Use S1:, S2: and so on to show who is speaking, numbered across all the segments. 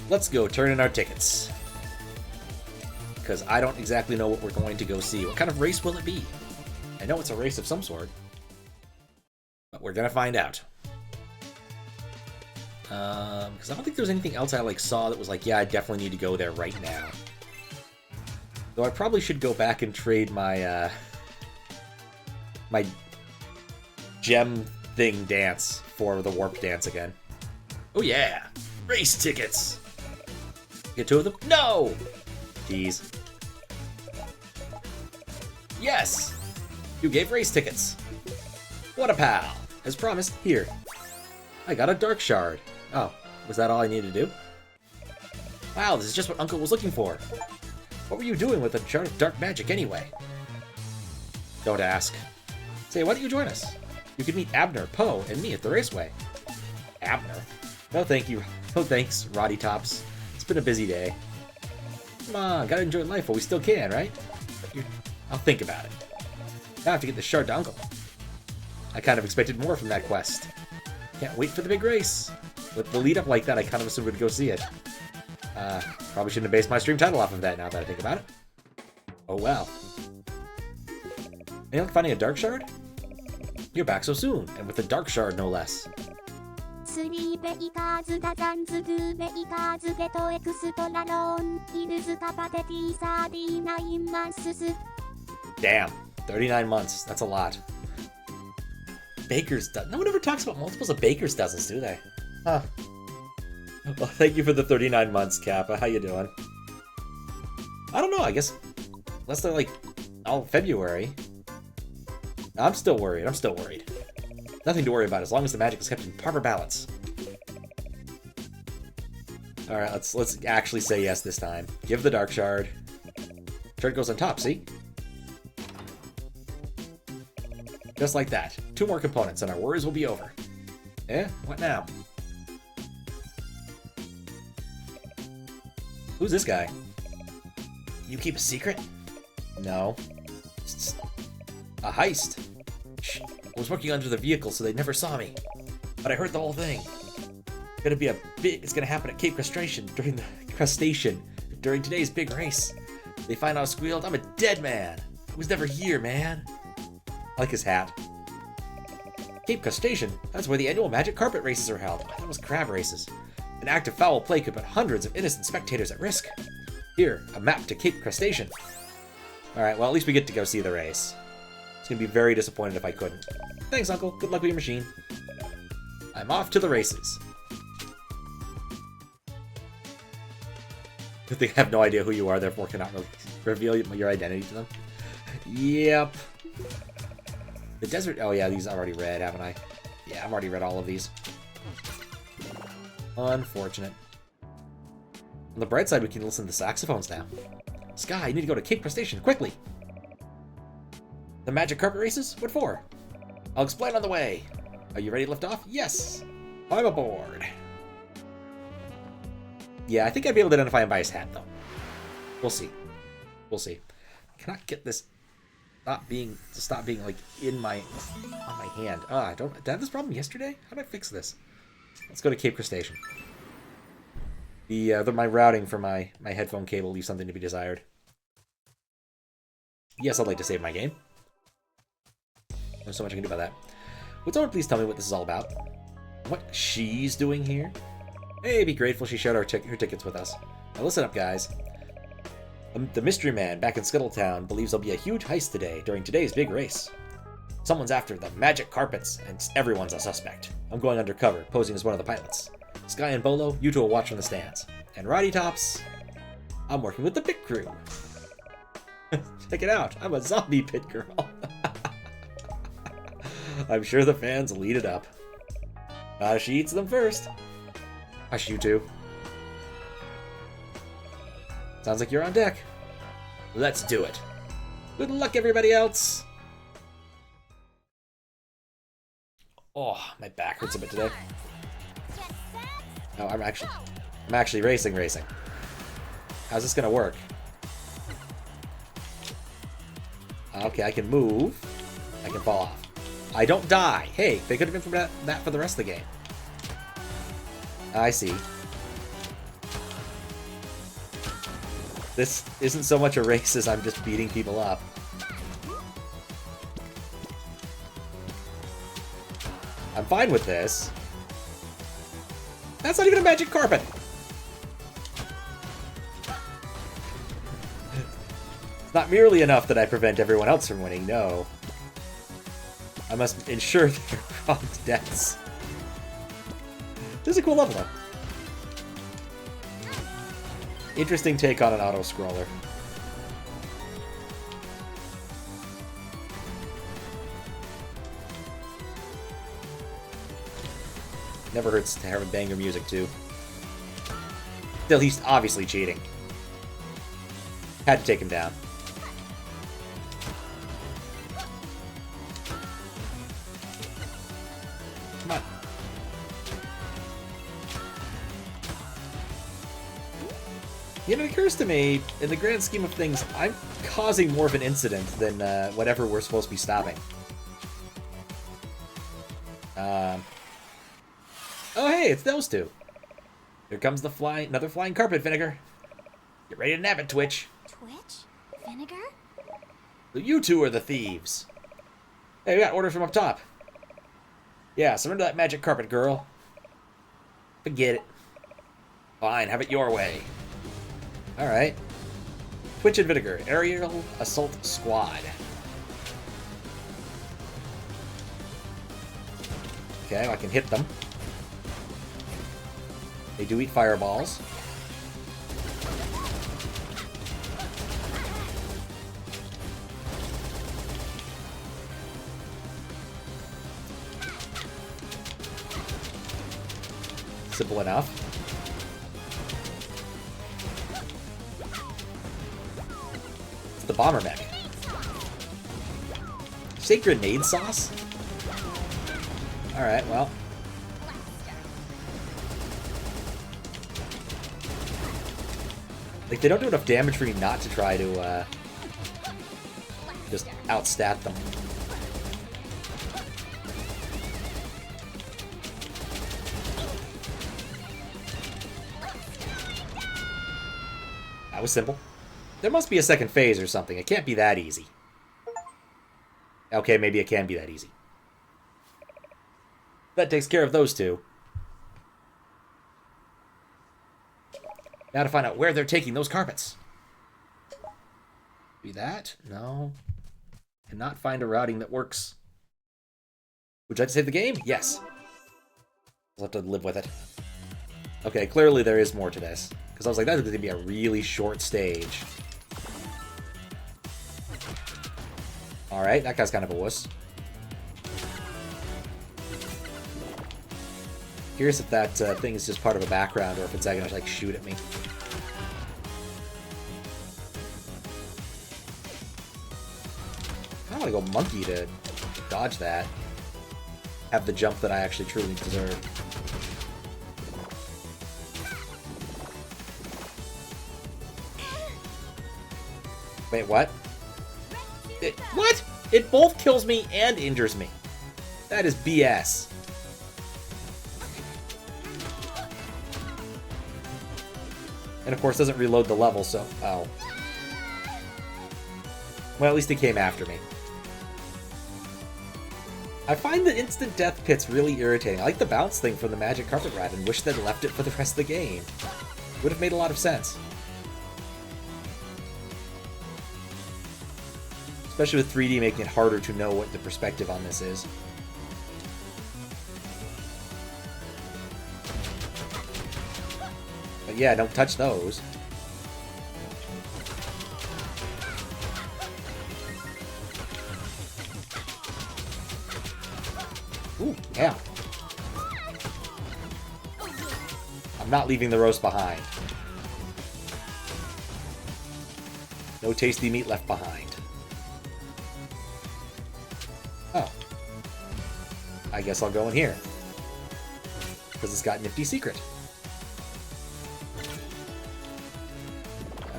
S1: let's go turn in our tickets. Because I don't exactly know what we're going to go see. What kind of race will it be? I know it's a race of some sort. But we're going to find out. Because I don't think there's anything else I saw that was like, yeah, I definitely need to go there right now. Though I probably should go back and trade my my gem thing dance for the warp dance again. Oh yeah, race tickets. Get two of them? No. Jeez. Yes, you gave race tickets. What a pal. As promised, here. I got a dark shard. Oh, was that all I needed to do? Wow, this is just what Uncle was looking for. What were you doing with a shard of dark magic anyway? Don't ask. Say, why don't you join us? You could meet Abner, Poe, and me at the raceway. Abner? No thank you. No thanks, Roddy Tops. It's been a busy day. Come on, gotta enjoy life while we still can, right? I'll think about it. Now I have to get the shard to Uncle. I kind of expected more from that quest. Can't wait for the big race. With the lead up like that, I kind of assumed we'd go see it. Probably shouldn't have based my stream title off of that now that I think about it. Oh well. Anyone finding a dark shard? You're back so soon, and with a dark shard no less. Damn, 39 months. That's a lot. Baker's dozen. No one ever talks about multiples of Baker's dozens, do they? Huh. Well, thank you for the 39 months, Kappa. How you doing? I don't know. I guess unless they're like all February. I'm still worried. I'm still worried. Nothing to worry about as long as the magic is kept in proper balance. All right, let's actually say yes this time. Give the dark shard. Shard goes on top. See? Just like that. 2 more components and our worries will be over. Eh? What now? Who's this guy? You keep a secret? No. It's a heist. Shh. I was working under the vehicle so they never saw me. But I heard the whole thing. It's gonna happen at Cape Crustacean during today's big race. They find out I squealed, I'm a dead man. I was never here, man. I like his hat. Cape Crustacean, that's where the annual magic carpet races are held. That was crab races. An act of foul play could put hundreds of innocent spectators at risk. Here, a map to Cape Crustacean. Alright, well at least we get to go see the race. It's gonna be very disappointed if I couldn't. Thanks, Uncle. Good luck with your machine. I'm off to the races. They have no idea who you are, therefore cannot reveal your identity to them. Yep. The desert... Oh yeah, these I've already read, haven't I? Yeah, I've already read all of these. Unfortunate. On the bright side, we can listen to the saxophones now. Sky, you need to go to Cape Crustacean, quickly! The magic carpet races? What for? I'll explain on the way. Are you ready to lift off? Yes! I'm aboard. Yeah, I think I'd be able to identify him by his hat, though. We'll see. We'll see. I cannot get this stop being like on my hand. Did I have this problem yesterday? How did I fix this? Let's go to Cape Crustacean. My routing for my headphone cable leaves something to be desired. Yes, I'd like to save my game. There's so much I can do about that. Would someone please tell me what this is all about? What she's doing here? Hey, be grateful she shared her tickets with us. Now listen up, guys. The mystery man back in Scuttle Town believes there'll be a huge heist today during today's big race. Someone's after the magic carpets, and everyone's a suspect. I'm going undercover, posing as one of the pilots. Sky and Bolo, you two will watch from the stands. And Roddy Tops, I'm working with the pit crew. Check it out, I'm a zombie pit girl. I'm sure the fans will eat it up. She eats them first. Hush, you two. Sounds like you're on deck. Let's do it. Good luck, everybody else. Oh, my back hurts a bit today. Oh, I'm actually racing. How's this gonna work? Okay, I can move. I can fall off. I don't die. Hey, they could have been from that for the rest of the game. I see. This isn't so much a race as I'm just beating people up. I'm fine with this. That's not even a magic carpet! It's not merely enough that I prevent everyone else from winning, no. I must ensure their prompt deaths. This is a cool level, though. Interesting take on an auto-scroller. Never hurts to have a banger music, too. Still, he's obviously cheating. Had to take him down. Come on. You know, it occurs to me, in the grand scheme of things, I'm causing more of an incident than whatever we're supposed to be stopping. Oh, hey, it's those two. Here comes the another flying carpet, Vinegar. Get ready to nab it, Twitch.
S2: Twitch? Vinegar?
S1: So you two are the thieves. Hey, we got orders from up top. Yeah, surrender that magic carpet, girl. Forget it. Fine, have it your way. Alright. Twitch and Vinegar, Aerial Assault Squad. Okay, I can hit them. They do eat fireballs. Simple enough. It's the bomber mech. Say grenade sauce? Alright, well. Like, they don't do enough damage for me not to try to, just outstat them. That was simple. There must be a second phase or something. It can't be that easy. Okay, maybe it can be that easy. That takes care of those two. Now to find out where they're taking those carpets. Be that? No. Cannot find a routing that works. Would you like to save the game? Yes. I'll have to live with it. Okay, clearly there is more to this. Because I was like, that's going to be a really short stage. Alright, that guy's kind of a wuss. Curious if that thing is just part of a background or if it's going to like shoot at me. I want to go monkey to dodge that. Have the jump that I actually truly deserve. Wait, what? What? It both kills me and injures me. That is BS. And of course doesn't reload the level, so... Oh. Well, at least it came after me. I find the instant death pits really irritating. I like the bounce thing from the Magic Carpet Ride and wish they'd left it for the rest of the game. Would have made a lot of sense. Especially with 3D making it harder to know what the perspective on this is. But yeah, don't touch those. Ooh, yeah. I'm not leaving the roast behind. No tasty meat left behind. Oh. I guess I'll go in here. Because it's got nifty secret.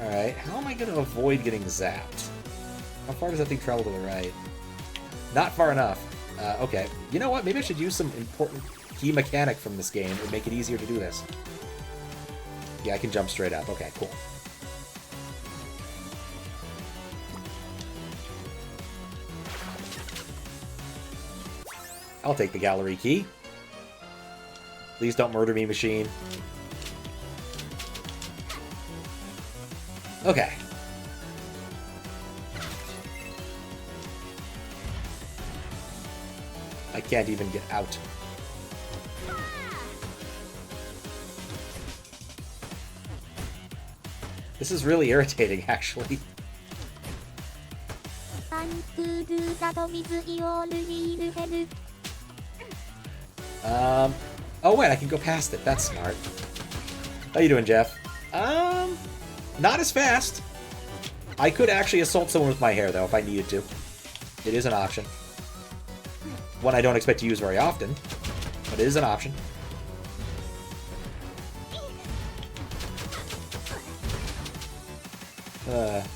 S1: Alright, how am I going to avoid getting zapped? How far does that thing travel to the right? Not far enough. Okay. You know what? Maybe I should use some important key mechanic from this game. It would make it easier to do this. Yeah, I can jump straight up. Okay, cool. I'll take the gallery key. Please don't murder me, machine. Okay. I can't even get out. This is really irritating, actually. Oh wait, I can go past it. That's smart. How you doing, Jeff? Not as fast. I could actually assault someone with my hair, though, if I needed to. It is an option. One I don't expect to use very often, but it is an option.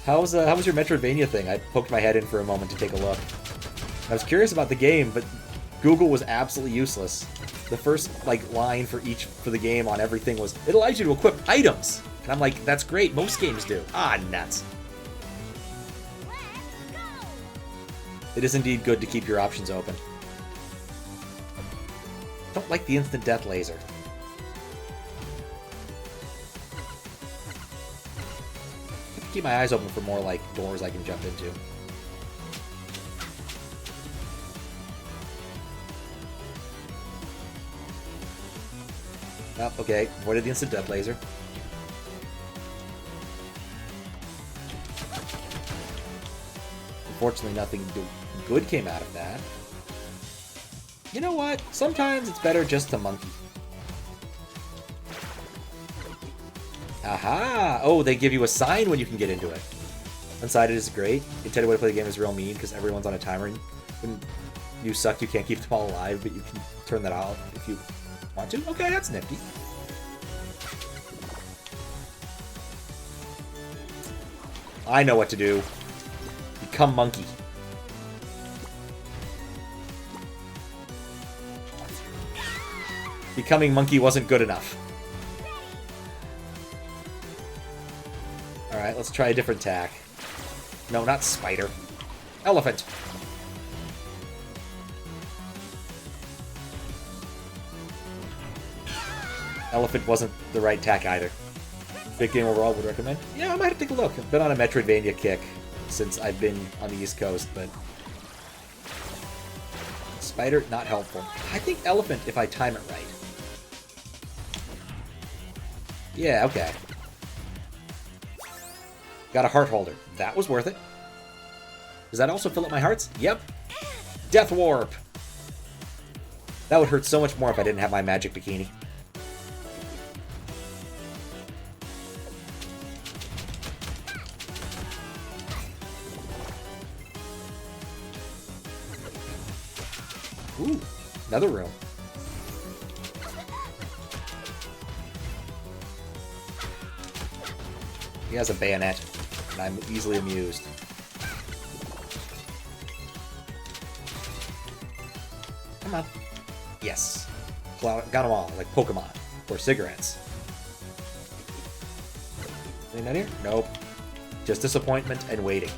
S1: How was your Metroidvania thing? I poked my head in for a moment to take a look. I was curious about the game, but Google was absolutely useless. The first line for the game on everything was, it allows you to equip items. And I'm like, that's great, most games do. Ah, nuts. It is indeed good to keep your options open. Don't like the instant death laser. Keep my eyes open for more doors I can jump into. Oh, okay, avoided the instant death laser. Unfortunately, nothing good came out of that. You know what? Sometimes it's better just to monkey. Aha! Oh, they give you a sign when you can get into it. Unsighted is great. The intended way to play the game is real mean because everyone's on a timer. And when you suck, you can't keep them all alive, but you can turn that off if you want to. Okay, that's nifty. I know what to do. Become monkey. Becoming monkey wasn't good enough. Alright, let's try a different tack. No, not spider. Elephant. Elephant wasn't the right tack either. Big game overall, would recommend? Yeah, I might have to take a look. I've been on a Metroidvania kick since I've been on the East Coast, but... Spider, not helpful. I think elephant if I time it right. Yeah, okay. Got a heart holder. That was worth it. Does that also fill up my hearts? Yep. Death Warp! That would hurt so much more if I didn't have my magic bikini. Ooh, another room. He has a bayonet, and I'm easily amused. Come on. Yes. Got them all, like Pokemon. Or cigarettes. Anything down here? Nope. Just disappointment and waiting.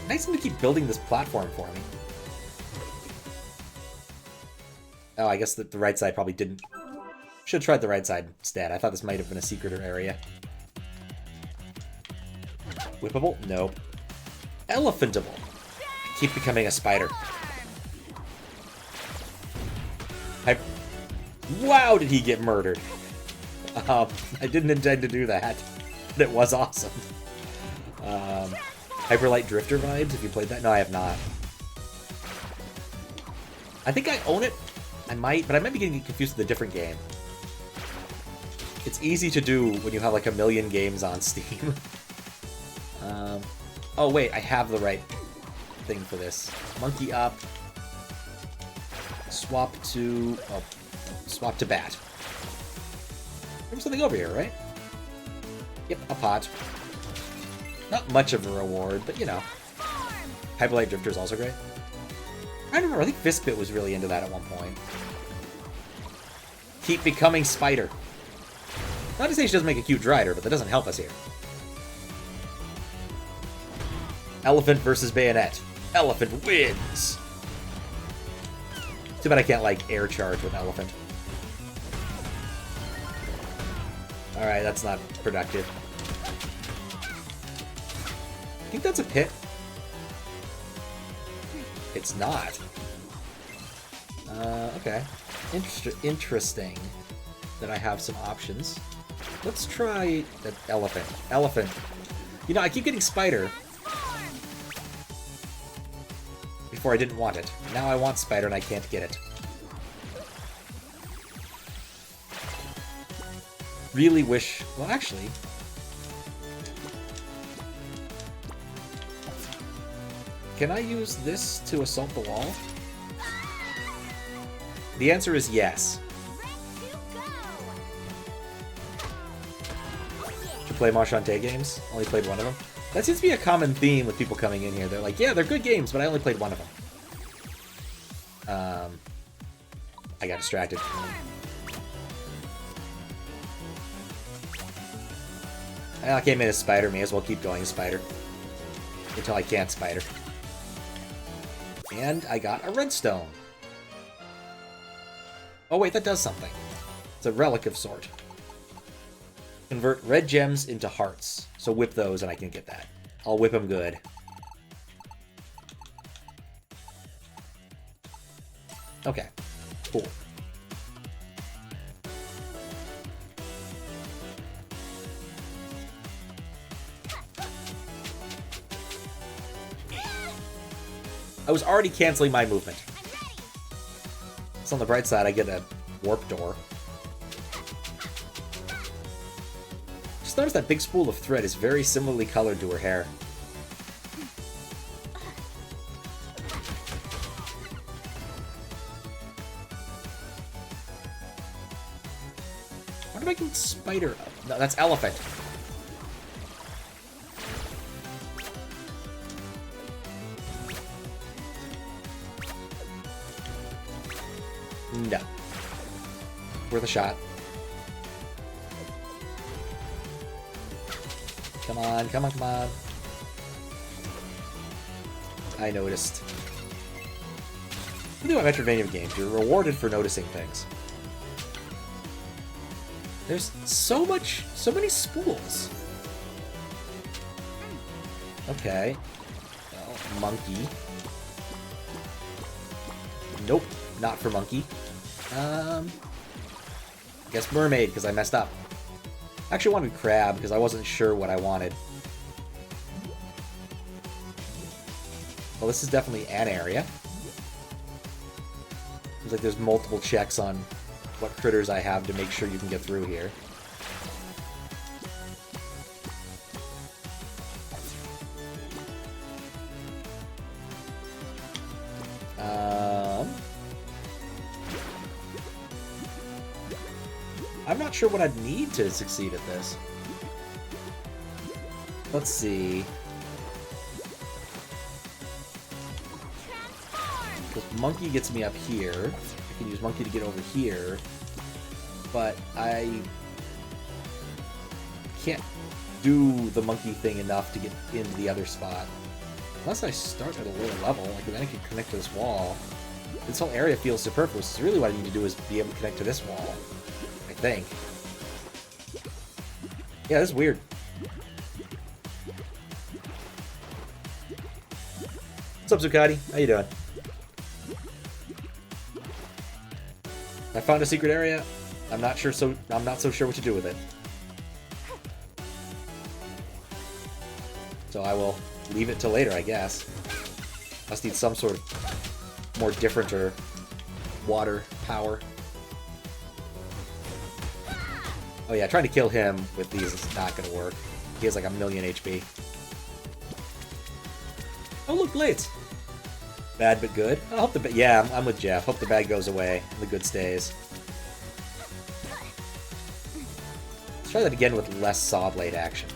S1: Nice of them to keep building this platform for me. Oh, I guess the right side probably didn't... Should have tried the right side instead. I thought this might have been a secret area. Whippable? Nope. Elephantable. I keep becoming a spider. Wow, did he get murdered? I didn't intend to do that. But it was awesome. Hyperlight Drifter vibes, if you played that? No, I have not. I think I own it. I might, but I might be getting confused with a different game. It's easy to do when you have like a million games on Steam. Oh wait, I have the right thing for this. Monkey up. Swap to... Oh, swap to bat. There's something over here, right? Yep, a pot. Not much of a reward, but you know. Hyperlight Drifter is also great. I don't remember, I think Fistbit was really into that at one point. Keep becoming spider. Not to say she doesn't make a cute rider, but that doesn't help us here. Elephant versus Bayonet. Elephant wins! Too bad I can't, like, air charge with Elephant. Alright, that's not productive. I think that's a pit. It's not. Okay. Interesting that I have some options. Let's try the Elephant. Elephant. You know, I keep getting Spider. Before I didn't want it. Now I want Spider and I can't get it. Really wish... Well, actually... Can I use this to assault the wall? The answer is yes. Should play more Shantae games? Only played one of them. That seems to be a common theme with people coming in here. They're like, yeah, they're good games, but I only played one of them. I got distracted. I came in as Spider, may as well keep going as Spider. Until I can't Spider. And I got a redstone. Oh wait, that does something. It's a relic of sort. Convert red gems into hearts. So whip those and I can get that. I'll whip them good. Okay, cool. I was already canceling my movement. So on the bright side, I get a warp door. Just notice that big spool of thread is very similarly colored to her hair. What am I getting Spider up? No, that's Elephant. No. Worth a shot. Come on, come on, come on. I noticed. What do about Metroidvania games? You're rewarded for noticing things. There's so many spools. Okay. Well, monkey. Nope, not for monkey. I guess mermaid, because I messed up. I actually wanted crab, because I wasn't sure what I wanted. Well, this is definitely an area. Seems like there's multiple checks on what critters I have to make sure you can get through here. I'm not sure what I'd need to succeed at this. Let's see. Because monkey gets me up here. I can use monkey to get over here. But I can't do the monkey thing enough to get into the other spot. Unless I start at a lower level, like then I can connect to this wall. This whole area feels superfluous. So really what I need to do is be able to connect to this wall. I think. Yeah, this is weird. What's up, Zuccotti? How you doing? I found a secret area. I'm not so sure what to do with it. So I will leave it till later, I guess. Must need some sort of more different or water power. Oh yeah, trying to kill him with these is not gonna work. He has like 1,000,000 HP. Oh look, blades! Bad but good. I hope the yeah, I'm with Jeff. Hope the bad goes away and the good stays. Let's try that again with less saw blade action.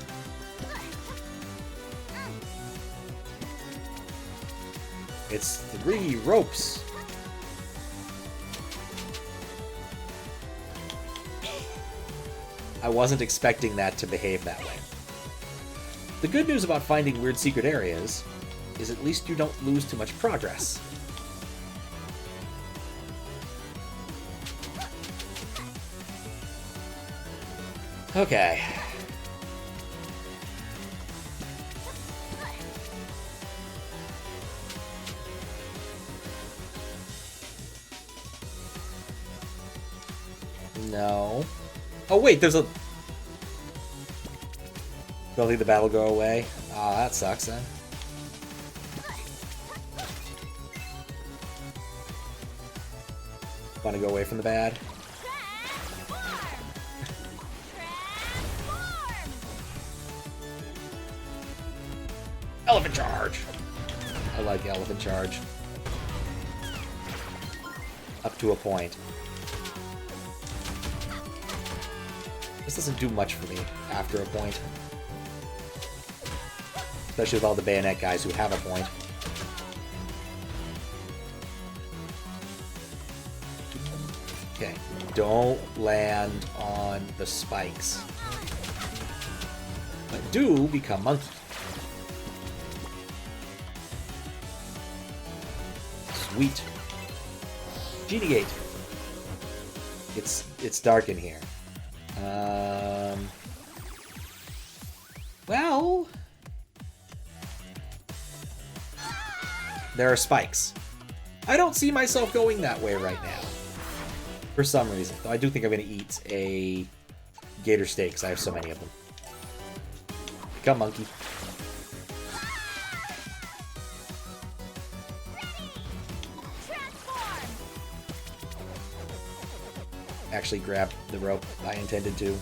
S1: It's 3 ropes. I wasn't expecting that to behave that way. The good news about finding weird secret areas is at least you don't lose too much progress. Okay. No. Oh wait, there's a... Don't think the battle go away? Ah, that sucks then. Want to go away from the bad? Elephant charge! I like elephant charge. Up to a point. This doesn't do much for me after a point. Especially with all the bayonet guys who have a point. Okay, don't land on the spikes. But do become monkey. Sweet. Genie Gate. It's dark in here. Well, there are spikes. I don't see myself going that way right now. For some reason. Though I do think I'm going to eat a gator steak because I have so many of them. Become monkey. Actually grabbed the rope I intended to.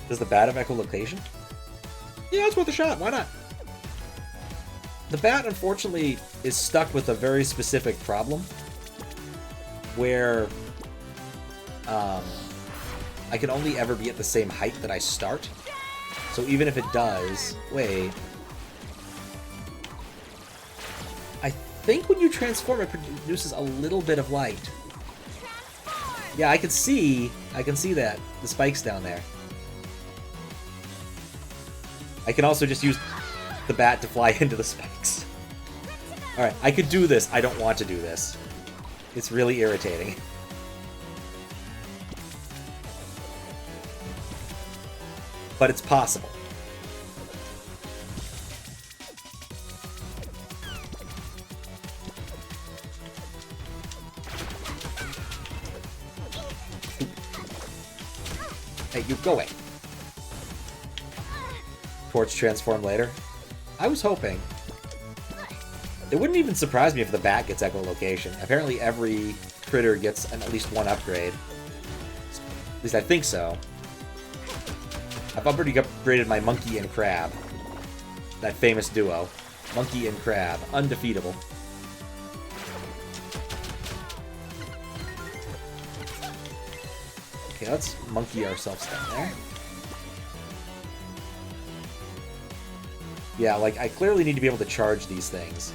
S1: Does the bat have echolocation? Yeah, it's worth a shot. Why not? The bat, unfortunately, is stuck with a very specific problem where I can only ever be at the same height that I start. So even if it does... Wait. I think when you transform, it produces a little bit of light. Yeah, I can see that. The spikes down there. I can also just use the bat to fly into the spikes. Alright, I could do this. I don't want to do this. It's really irritating. But it's possible. Hey, you go away. Torch transform later. I was hoping. It wouldn't even surprise me if the bat gets echolocation. Apparently every critter gets at least one upgrade. At least I think so. I've already upgraded my monkey and crab. That famous duo. Monkey and crab. Undefeatable. Okay, let's monkey ourselves down there. Yeah, like, I clearly need to be able to charge these things.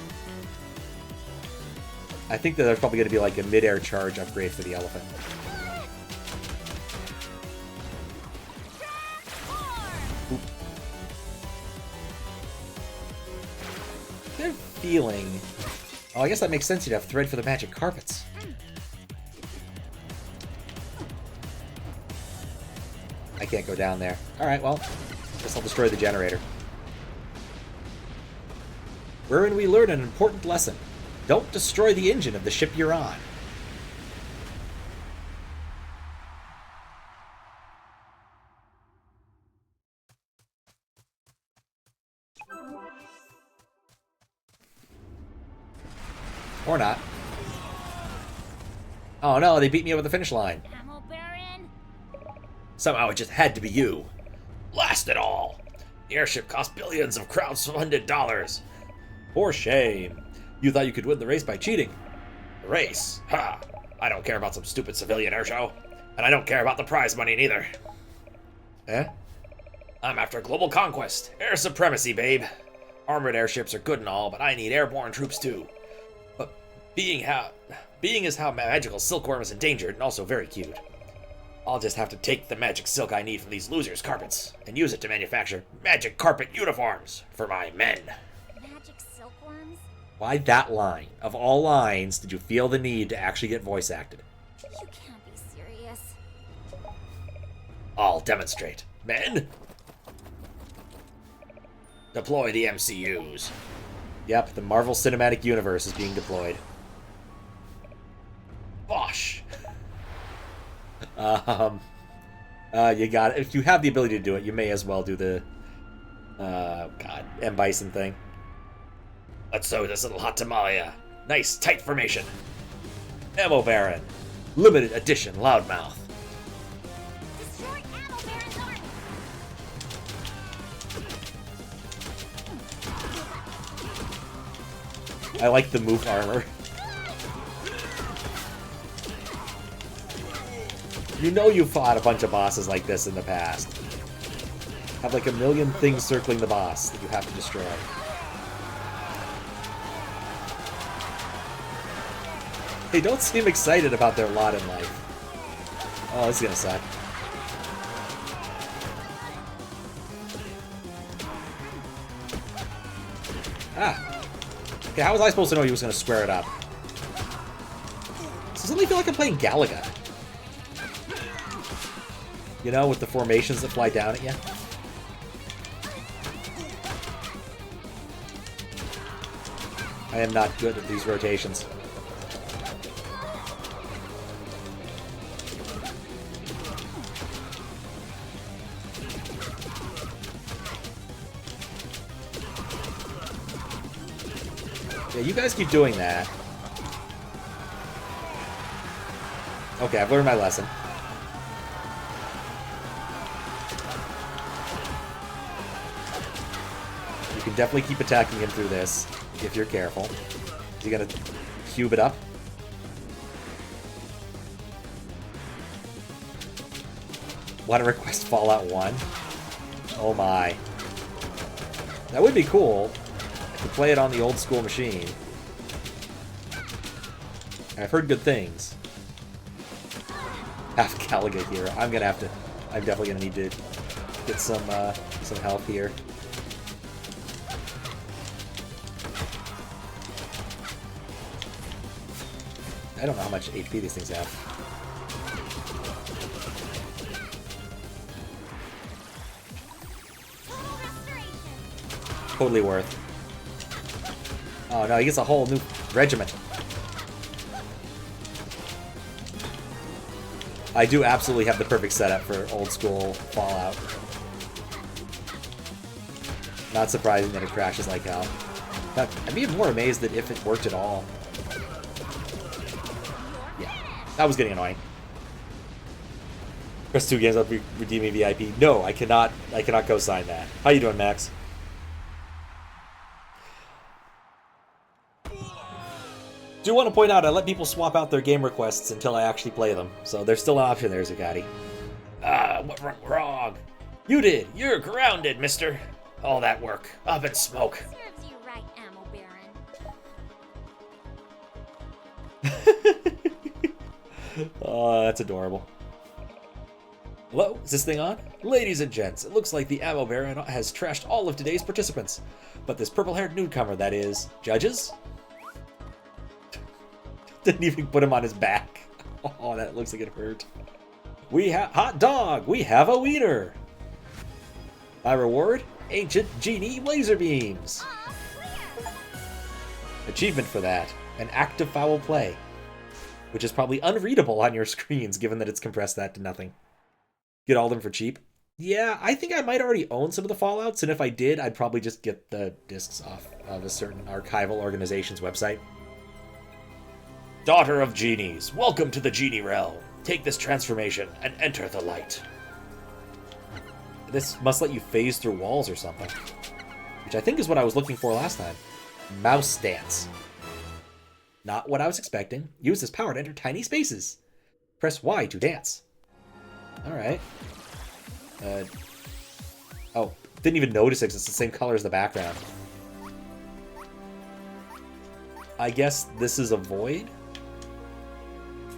S1: I think that there's probably going to be, like, a mid-air charge upgrade for the elephant. Oop. I have a feeling... Oh, I guess that makes sense. You'd have thread for the magic carpets. I can't go down there. Alright, well, guess I'll destroy the generator. Wherein we learn an important lesson. Don't destroy the engine of the ship you're on. Or not. Oh no, they beat me over the finish line. Somehow it just had to be you. Blast it all! The airship cost billions of crowd-funded dollars. For shame. You thought you could win the race by cheating. The race? Ha! I don't care about some stupid civilian airshow. And I don't care about the prize money neither. Eh? I'm after global conquest. Air supremacy, babe. Armored airships are good and all, but I need airborne troops too. But Being as how magical silkworm is endangered and also very cute. I'll just have to take the magic silk I need from these losers' carpets and use it to manufacture magic carpet uniforms for my men.
S2: Magic silkworms?
S1: Why that line? Of all lines, did you feel the need to actually get voice acted?
S2: You can't be serious.
S1: I'll demonstrate. Men? Deploy the MCUs. Yep, the Marvel Cinematic Universe is being deployed. Bosh! You got it. If you have the ability to do it, you may as well do the, M. Bison thing. Let's sew this little hot tamale. Nice, tight formation. Ammo Baron. Limited edition loudmouth.
S2: Destroy Ammo Baron's army!
S1: I like the move armor. You know you fought a bunch of bosses like this in the past. Have like a million things circling the boss that you have to destroy. They don't seem excited about their lot in life. Oh, this is gonna suck. Ah. Okay, how was I supposed to know he was gonna square it up? Does it suddenly feel like I'm playing Galaga? You know, with the formations that fly down at you? I am not good at these rotations. Yeah, you guys keep doing that. Okay, I've learned my lesson. You can definitely keep attacking him through this, if you're careful. Is he gonna cube it up? Want to request Fallout 1? Oh my. That would be cool. To play it on the old school machine. I've heard good things. Half Galaga here. I'm definitely gonna need to get some health here. I don't know how much HP these things have. Totally worth. Oh no, he gets a whole new regiment. I do absolutely have the perfect setup for old school Fallout. Not surprising that it crashes like hell. I'd be more amazed that if it worked at all. That was getting annoying. Press 2 games, I'll be redeeming VIP. No, I cannot co-sign that. How you doing, Max? Do want to point out, I let people swap out their game requests until I actually play them. So there's still an option there, Zucati. What went wrong? You did! You're grounded, mister! All that work. Up in smoke.
S2: Serves you right, Ammo Baron.
S1: Oh, that's adorable. Hello? Is this thing on? Ladies and gents, it looks like the Ammo Baron has trashed all of today's participants. But this purple-haired newcomer, that is, judges? Didn't even put him on his back. Oh, that looks like it hurt. We have hot dog. We have a wiener. My reward: ancient genie laser beams. Achievement for that: an act of foul play, which is probably unreadable on your screens, given that it's compressed that to nothing. Get all of them for cheap. Yeah, I think I might already own some of the Fallouts, and if I did, I'd probably just get the discs off of a certain archival organization's website. Daughter of Genies, welcome to the Genie Realm. Take this transformation and enter the light. This must let you phase through walls or something. Which I think is what I was looking for last time. Mouse dance. Not what I was expecting. Use this power to enter tiny spaces. Press Y to dance. Alright. Oh, didn't even notice it because it's the same color as the background. I guess this is a void?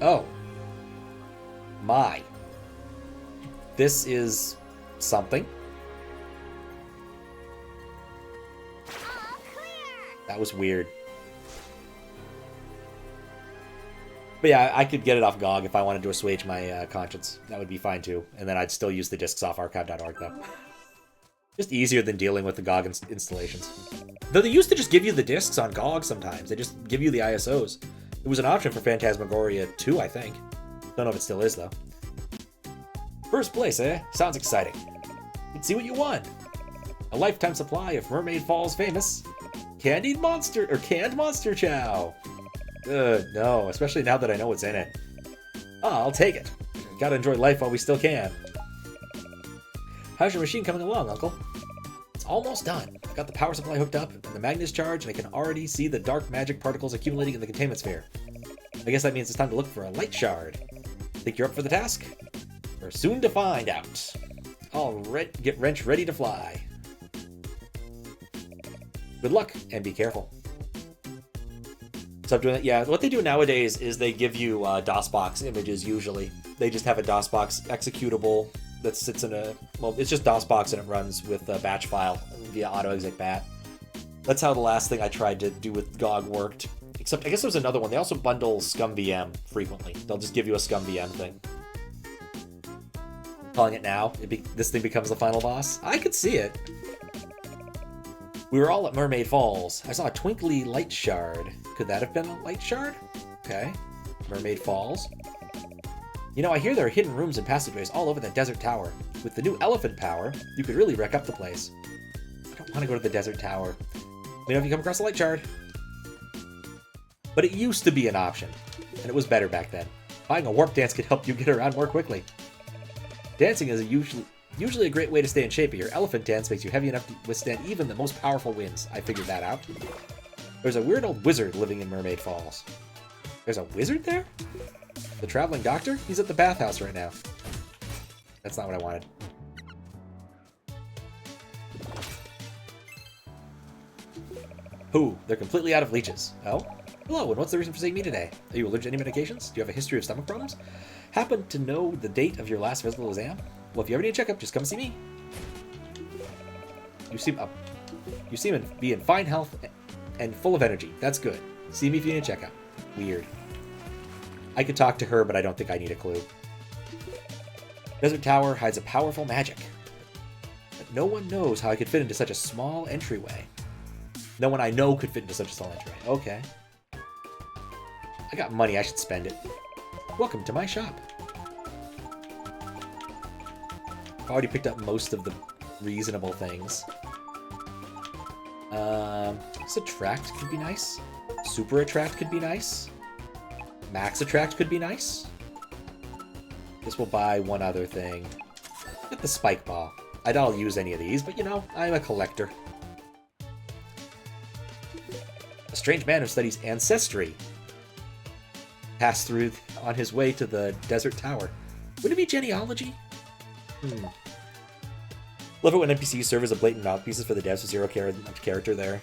S1: Oh. My. This is something.
S2: All clear.
S1: That was weird. But yeah, I could get it off GOG if I wanted to assuage my conscience. That would be fine too. And then I'd still use the discs off archive.org though. Just easier than dealing with the GOG installations. Though they used to just give you the discs on GOG sometimes. They just give you the ISOs. It was an option for Phantasmagoria 2, I think. Don't know if it still is though. First place, eh? Sounds exciting. Let's see what you won. A lifetime supply of Mermaid Falls famous canned monster chow. No, especially now that I know what's in it. I'll take it. Gotta enjoy life while we still can. How's your machine coming along, Uncle? It's almost done. I've got the power supply hooked up and the magnet's charged, and I can already see the dark magic particles accumulating in the containment sphere. I guess that means it's time to look for a light shard. Think you're up for the task? We're soon to find out. I'll get Wrench ready to fly. Good luck, and be careful. So I'm doing that. Yeah, what they do nowadays is they give you DOSBox images usually. They just have a DOSBox executable that sits in a... Well, it's just DOSBox and it runs with a batch file via autoexec bat. That's how the last thing I tried to do with GOG worked. Except, I guess there's another one. They also bundle ScumVM frequently. They'll just give you a ScumVM thing. Calling it now, this thing becomes the final boss. I could see it. We were all at Mermaid Falls. I saw a twinkly light shard. Could that have been a light shard? Okay. Mermaid Falls. You know, I hear there are hidden rooms and passageways all over that desert tower. With the new elephant power, you could really wreck up the place. I don't want to go to the desert tower. Let me know if you come across a light shard. But it used to be an option, and it was better back then. Buying a warp dance could help you get around more quickly. Dancing is usually a great way to stay in shape, but your elephant dance makes you heavy enough to withstand even the most powerful winds. I figured that out. There's a weird old wizard living in Mermaid Falls. There's a wizard there? The traveling doctor? He's at the bathhouse right now. That's not what I wanted. Who? They're completely out of leeches. Oh? Hello, and what's the reason for seeing me today? Are you allergic to any medications? Do you have a history of stomach problems? Happen to know the date of your last physical exam? Well, if you ever need a checkup, just come see me. You seem to be in fine health and full of energy. That's good. See me if you need a checkup. Weird. I could talk to her, but I don't think I need a clue. Desert Tower hides a powerful magic. But no one knows how I could fit into such a small entryway. No one I know could fit into such a small entryway. Okay. I got money, I should spend it. Welcome to my shop. I've already picked up most of the reasonable things. This Attract could be nice. Super Attract could be nice. Max Attract could be nice. Guess we'll buy one other thing. Get the Spike Ball. I doubt I'll use any of these, but you know, I'm a collector. A strange man who studies ancestry passed through on his way to the Desert Tower. Would it be genealogy? Love it when NPCs serve as a blatant mouthpieces for the devs with zero character there.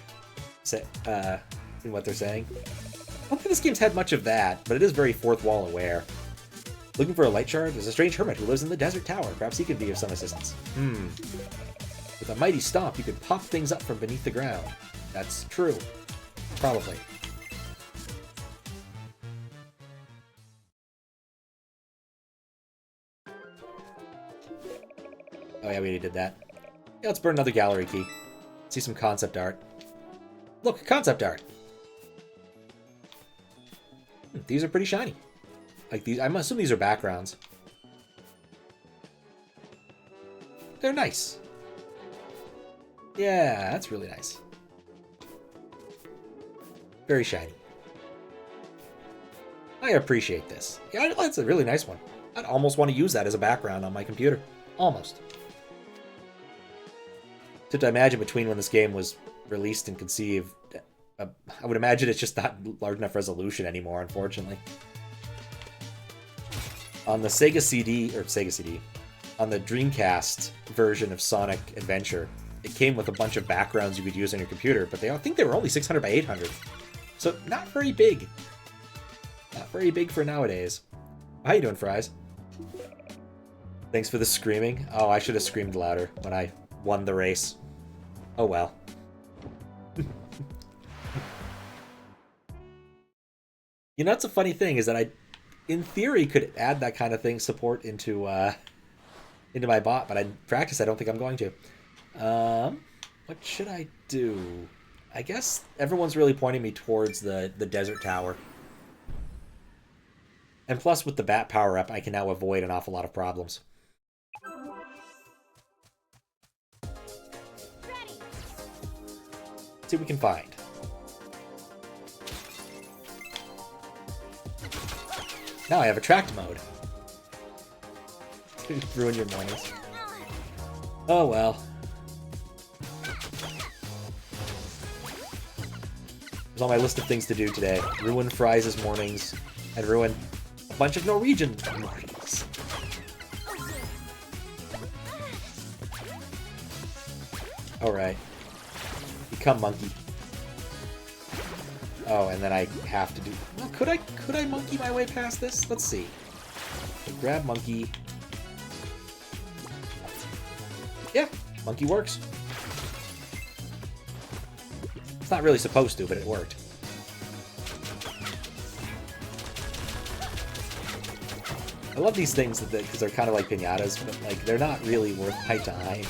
S1: In what they're saying. I don't think this game's had much of that, but it is very fourth wall aware. Looking for a light shard? There's a strange hermit who lives in the Desert Tower. Perhaps he could be of some assistance. With a mighty stomp, you could pop things up from beneath the ground. That's true. Probably. Oh yeah, we already did that. Yeah, let's burn another gallery key. See some concept art. Look, concept art! These are pretty shiny. Like these, I'm assuming these are backgrounds. They're nice. Yeah, that's really nice. Very shiny. I appreciate this. Yeah, that's a really nice one. I'd almost want to use that as a background on my computer. Almost. To imagine between when this game was released and conceived, I would imagine it's just not large enough resolution anymore, unfortunately. On the Sega CD, on the Dreamcast version of Sonic Adventure, it came with a bunch of backgrounds you could use on your computer, but I think they were only 600 by 800. So not very big. Not very big for nowadays. How you doing, Fries? Thanks for the screaming. Oh, I should have screamed louder when I won the race. Oh well. You know, that's a funny thing is that I, in theory, could add that kind of thing support into my bot, but in practice, I don't think I'm going to. What should I do? I guess everyone's really pointing me towards the desert tower. And plus, with the bat power-up, I can now avoid an awful lot of problems.
S2: Ready.
S1: See what we can find. Now I have attract mode. Ruin your mornings. Oh well. It's on my list of things to do today. Ruin Fries' mornings and ruin a bunch of Norwegian mornings. Alright. Become monkey. Oh, and then I have to do... Well, could I monkey my way past this? Let's see. So grab monkey. Yeah, monkey works. It's not really supposed to, but it worked. I love these things because they're kind of like piñatas, but like they're not really worth my time.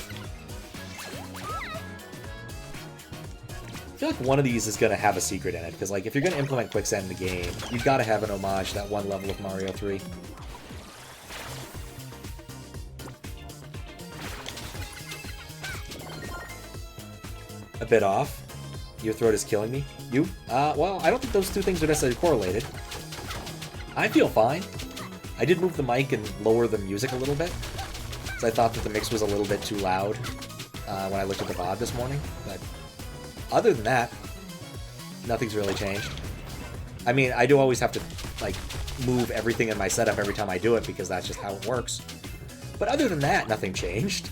S1: I feel like one of these is going to have a secret in it, because like if you're going to implement quicksand in the game, you've got to have an homage to that one level of Mario 3. A bit off. Your throat is killing me. You? Well, I don't think those two things are necessarily correlated. I feel fine. I did move the mic and lower the music a little bit, because I thought that the mix was a little bit too loud when I looked at the VOD this morning, but other than that, nothing's really changed. I mean, I do always have to, like, move everything in my setup every time I do it, because that's just how it works. But other than that, nothing changed.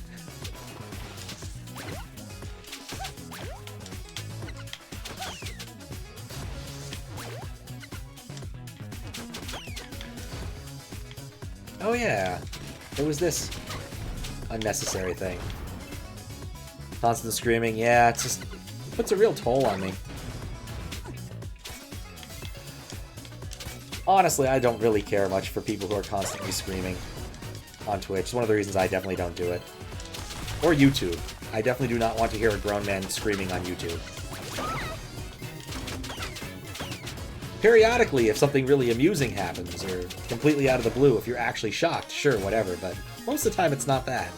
S1: Oh yeah, it was this unnecessary thing. Constant screaming, yeah, it's just, it puts a real toll on me. Honestly, I don't really care much for people who are constantly screaming on Twitch. It's one of the reasons I definitely don't do it. Or YouTube. I definitely do not want to hear a grown man screaming on YouTube. Periodically, if something really amusing happens, or completely out of the blue, if you're actually shocked, sure, whatever, but most of the time it's not that.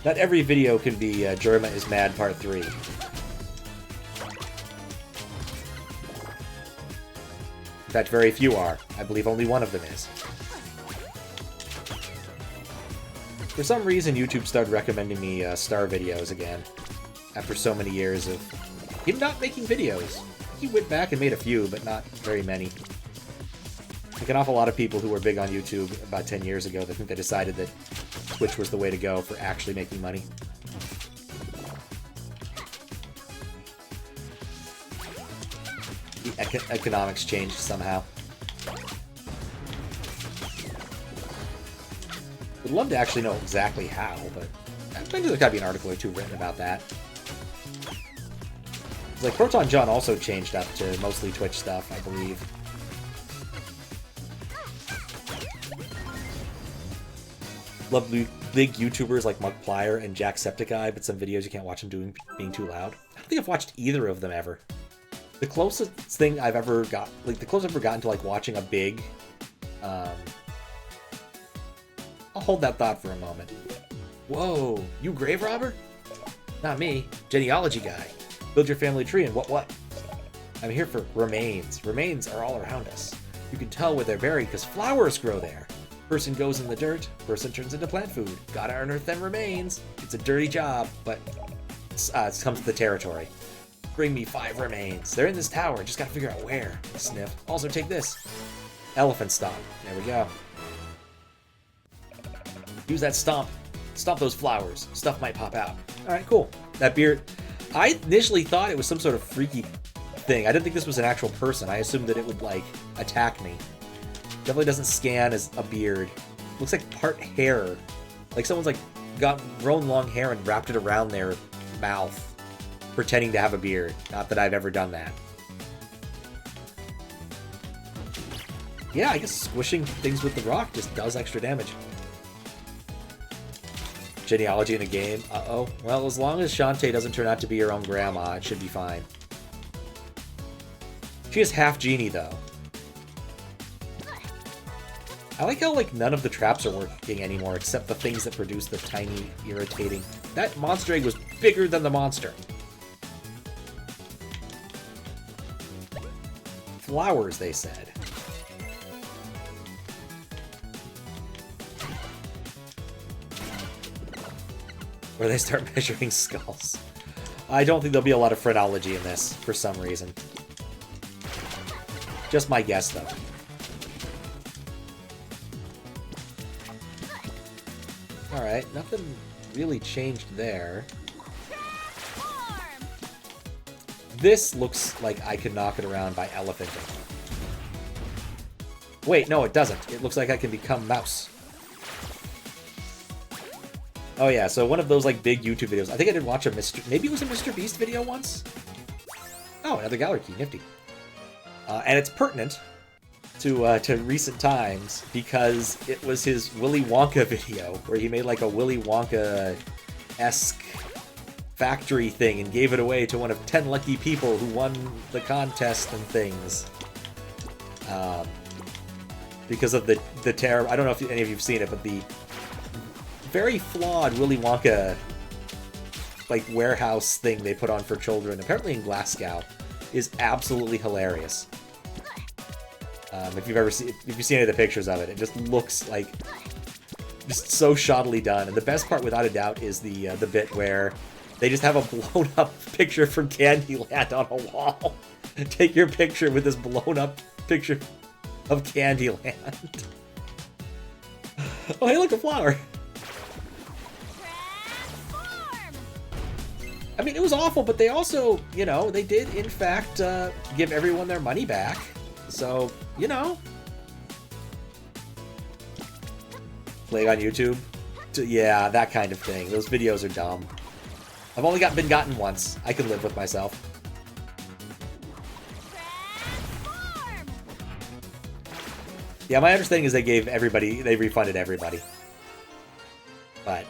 S1: Not every video can be Jerma is Mad Part 3. In fact, very few are. I believe only one of them is. For some reason, YouTube started recommending me star videos again. After so many years of him not making videos. He went back and made a few, but not very many. Like an awful lot of people who were big on YouTube about 10 years ago, they think they decided that Twitch was the way to go for actually making money. The economics changed somehow. Would love to actually know exactly how, but maybe there's gotta be an article or two written about that. Like, Proton John also changed up to mostly Twitch stuff, I believe. Love big YouTubers like Markiplier and Jacksepticeye, but some videos you can't watch them being too loud. I don't think I've watched either of them ever. The closest thing I've ever got, like, the closest I've ever gotten to, like, watching a big, I'll hold that thought for a moment. Whoa, you grave robber? Not me, genealogy guy. Build your family tree and what? I'm here for remains. Remains are all around us. You can tell where they're buried because flowers grow there. Person goes in the dirt, person turns into plant food. Gotta unearth them remains. It's a dirty job, but it comes to the territory. Bring me 5 remains. They're in this tower, just gotta figure out where. Sniff. Also take this. Elephant stomp. There we go. Use that stomp. Stomp those flowers. Stuff might pop out. Alright, cool. That beard... I initially thought it was some sort of freaky thing. I didn't think this was an actual person. I assumed that it would, like, attack me. Definitely doesn't scan as a beard. Looks like part hair. Like someone's, like, grown long hair and wrapped it around their mouth, pretending to have a beard. Not that I've ever done that. Yeah, I guess squishing things with the rock just does extra damage. Genealogy in a game? Uh-oh. Well, as long as Shantae doesn't turn out to be your own grandma, it should be fine. She is Half-Genie, though. I like how, like, none of the traps are working anymore, except the things that produce the tiny, irritating... That monster egg was bigger than the monster. Flowers, they said. Where they start measuring skulls. I don't think there'll be a lot of phrenology in this, for some reason. Just my guess, though. Alright, nothing really changed there. This looks like I could knock it around by elephanting. Wait, no, it doesn't. It looks like I can become mouse. Oh yeah, so one of those like big YouTube videos. I think I did watch a maybe it was a Mr. Beast video once? Oh, another gallery key, nifty. And it's pertinent to recent times because it was his Willy Wonka video where he made like a Willy Wonka-esque factory thing and gave it away to one of 10 lucky people who won the contest and things. Because of the terror. I don't know if any of you've seen it, but the very flawed Willy Wonka like warehouse thing they put on for children, apparently in Glasgow, is absolutely hilarious. If you've seen any of the pictures of it, it just looks like just so shoddily done. And the best part, without a doubt, is the bit where they just have a blown up picture from Candyland on a wall. Take your picture with this blown up picture of Candyland. Oh, hey, look, a flower. I mean, it was awful, but they also, you know, they did, in fact, give everyone their money back. So, you know. Playing on YouTube? Yeah, that kind of thing. Those videos are dumb. I've only been gotten once. I can live with myself. Yeah, my understanding is they refunded everybody. But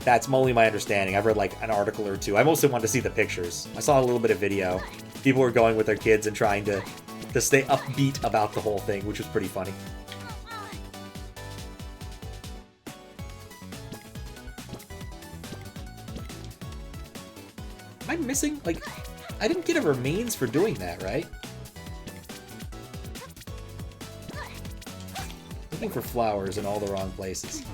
S1: that's only my understanding. I've read like an article or two. I mostly wanted to see the pictures. I saw a little bit of video. People were going with their kids and trying to stay upbeat about the whole thing, which was pretty funny. Am I missing? Like, I didn't get a remains for doing that, right? Looking for flowers in all the wrong places.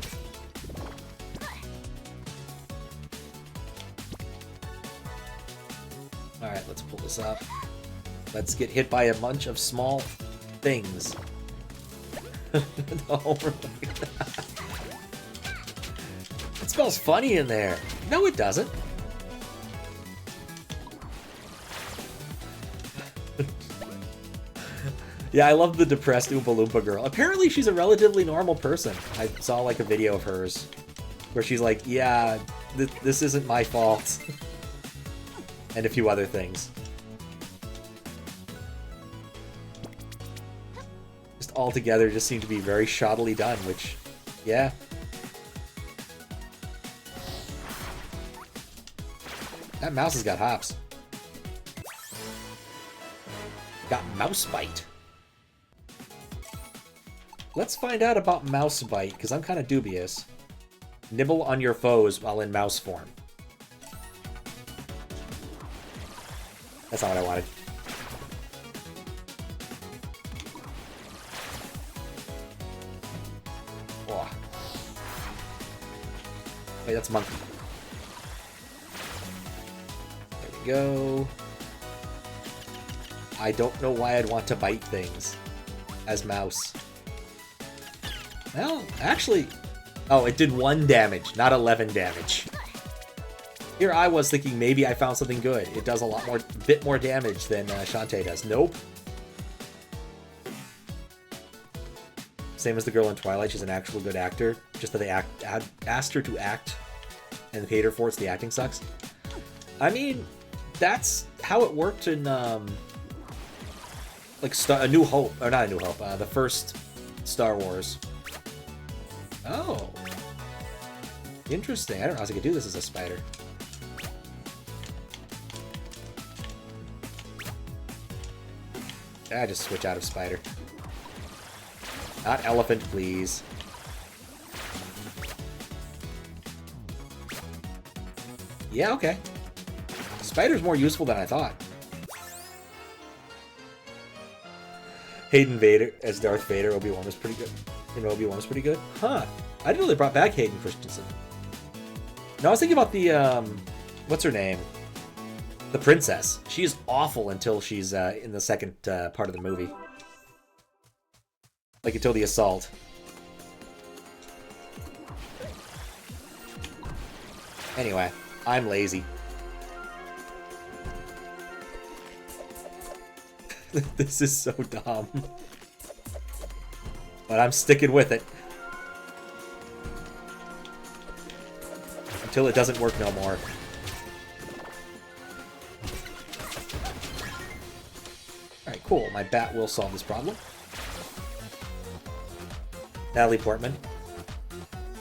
S1: Alright, let's pull this up. Let's get hit by a bunch of small things. It smells funny in there. No, it doesn't. Yeah, I love the depressed Oompa Loompa girl. Apparently she's a relatively normal person. I saw like a video of hers where she's like, yeah, this isn't my fault. And a few other things. Just all together just seem to be very shoddily done, which, yeah. That mouse has got hops. Got mouse bite. Let's find out about mouse bite, because I'm kind of dubious. Nibble on your foes while in mouse form. That's not what I wanted. Oh. Wait, that's monkey. There we go. I don't know why I'd want to bite things as mouse. Well, actually... Oh, it did 1 damage, not 11 damage. Here I was thinking maybe I found something good. It does a bit more damage than Shantae does. Nope. Same as the girl in Twilight. She's an actual good actor. Just that they asked her to act and paid her for it, so the acting sucks. I mean, that's how it worked in like A New Hope, or not A New Hope, the first Star Wars. Oh, interesting. I don't know how I could do this as a spider. I just switch out of spider. Not elephant, please. Yeah, okay. Spider's more useful than I thought. Hayden Vader as Darth Vader, Obi-Wan was pretty good. You know, Obi-Wan was pretty good? Huh. I didn't know they brought back Hayden Christensen. No, I was thinking about the, what's her name? The princess. She is awful until she's in the second part of the movie. Like, until the assault. Anyway, I'm lazy. This is so dumb. But I'm sticking with it. Until it doesn't work no more. Alright, cool. My bat will solve this problem. Natalie Portman.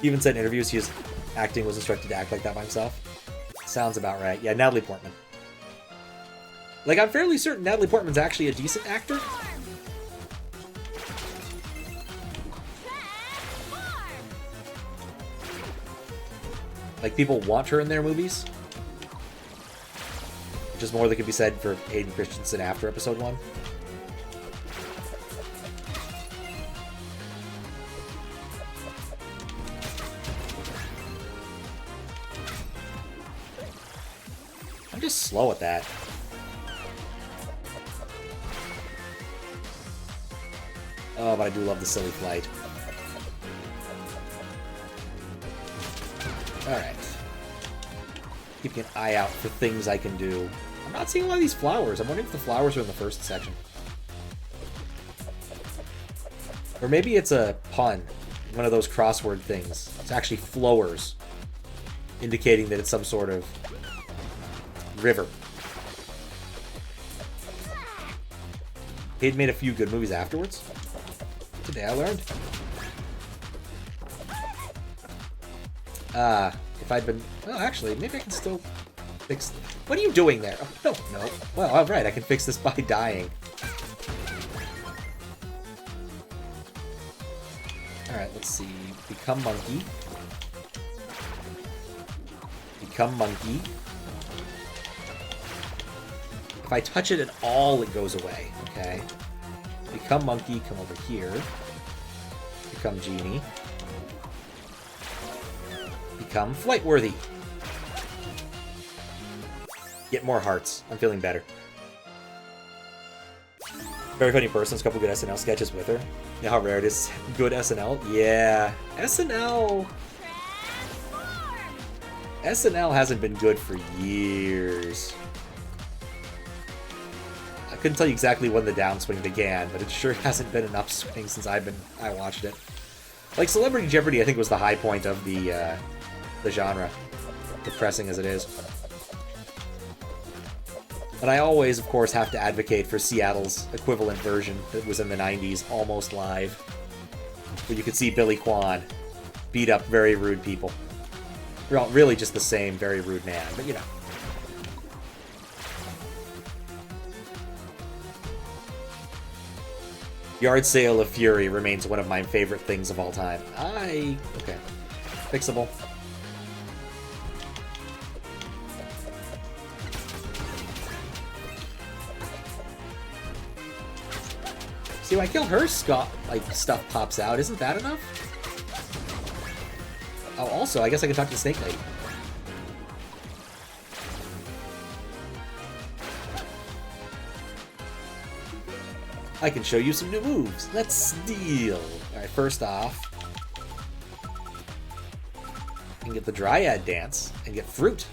S1: He even said in interviews he was was instructed to act like that by himself. Sounds about right. Yeah, Natalie Portman. Like, I'm fairly certain Natalie Portman's actually a decent actor. Like, people want her in their movies. Which is more that could be said for Hayden Christensen after episode 1. I'm just slow at that. Oh, but I do love the silly flight. Alright. Keeping an eye out for things I can do. I'm not seeing a lot of these flowers. I'm wondering if the flowers are in the first section. Or maybe it's a pun. One of those crossword things. It's actually flowers. Indicating that it's some sort of river. He'd made a few good movies afterwards. Today I learned. If I'd been... Well, actually, maybe I can still fix... What are you doing there? Oh, no, no. Well, alright, I can fix this by dying. Alright, let's see. Become monkey. Become monkey. If I touch it at all, it goes away. Okay. Become monkey, come over here. Become genie. Become flight-worthy. Get more hearts. I'm feeling better. Very funny person. A couple good SNL sketches with her. You know how rare it is. Good SNL? Yeah. SNL hasn't been good for years. I couldn't tell you exactly when the downswing began, but it sure hasn't been an upswing since I watched it. Like, Celebrity Jeopardy, I think, was the high point of the genre. Depressing as it is. But I always, of course, have to advocate for Seattle's equivalent version that was in the 90s, Almost Live, where you could see Billy Kwan beat up very rude people. Well, really just the same very rude man, but you know. Yard Sale of Fury remains one of my favorite things of all time. Okay. Fixable. See, when I kill her, stuff pops out. Isn't that enough? Oh, also, I guess I can talk to the Snake Lady. I can show you some new moves. Let's deal. Alright, first off, I can get the Dryad Dance and get fruit.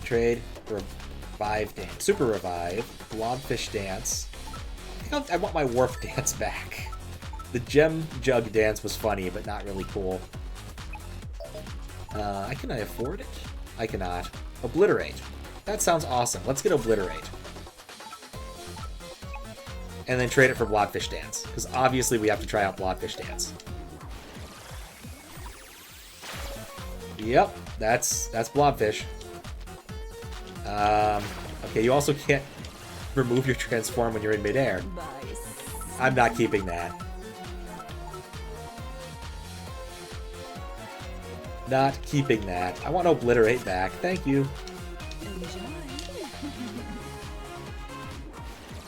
S1: Trade, Revive Dance, Super Revive, Blobfish Dance. I want my Wharf Dance back. The Gem Jug Dance was funny, but not really cool. Can I afford it? I cannot. Obliterate. That sounds awesome. Let's get Obliterate. And then trade it for Blobfish Dance, because obviously we have to try out Blobfish Dance. Yep, that's Blobfish. Okay, you also can't remove your transform when you're in midair. I'm not keeping that. Not keeping that. I want to Obliterate back. Thank you.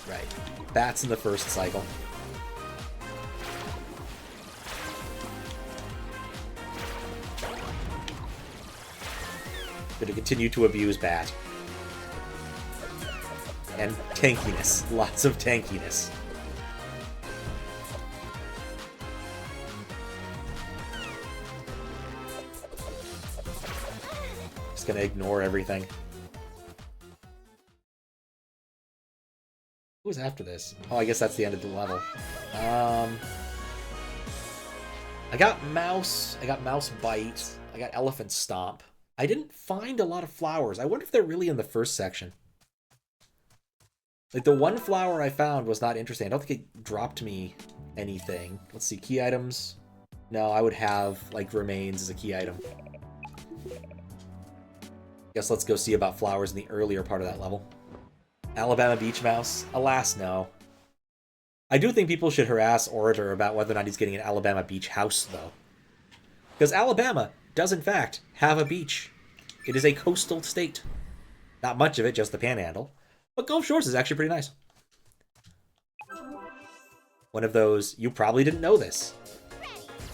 S1: Right. That's in the first cycle. Gonna continue to abuse Bat. And tankiness. Lots of tankiness. Just gonna ignore everything. Who's after this? Oh, I guess that's the end of the level. I got Mouse. I got Mouse Bite. I got Elephant Stomp. I didn't find a lot of flowers. I wonder if they're really in the first section. Like, the one flower I found was not interesting. I don't think it dropped me anything. Let's see, key items. No, I would have, like, remains as a key item. Guess let's go see about flowers in the earlier part of that level. Alabama Beach Mouse? Alas, no. I do think people should harass Orator about whether or not he's getting an Alabama Beach house, though. Because Alabama does, in fact, have a beach. It is a coastal state. Not much of it, just the Panhandle. But Gulf Shores is actually pretty nice. One of those, you probably didn't know this.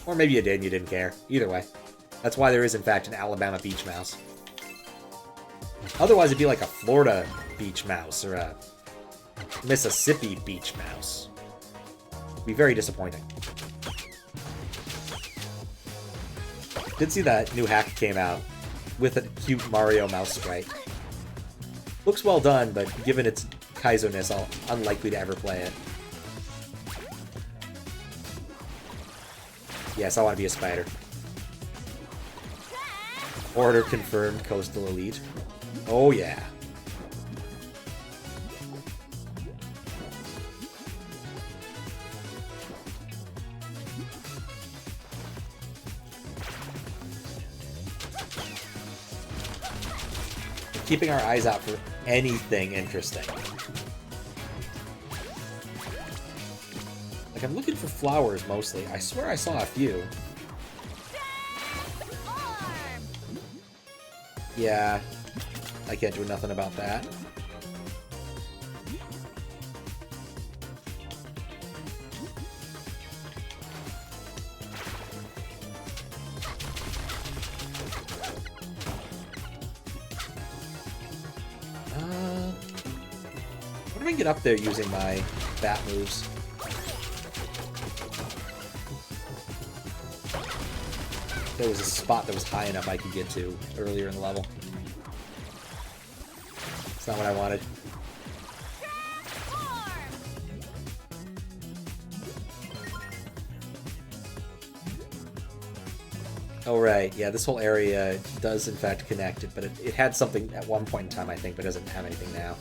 S1: Or maybe you did and you didn't care. Either way. That's why there is, in fact, an Alabama Beach Mouse. Otherwise, it'd be like a Florida Beach Mouse or a Mississippi Beach Mouse. It'd be very disappointing. Did see that new hack came out with a cute Mario mouse sprite. Looks well done, but given its Kaizo-ness, I'm unlikely to ever play it. Yes, I want to be a spider. Order confirmed, Coastal Elite. Oh yeah. Keeping our eyes out for anything interesting. Like, I'm looking for flowers mostly. I swear I saw a few. Yeah, I can't do nothing about that. What do I get up there using my bat moves? There was a spot that was high enough I could get to earlier in the level. It's not what I wanted. Oh right, yeah, this whole area does in fact connect it, but it had something at one point in time, I think, but doesn't have anything now.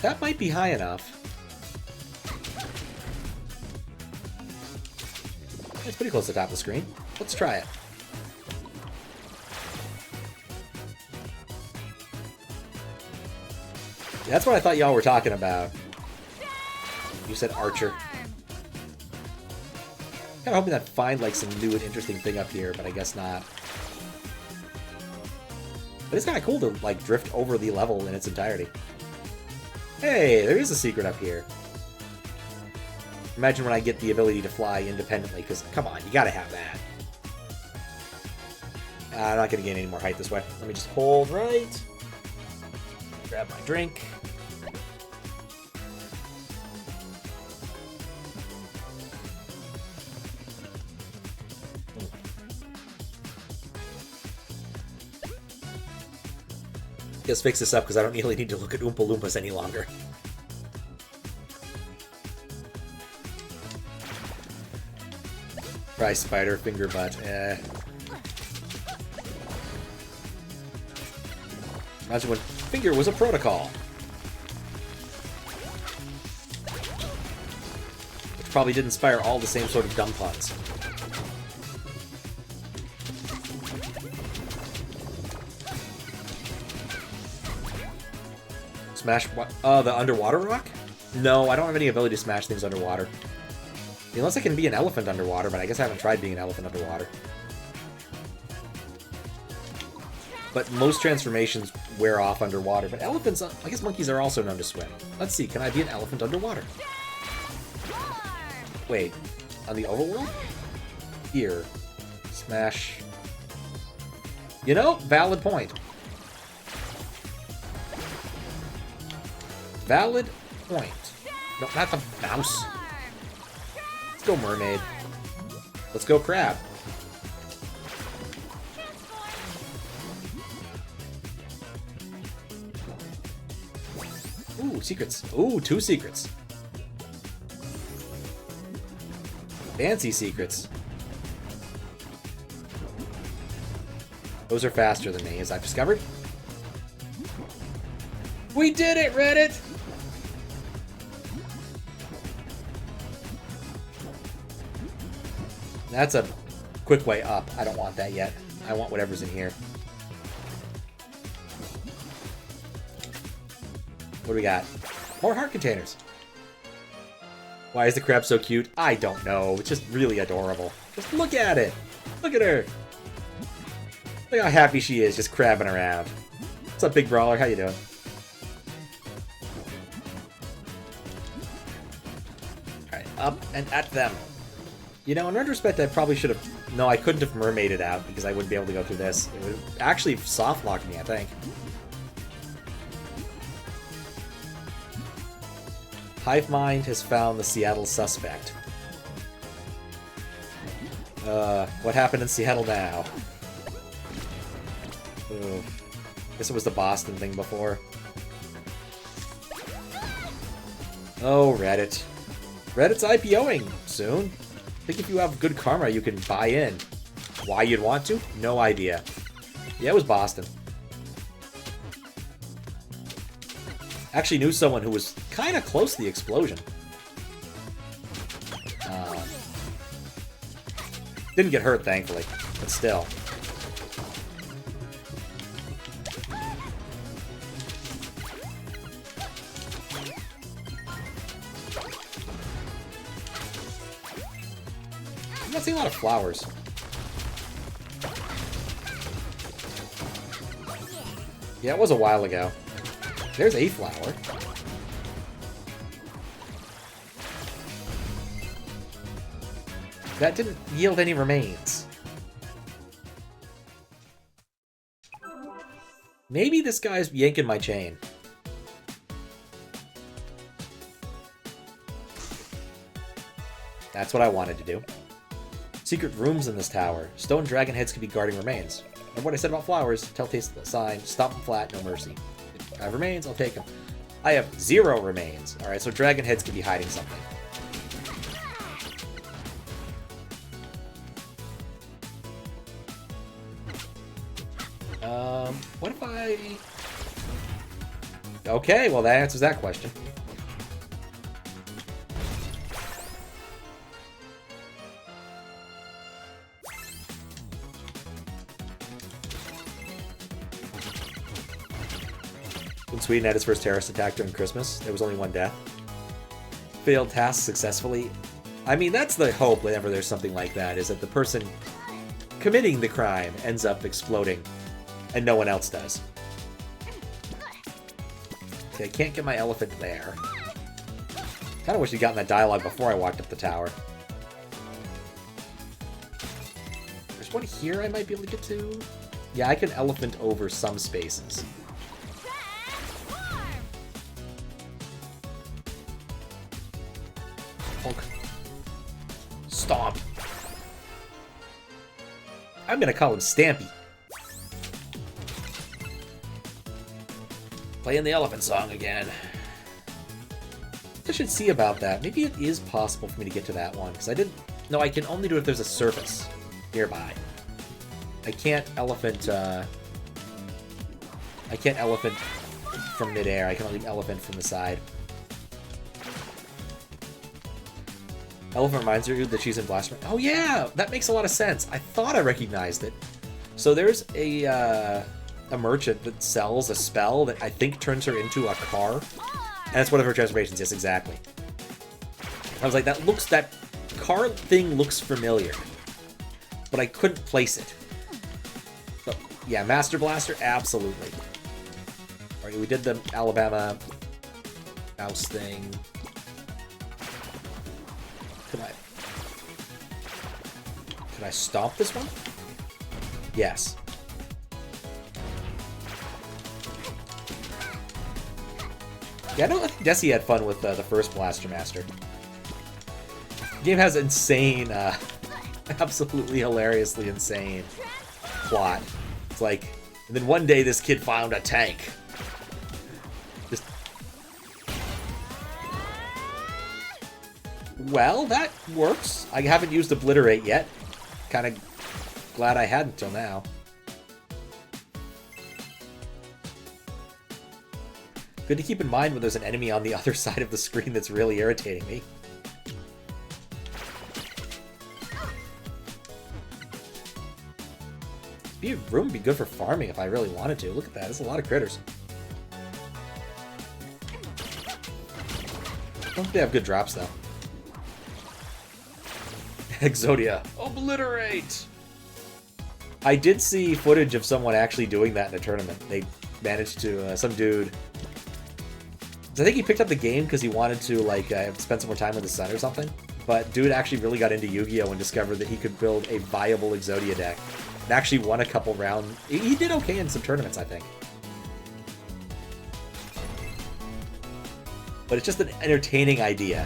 S1: That might be high enough. It's pretty close to the top of the screen. Let's try it. That's what I thought y'all were talking about. You said Archer. Kinda hoping I'd find like some new and interesting thing up here, but I guess not. But it's kinda cool to like drift over the level in its entirety. Hey, there is a secret up here. Imagine when I get the ability to fly independently, because, come on, you gotta have that. I'm not gonna gain any more height this way. Let me just hold right. Grab my drink. Just fix this up because I don't really need to look at Oompa Loompas any longer. Try spider, finger butt, Imagine when finger was a protocol. Which probably did inspire all the same sort of dumb puns. Smash what? The underwater rock? No, I don't have any ability to smash things underwater. Unless I can be an elephant underwater, but I guess I haven't tried being an elephant underwater. But most transformations wear off underwater. But elephants, I guess monkeys are also known to swim. Let's see, can I be an elephant underwater? Wait, on the overworld? Here. Smash. You know, valid point. Valid point. No, not the mouse. Let's go mermaid. Let's go crab. Ooh, secrets. Ooh, 2 secrets. Fancy secrets. Those are faster than me, as I've discovered. We did it, Reddit! That's a quick way up. I don't want that yet. I want whatever's in here. What do we got? More heart containers. Why is the crab so cute? I don't know. It's just really adorable. Just look at it. Look at her. Look how happy she is just crabbing around. What's up, Big Brawler? How you doing? Alright, up and at them. You know, in retrospect, I probably should have... No, I couldn't have mermaided out because I wouldn't be able to go through this. It would actually soft-locked me, I think. Hive Mind has found the Seattle suspect. What happened in Seattle now? Ugh. Guess it was the Boston thing before. Oh, Reddit. Reddit's IPOing soon. I think if you have good karma, you can buy in. Why you'd want to? No idea. Yeah, it was Boston. Actually knew someone who was kind of close to the explosion. Didn't get hurt, thankfully, but still. I'm not seeing a lot of flowers. Yeah, it was a while ago. There's a flower. That didn't yield any remains. Maybe this guy's yanking my chain. That's what I wanted to do. Secret rooms in this tower. Stone dragon heads could be guarding remains. And what I said about flowers, tell taste the sign, stop them flat, no mercy. If I have remains, I'll take them. I have 0 remains. Alright, so dragon heads could be hiding something. What if I... Okay, well that answers that question. When Sweden had its first terrorist attack during Christmas, there was only 1 death. Failed task successfully. I mean, that's the hope whenever there's something like that, is that the person committing the crime ends up exploding, and no one else does. Okay, I can't get my elephant there. Kinda wish you'd gotten that dialogue before I walked up the tower. There's one here I might be able to get to. Yeah, I can elephant over some spaces. Honk. Stomp. I'm gonna call him Stampy. Playing the elephant song again. I should see about that. Maybe it is possible for me to get to that one, because I did... No, I can only do it if there's a surface nearby. I can't elephant, I can't elephant from midair. I can only elephant from the side. Elephant reminds you that she's in Blaster. Oh yeah! That makes a lot of sense. I thought I recognized it. So there's a merchant that sells a spell that I think turns her into a car. And that's one of her transformations. Yes, exactly. I was like, that car thing looks familiar. But I couldn't place it. So, yeah, Master Blaster, absolutely. Alright, we did the Alabama mouse thing. Could I stomp this one? Yes. Yeah, I think Desi had fun with the first Blaster Master. The game has insane, absolutely hilariously insane plot. It's like, and then one day this kid found a tank. Just... Well, that works. I haven't used Obliterate yet. Kind of glad I hadn't till now. Good to keep in mind when there's an enemy on the other side of the screen that's really irritating me. Room would be good for farming if I really wanted to. Look at that, there's a lot of critters. I don't think they have good drops though. Exodia. Obliterate! I did see footage of someone actually doing that in a tournament. They managed to, some dude... I think he picked up the game because he wanted to, like, spend some more time with his son or something. But dude actually really got into Yu-Gi-Oh! And discovered that he could build a viable Exodia deck. And actually won a couple rounds. He did okay in some tournaments, I think. But it's just an entertaining idea.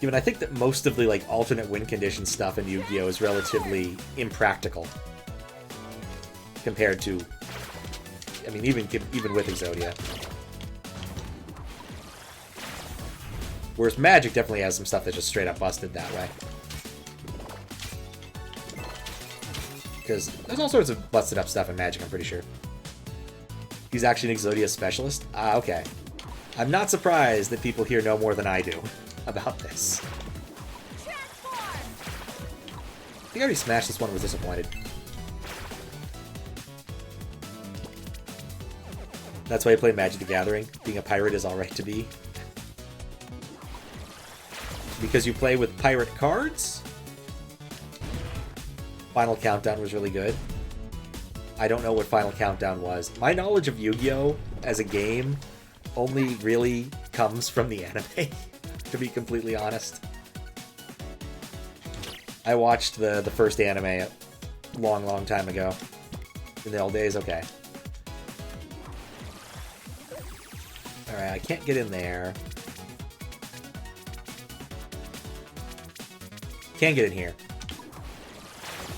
S1: Given I think that most of the like alternate win condition stuff in Yu-Gi-Oh! Is relatively impractical compared to, I mean, even with Exodia. Whereas Magic definitely has some stuff that's just straight up busted that way. Because there's all sorts of busted up stuff in Magic, I'm pretty sure. He's actually an Exodia specialist? Ah, okay. I'm not surprised that people here know more than I do about this. I think I already smashed this one and was disappointed. That's why I play Magic the Gathering. Being a pirate is alright to be. Because you play with pirate cards? Final Countdown was really good. I don't know what Final Countdown was. My knowledge of Yu-Gi-Oh! As a game only really comes from the anime, to be completely honest. I watched the first anime a long time ago. In the old days, okay. Alright, I can't get in there. Can get in here.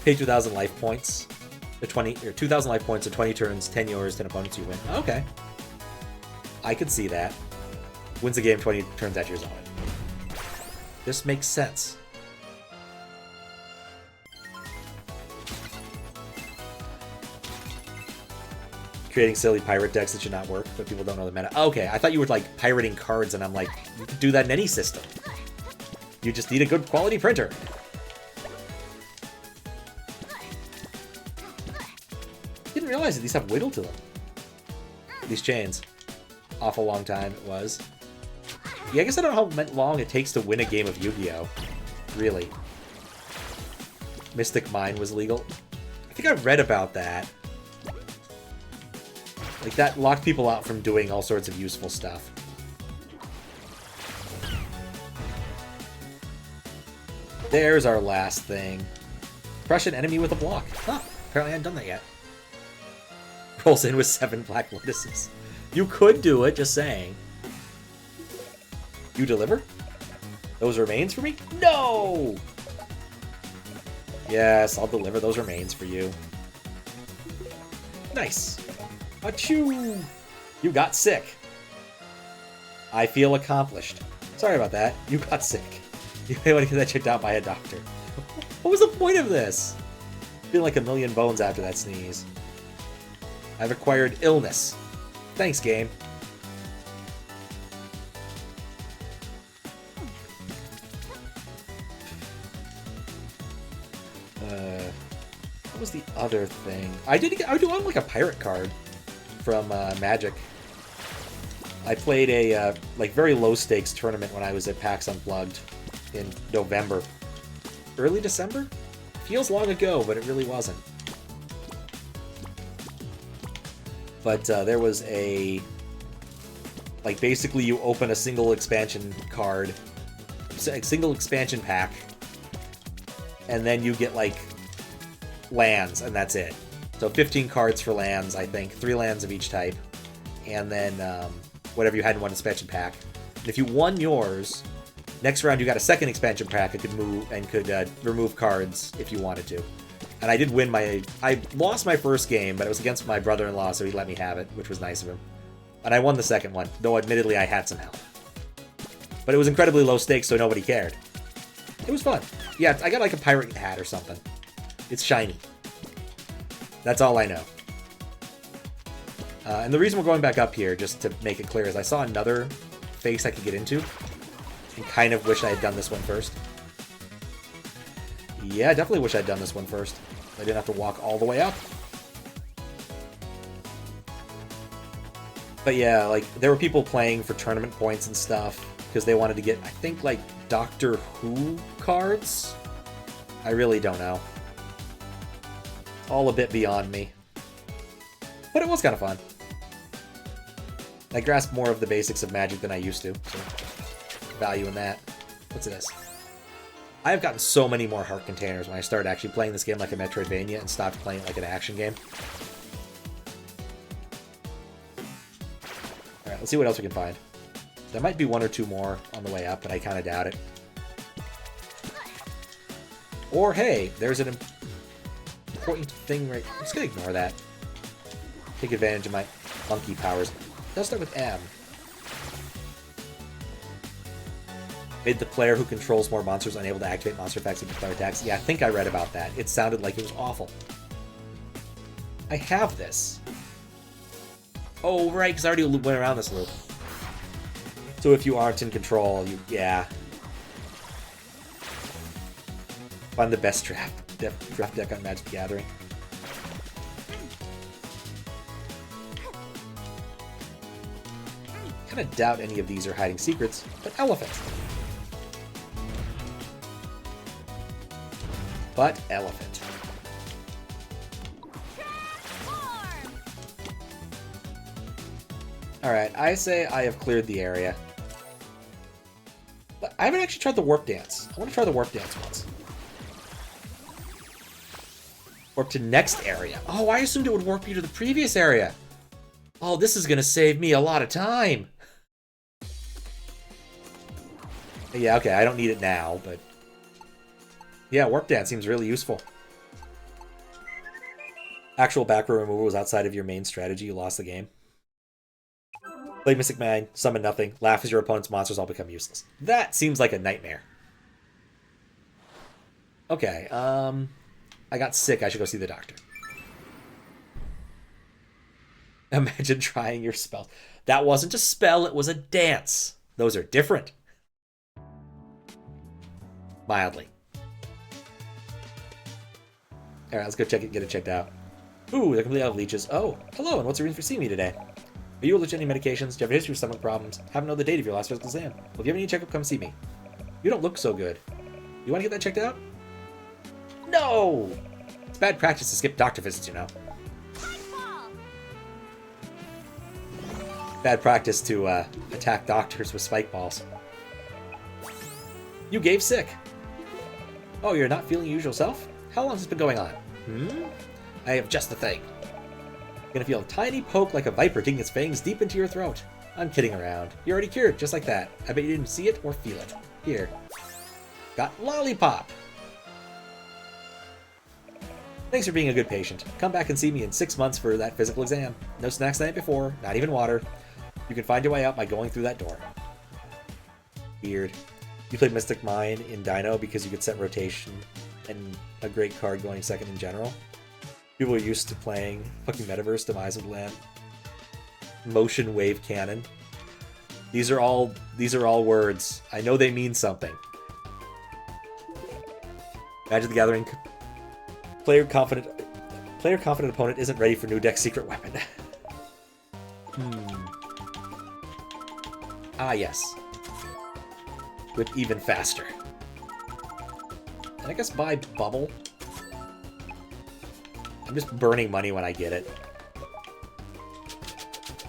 S1: Pay 2,000 life points. The 2,000 life points, or 20 turns, 10 yours, 10 opponents, you win. Okay. I could see that. Wins the game, 20 turns at yours on it. This makes sense. Creating silly pirate decks that should not work, but people don't know the meta. Okay, I thought you were like pirating cards, and I'm like, you could do that in any system. You just need a good quality printer. Didn't realize that these have wiggle to them. These chains. Awful long time it was. Yeah, I guess I don't know how long it takes to win a game of Yu-Gi-Oh! Really. Mystic Mine was legal. I think I read about that. Like, that locked people out from doing all sorts of useful stuff. There's our last thing. Crush an enemy with a block. Huh, apparently I hadn't done that yet. Rolls in with 7 Black Lotuses. You could do it, just saying. You deliver? Those remains for me? No! Yes, I'll deliver those remains for you. Nice. Achoo! You got sick. I feel accomplished. Sorry about that. You got sick. You may want to get that checked out by a doctor. What was the point of this? Feeling like a million bones after that sneeze. I've acquired illness. Thanks, game. What was the other thing? I do want like a pirate card from Magic. I played a like very low stakes tournament when I was at PAX Unplugged in November. Early December? Feels long ago, but it really wasn't. But there was a... like, basically you open a single expansion card, a single expansion pack, and then you get, like, lands, and that's it. So 15 cards for lands, I think. 3 lands of each type. And then whatever you had in one expansion pack. And if you won yours, next round you got a second expansion pack and could move and could remove cards if you wanted to. And I did win my... I lost my first game, but it was against my brother-in-law, so he let me have it, which was nice of him. And I won the second one, though admittedly I had some help. But it was incredibly low stakes, so nobody cared. It was fun. Yeah, I got like a pirate hat or something. It's shiny. That's all I know. And the reason we're going back up here, just to make it clear, is I saw another face I could get into. And kind of wish I had done this one first. Yeah, I definitely wish I'd done this one first. I didn't have to walk all the way up. But yeah, like, there were people playing for tournament points and stuff, because they wanted to get, I think, like, Doctor Who cards? I really don't know. All a bit beyond me. But it was kind of fun. I grasped more of the basics of Magic than I used to, so value in that. What's this? I have gotten so many more heart containers when I started actually playing this game like a Metroidvania and stopped playing it like an action game. Alright, let's see what else we can find. There might be 1 or 2 more on the way up, but I kind of doubt it. Or, hey, there's an important thing right... I'm just going to ignore that. Take advantage of my monkey powers. Let's start with M. Made the player who controls more monsters unable to activate monster effects and declare attacks. Yeah, I think I read about that. It sounded like it was awful. I have this. Oh, right, because I already went around this loop. So if you aren't in control, you... yeah. Find the best draft deck on Magic the Gathering. I kind of doubt any of these are hiding secrets, but elephant. But elephant. Alright, I say I have cleared the area. But I haven't actually tried the warp dance. I want to try the warp dance once. Warp to next area. Oh, I assumed it would warp you to the previous area. Oh, this is going to save me a lot of time. Yeah, okay, I don't need it now, but... yeah, warp dance seems really useful. Actual back row removal was outside of your main strategy. You lost the game. Play Mystic Mine, summon nothing, laugh as your opponent's monsters all become useless. That seems like a nightmare. Okay, I got sick. I should go see the doctor. Imagine trying your spell. That wasn't a spell, it was a dance. Those are different. Mildly. Alright, let's go check it, get it checked out. Ooh, they're completely out of leeches. Oh, hello, and what's the reason for seeing me today? Are you allergic to any medications? Do you have a history of stomach problems? Haven't known the date of your last physical exam. Well, if you have any checkup, come see me. You don't look so good. You want to get that checked out? No! It's bad practice to skip doctor visits, you know. Bad practice to attack doctors with spike balls. You gave sick. Oh, you're not feeling your usual self? How long has this been going on? I have just the thing. You're gonna feel a tiny poke like a viper digging its fangs deep into your throat. I'm kidding around. You're already cured, just like that. I bet you didn't see it or feel it. Here. Got lollipop. Thanks for being a good patient. Come back and see me in 6 months for that physical exam. No snacks the night before, not even water. You can find your way out by going through that door. Weird. You played Mystic Mine in Dino because you could set rotation and a great card going second in general. People are used to playing fucking Metaverse, Demise of the Land, Motion Wave Cannon. These are all words. I know they mean something. Magic the Gathering. Player confident opponent isn't ready for new deck secret weapon. Ah, yes. Whip even faster. And I guess buy Bubble. I'm just burning money when I get it.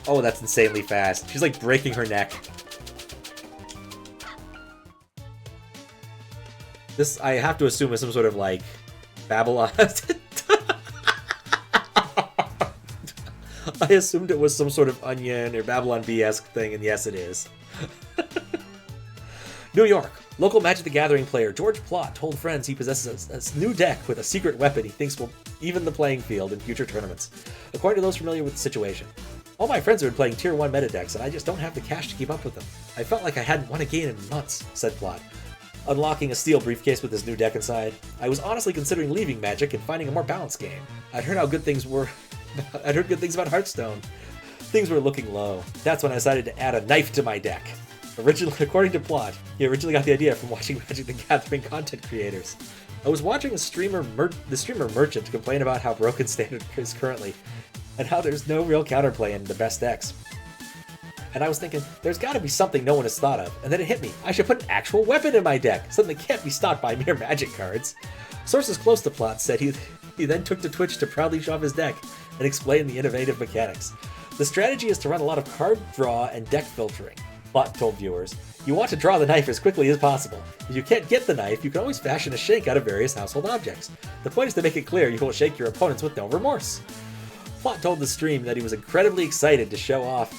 S1: Oh, that's insanely fast. She's like breaking her neck. This, I have to assume, is some sort of like Babylon. I assumed it was some sort of Onion or Babylon Bee-esque thing, and yes, it is. New York. Local Magic the Gathering player George Plott told friends he possesses a new deck with a secret weapon he thinks will even the playing field in future tournaments. According to those familiar with the situation, all my friends have been playing Tier 1 meta decks, and I just don't have the cash to keep up with them. I felt like I hadn't won a game in months, said Plott, unlocking a steel briefcase with his new deck inside. I was honestly considering leaving Magic and finding a more balanced game. I'd heard good things about Hearthstone. Things were looking low. That's when I decided to add a knife to my deck. According to Plott, he originally got the idea from watching Magic the Gathering content creators. I was watching the streamer Merchant complain about how broken Standard is currently, and how there's no real counterplay in the best decks. And I was thinking, there's got to be something no one has thought of, and then it hit me. I should put an actual weapon in my deck, something that can't be stopped by mere Magic cards. Sources close to Plott said he then took to Twitch to proudly show off his deck and explain the innovative mechanics. The strategy is to run a lot of card draw and deck filtering. Plott told viewers, you want to draw the knife as quickly as possible. If you can't get the knife, you can always fashion a shank out of various household objects. The point is to make it clear you will shake your opponents with no remorse. Plott told the stream that he was incredibly excited to show off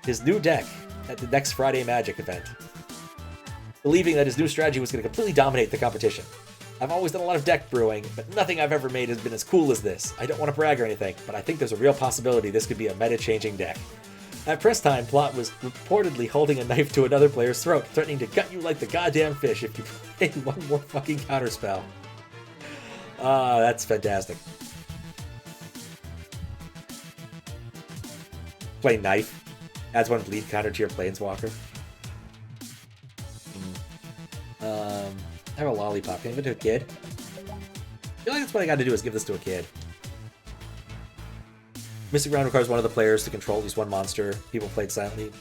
S1: his new deck at the next Friday Magic event, believing that his new strategy was going to completely dominate the competition. I've always done a lot of deck brewing, but nothing I've ever made has been as cool as this. I don't want to brag or anything, but I think there's a real possibility this could be a meta-changing deck. At press time, Plott was reportedly holding a knife to another player's throat, threatening to gut you like the goddamn fish if you play one more fucking counterspell. That's fantastic. Play knife. Adds one bleed counter to your Planeswalker. I have a lollipop. Can I give it to a kid? I feel like that's what I gotta do is give this to a kid. Mystic Round requires one of the players to control at least one monster. People played silently,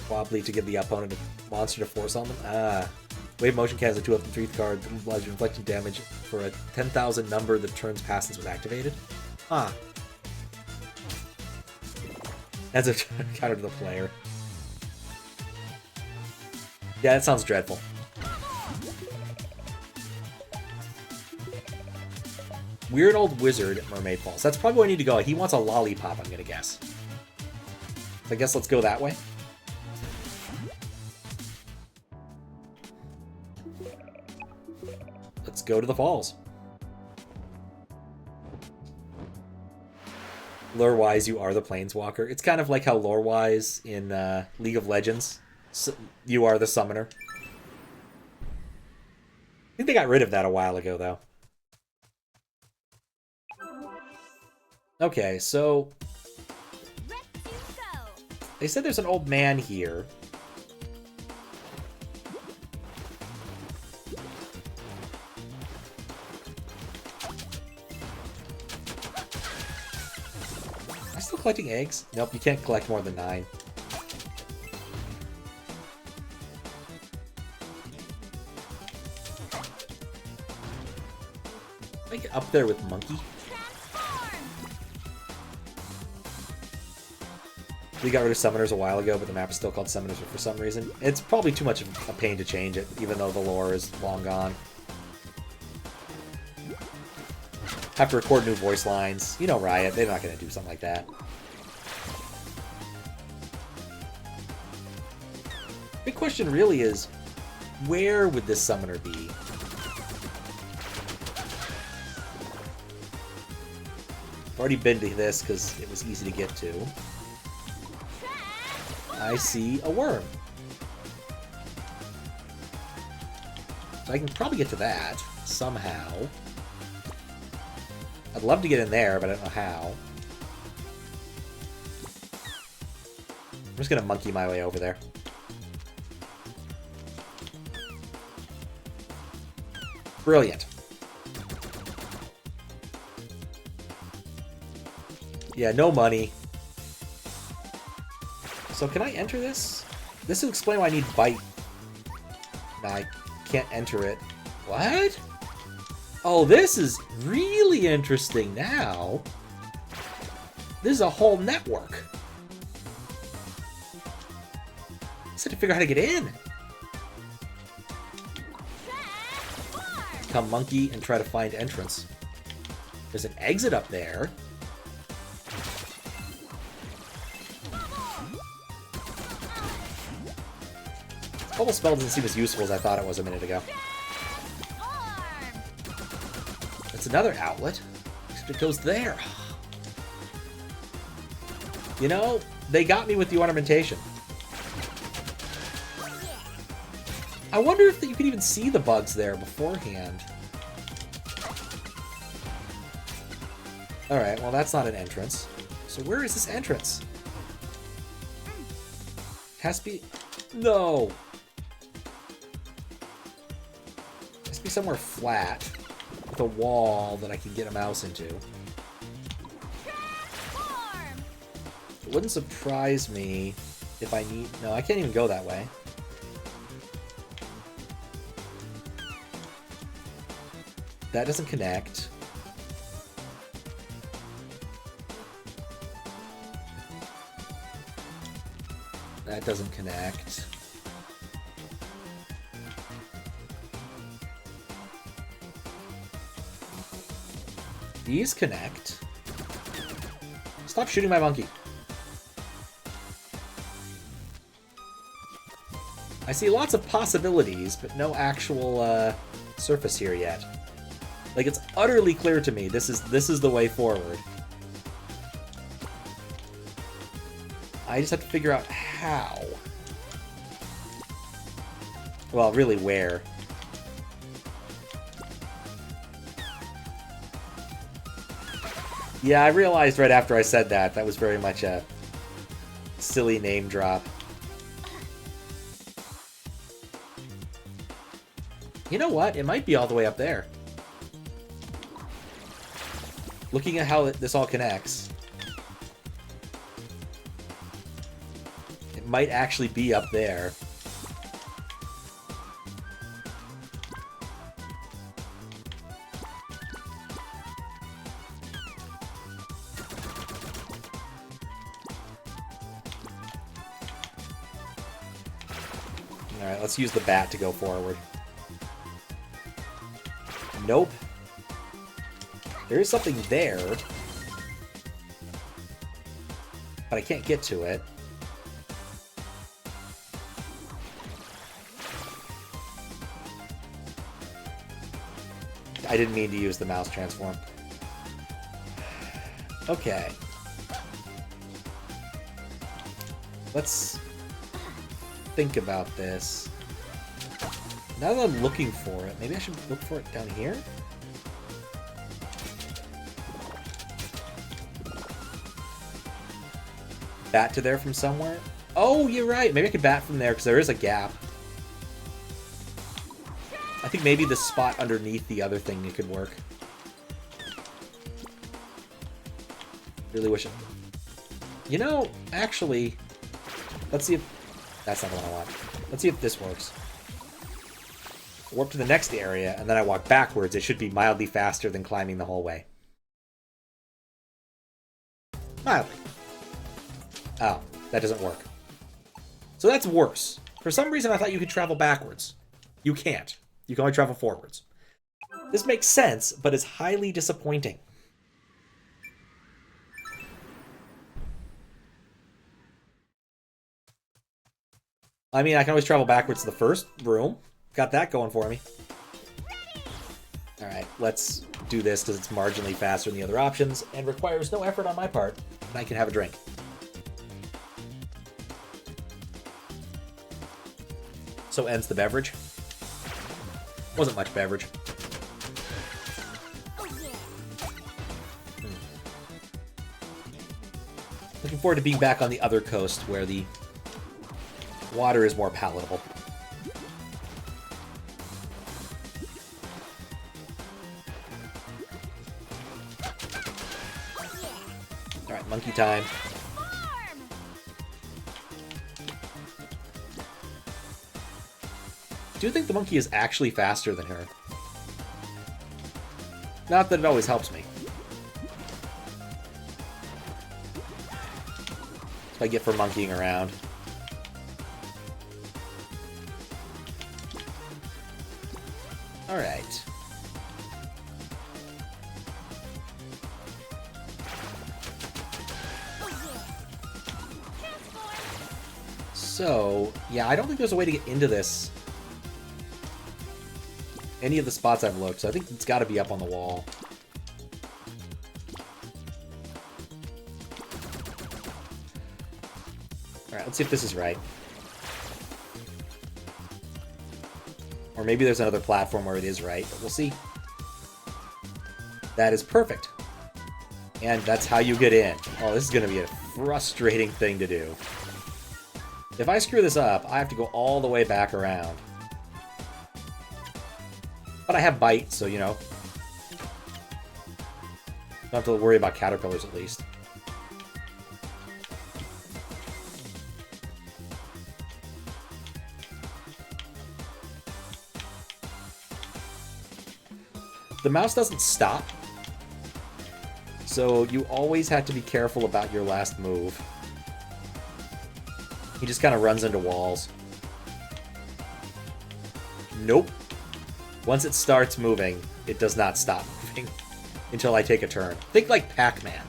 S1: wobbly to give the opponent a monster to force on them. Wave Motion Cat has a 2 up and 3 card that allows you inflicting damage for a 10,000 number that turns past since was activated. That's a counter to the player. Yeah, that sounds dreadful. Weird old wizard at Mermaid Falls. That's probably where I need to go. He wants a lollipop, I'm gonna guess. So I guess let's go that way. Let's go to the falls. Lore-wise, you are the Planeswalker. It's kind of like how lore-wise in League of Legends, you are the summoner. I think they got rid of that a while ago, though. Okay, so they said there's an old man here. Am I still collecting eggs? Nope, you can't collect more than 9. Can I get up there with Monkey? We got rid of Summoners a while ago, but the map is still called Summoners for some reason. It's probably too much of a pain to change it, even though the lore is long gone. Have to record new voice lines. You know Riot, they're not going to do something like that. Big question really is, where would this summoner be? I've already been to this because it was easy to get to. I see a worm. So I can probably get to that somehow. I'd love to get in there, but I don't know how. I'm just gonna monkey my way over there. Brilliant. Yeah, no money. So can I enter this? This will explain why I need bite. Nah, I can't enter it. What? Oh, this is really interesting now. This is a whole network. I just have to figure out how to get in. Come monkey and try to find entrance. There's an exit up there. Bubble spell doesn't seem as useful as I thought it was a minute ago. It's another outlet, except it goes there. You know, they got me with the ornamentation. I wonder if you could even see the bugs there beforehand. Alright, well that's not an entrance. So where is this entrance? Has to be... No! Has to be somewhere flat. With a wall that I can get a mouse into. It wouldn't surprise me if I need... No, I can't even go that way. That doesn't connect. That doesn't connect. These connect. Stop shooting my monkey. I see lots of possibilities, but no actual surface here yet. Like, it's utterly clear to me this is the way forward. I just have to figure out how. Well, really where. Yeah, I realized right after I said that, that was very much a silly name drop. You know what? It might be all the way up there. Looking at how this all connects, it might actually be up there. Alright, let's use the bat to go forward. Nope. There is something there, but I can't get to it. I didn't mean to use the mouse transform. Okay. Let's think about this. Now that I'm looking for it, maybe I should look for it down here? Bat to there from somewhere? Oh, you're right. Maybe I could bat from there because there is a gap. I think maybe the spot underneath the other thing could work. Really wish it... You know, actually, let's see if... That's not what I want. Let's see if this works. Warp to the next area, and then I walk backwards. It should be mildly faster than climbing the whole way. Mildly. Oh, that doesn't work. So that's worse. For some reason, I thought you could travel backwards. You can't. You can only travel forwards. This makes sense, but is highly disappointing. I mean, I can always travel backwards to the first room. Got that going for me. Alright, let's do this because it's marginally faster than the other options and requires no effort on my part, and I can have a drink. So ends the beverage. Wasn't much beverage. Looking forward to being back on the other coast where the water is more palatable. Alright, monkey time. I do think the monkey is actually faster than her. Not that it always helps me. That's what I get for monkeying around. Alright. So, yeah, I don't think there's a way to get into this. Any of the spots I've looked, so I think it's got to be up on the wall. Alright, let's see if this is right. Or maybe there's another platform where it is right, but we'll see. That is perfect. And that's how you get in. Oh, this is going to be a frustrating thing to do. If I screw this up, I have to go all the way back around. But I have bite, so, you know. Don't have to worry about caterpillars, at least. The mouse doesn't stop. So you always have to be careful about your last move. He just kind of runs into walls. Nope. Once it starts moving, it does not stop moving until I take a turn. Think like Pac-Man.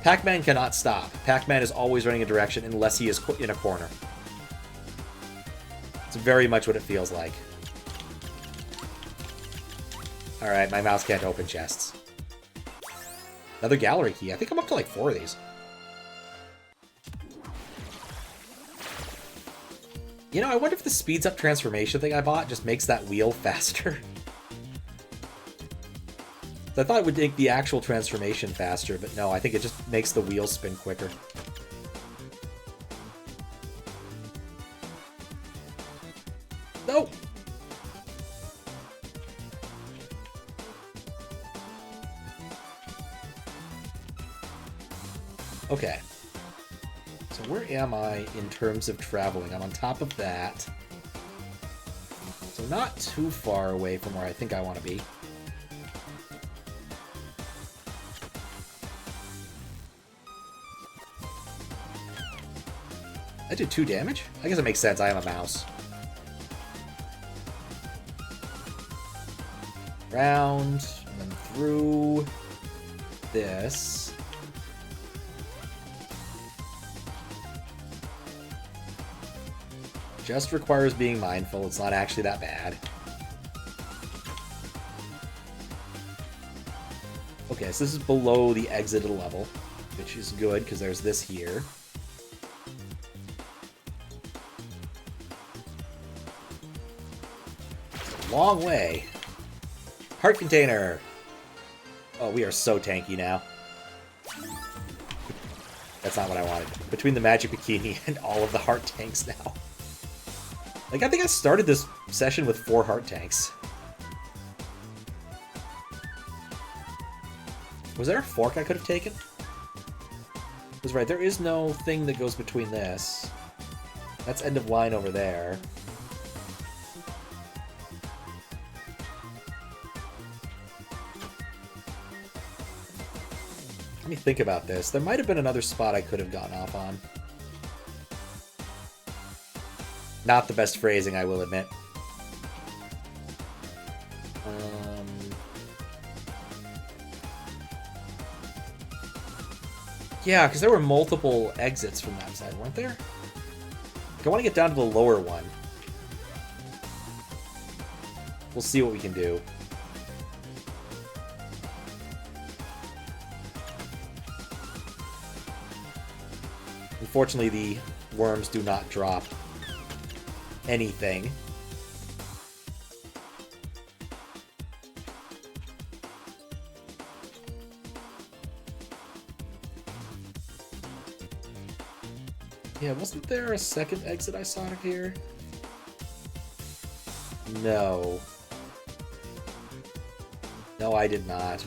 S1: Pac-Man cannot stop. Pac-Man is always running a direction unless he is in a corner. It's very much what it feels like. Alright, my mouse can't open chests. Another gallery key. I think I'm up to like 4 of these. You know, I wonder if the speeds up transformation thing I bought just makes that wheel faster. I thought it would make the actual transformation faster, but no, I think it just makes the wheel spin quicker. No! Okay. So where am I in terms of traveling? I'm on top of that. So not too far away from where I think I want to be. I did 2 damage? I guess it makes sense, I am a mouse. Round, and then through this. Just requires being mindful. It's not actually that bad. Okay, so this is below the exit of the level, which is good because there's this here. It's a long way. Heart container. Oh, we are so tanky now. That's not what I wanted. Between the magic bikini and all of the heart tanks now. Like, I think I started this session with 4 heart tanks. Was there a fork I could have taken? That's right, there is no thing that goes between this. That's end of line over there. Let me think about this. There might have been another spot I could have gotten off on. Not the best phrasing, I will admit. Yeah, because there were multiple exits from that side, weren't there? Like, I want to get down to the lower one. We'll see what we can do. Unfortunately, the worms do not drop anything. Yeah, wasn't there a second exit I saw out of here? No. No, I did not.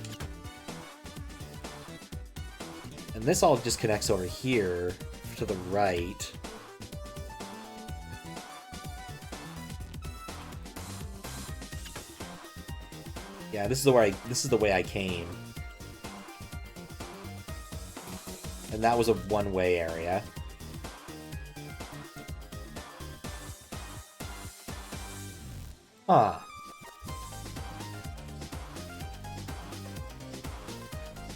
S1: And this all just connects over here to the right. Yeah, this is the way I came. And that was a one-way area. Huh.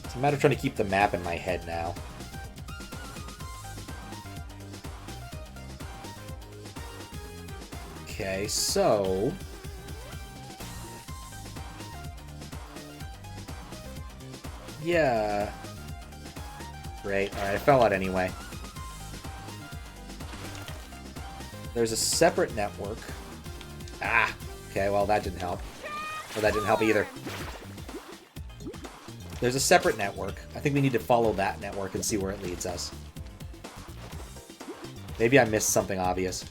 S1: It's a matter of trying to keep the map in my head now. Okay, so... yeah. Great. Alright, I fell out anyway. There's a separate network. Ah! Okay, well, that didn't help. Well, that didn't help either. There's a separate network. I think we need to follow that network and see where it leads us. Maybe I missed something obvious.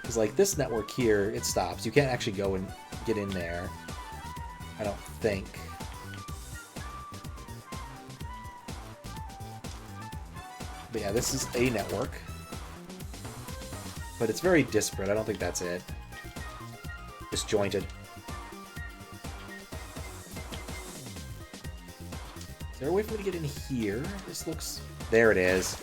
S1: Because, like, this network here, it stops. You can't actually go and get in there. I don't think. But yeah, this is a network. But it's very disparate. I don't think that's it. Disjointed. Is there a way for me to get in here? This looks... there it is.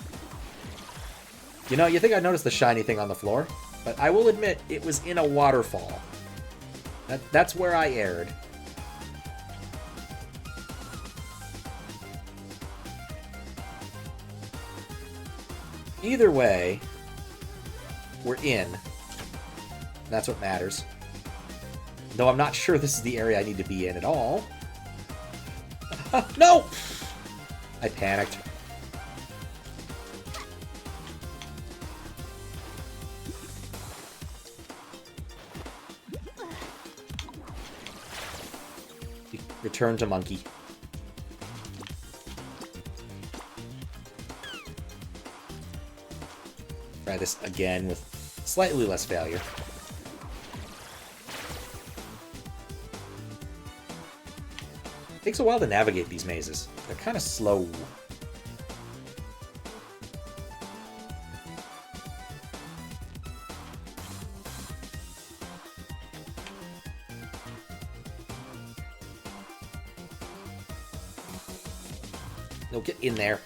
S1: You know, you think I noticed the shiny thing on the floor? But I will admit, it was in a waterfall. That's where I erred. Either way, we're in. That's what matters. Though I'm not sure this is the area I need to be in at all. No! I panicked. Return to monkey. Try this again with slightly less failure. Takes a while to navigate these mazes. They're kind of slow. No, get in there.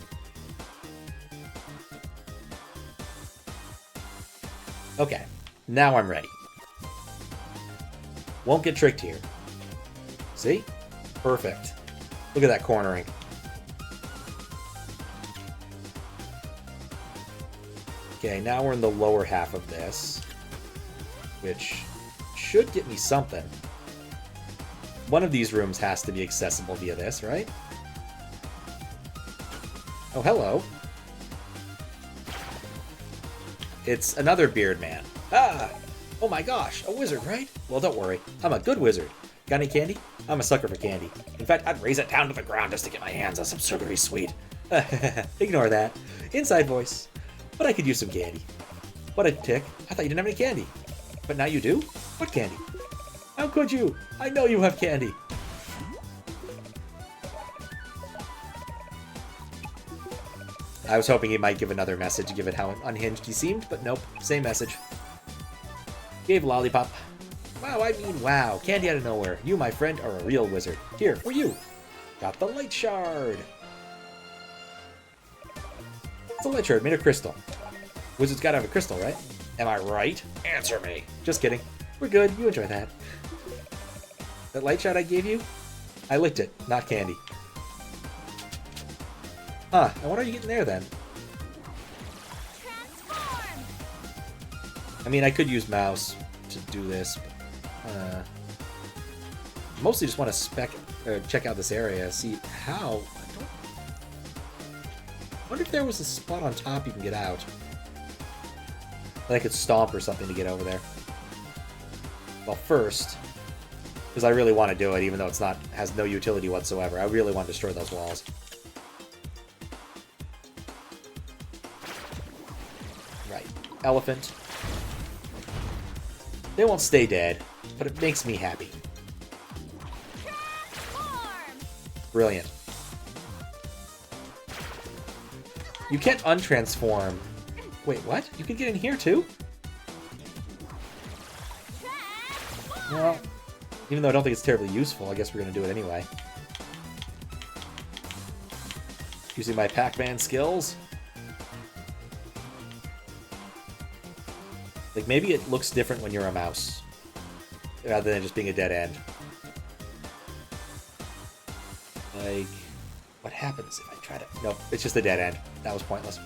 S1: Okay, now I'm ready. Won't get tricked here. See? Perfect. Look at that cornering. Okay, now we're in the lower half of this, which should get me something. One of these rooms has to be accessible via this, right? Oh, hello. It's another beard man. Ah! Oh my gosh, a wizard, right? Well, don't worry. I'm a good wizard. Got any candy? I'm a sucker for candy. In fact, I'd raise it down to the ground just to get my hands on some sugary sweet. Ignore that. Inside voice. But I could use some candy. What a tick. I thought you didn't have any candy. But now you do? What candy? How could you? I know you have candy. I was hoping he might give another message, given how unhinged he seemed, but nope, same message. Gave lollipop. Wow, I mean wow, candy out of nowhere. You, my friend, are a real wizard. Here, for you. Got the light shard. It's a light shard made of crystal. Wizards gotta have a crystal, right? Am I right? Answer me. Just kidding. We're good, you enjoy that. That light shard I gave you? I licked it, not candy. Huh, and what are you getting there, then?
S2: Transform!
S1: I mean, I could use mouse to do this, but, mostly just want to spec check out this area, see how... I wonder if there was a spot on top you can get out. That I could stomp or something to get over there. Well, first, because I really want to do it, even though it's not has no utility whatsoever. I really want to destroy those walls. Right. Elephant. They won't stay dead, but it makes me happy. Brilliant. You can't untransform. Wait, what? You can get in here too? Well, even though I don't think it's terribly useful, I guess we're going to do it anyway. Using my Pac-Man skills. Like, maybe it looks different when you're a mouse, rather than just being a dead end. Like, what happens if I try to... No, it's just a dead end. That was pointless.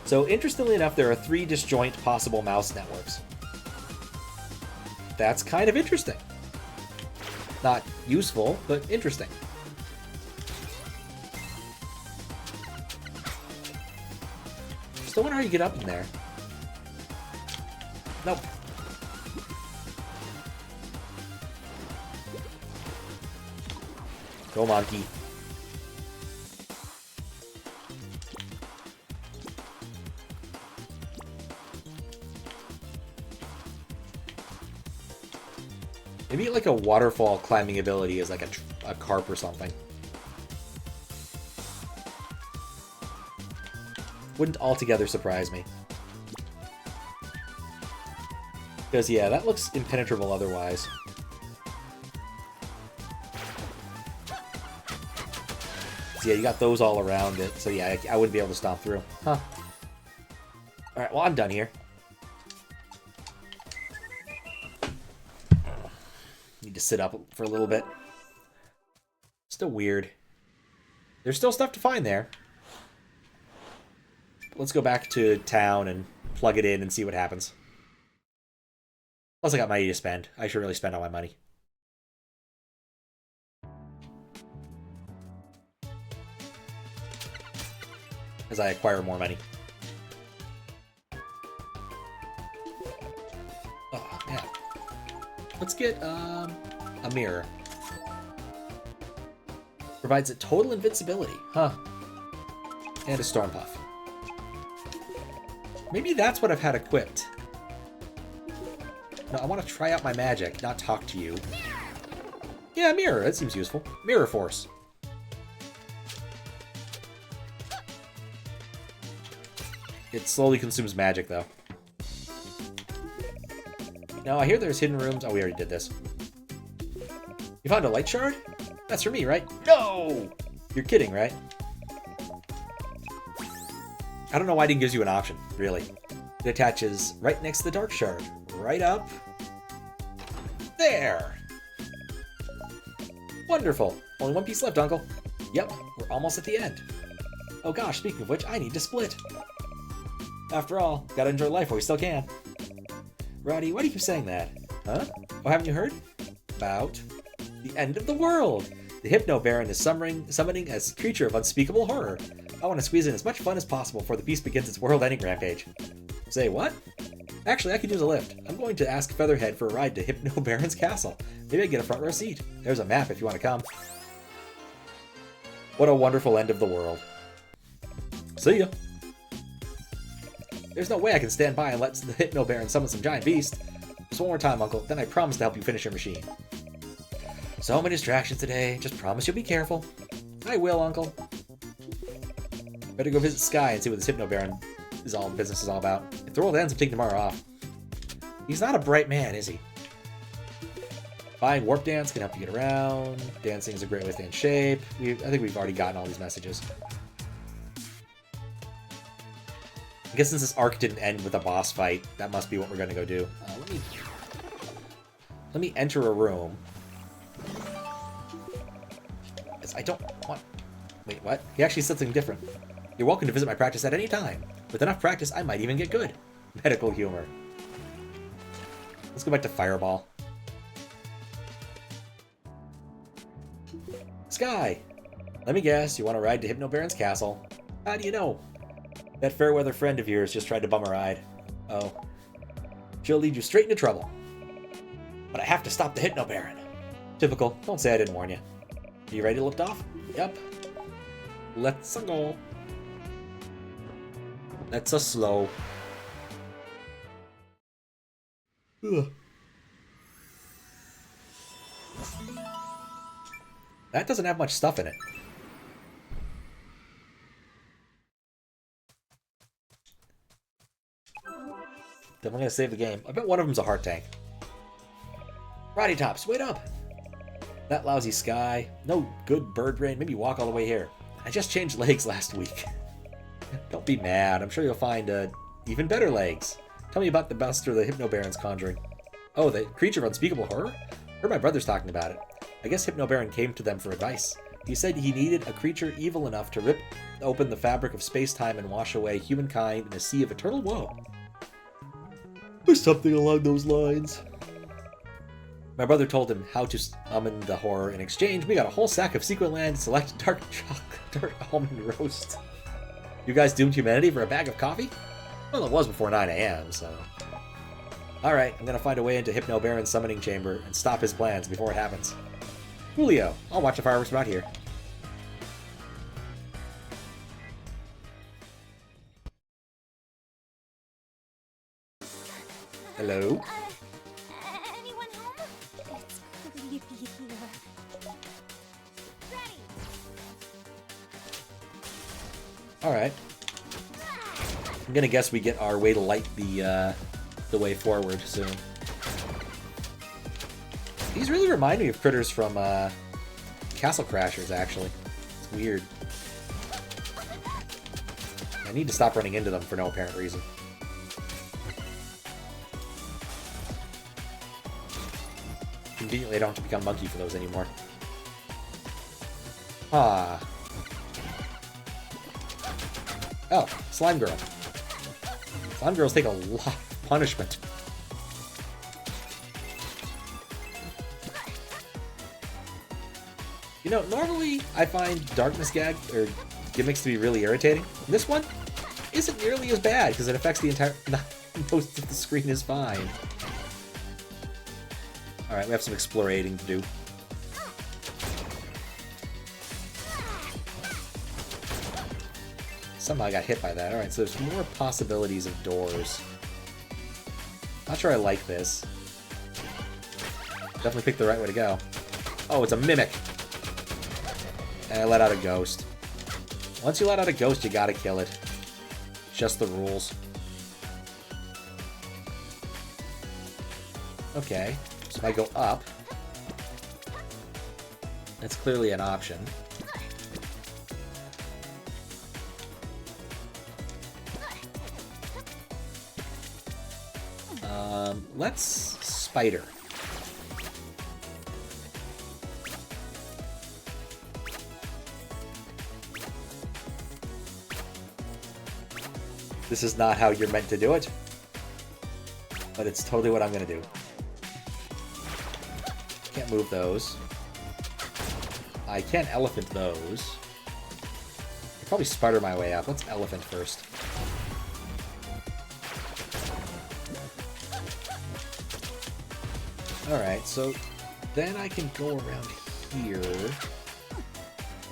S1: So, interestingly enough, there are 3 disjoint possible mouse networks. That's kind of interesting. Not useful, but interesting. Still wonder how you get up in there. Nope. Go, monkey. Maybe like a waterfall climbing ability is like a carp or something. Wouldn't altogether surprise me. Because, yeah, that looks impenetrable otherwise. So, yeah, you got those all around it. So, yeah, I wouldn't be able to stomp through. Huh. Alright, well, I'm done here. Need to sit up for a little bit. Still weird. There's still stuff to find there. Let's go back to town and plug it in and see what happens. Plus, I got money to spend. I should really spend all my money. As I acquire more money. Oh, yeah. Let's get a mirror. Provides a total invincibility. Huh. And a storm puff. Maybe that's what I've had equipped. No, I want to try out my magic, not talk to you. Yeah, mirror. That seems useful. Mirror force. It slowly consumes magic, though. Now, I hear there's hidden rooms. Oh, we already did this. You found a light shard? That's for me, right? No! You're kidding, right? I don't know why it gives you an option, really. It attaches right next to the dark shard. Right up. There! Wonderful. Only one piece left, Uncle. Yep, we're almost at the end. Oh gosh, speaking of which, I need to split. After all, gotta enjoy life while we still can. Roddy, why do you keep saying that? Huh? Oh, haven't you heard? About the end of the world. The Hypno Baron is summoning a creature of unspeakable horror. I want to squeeze in as much fun as possible before the beast begins its world-ending rampage. Say what? Actually, I could use a lift. I'm going to ask Featherhead for a ride to Hypno Baron's castle. Maybe I can get a front row seat. There's a map if you want to come. What a wonderful end of the world. See ya. There's no way I can stand by and let the Hypno Baron summon some giant beast. Just one more time, Uncle, then I promise to help you finish your machine. So many distractions today. Just promise you'll be careful. I will, Uncle. Better go visit Sky and see what this Hypno Baron business is all about. If the world ends, I'm taking tomorrow off. He's not a bright man, is he? Buying Warp Dance can help you get around. Dancing is a great way to stay in shape. I think we've already gotten all these messages. I guess since this arc didn't end with a boss fight, that must be what we're going to go do. Let me enter a room. I don't want... Wait, what? He actually said something different. You're welcome to visit my practice at any time. With enough practice, I might even get good. Medical humor. Let's go back to Fireball. Sky! Let me guess, you want to ride to Hypno Baron's castle. How do you know? That fair-weather friend of yours just tried to bum a ride. Oh. She'll lead you straight into trouble. But I have to stop the Hypno Baron. Typical. Don't say I didn't warn you. Are you ready to lift off? Yep. Let's go. Let's slow. Ugh. That doesn't have much stuff in it. Definitely gonna save the game. I bet one of them's a heart tank. Roddy Tops, wait up! That lousy Sky. No good bird brain. Maybe walk all the way here. I just changed legs last week. Don't be mad. I'm sure you'll find even better legs. Tell me about the Buster the Hypno Baron's conjuring. Oh, the creature of unspeakable horror? Heard my brother's talking about it. I guess Hypno Baron came to them for advice. He said he needed a creature evil enough to rip open the fabric of space-time and wash away humankind in a sea of eternal woe. Or something along those lines. My brother told him how to summon the horror. In exchange, we got a whole sack of Secret Land Select Dark Almond Roast. You guys doomed humanity for a bag of coffee? Well, it was before 9 a.m., so... Alright, I'm gonna find a way into Hypno Baron's summoning chamber and stop his plans before it happens. Julio, I'll watch the fireworks from out here. Hello?
S2: Anyone home? It's creepy here. Ready.
S1: Alright. I'm gonna guess we get our way to light the way forward soon. These really remind me of critters from Castle Crashers, actually. It's weird. I need to stop running into them for no apparent reason. Conveniently, I don't have to become monkey for those anymore. Ah. Oh, Slime Girl. Slime Girls take a lot of punishment. You know, normally I find darkness gag or gimmicks to be really irritating. This one isn't nearly as bad because it affects the entire... Most of the screen is fine. Alright, we have some explorating to do. Somehow I got hit by that. Alright, so there's more possibilities of doors. Not sure I like this. Definitely picked the right way to go. Oh, it's a mimic! And I let out a ghost. Once you let out a ghost, you gotta kill it. Just the rules. Okay, so if I go up, that's clearly an option. Let's spider. This is not how you're meant to do it, but it's totally what I'm gonna do. Can't move those. I can elephant those. I'll probably spider my way up. Let's elephant first. Alright, so then I can go around here,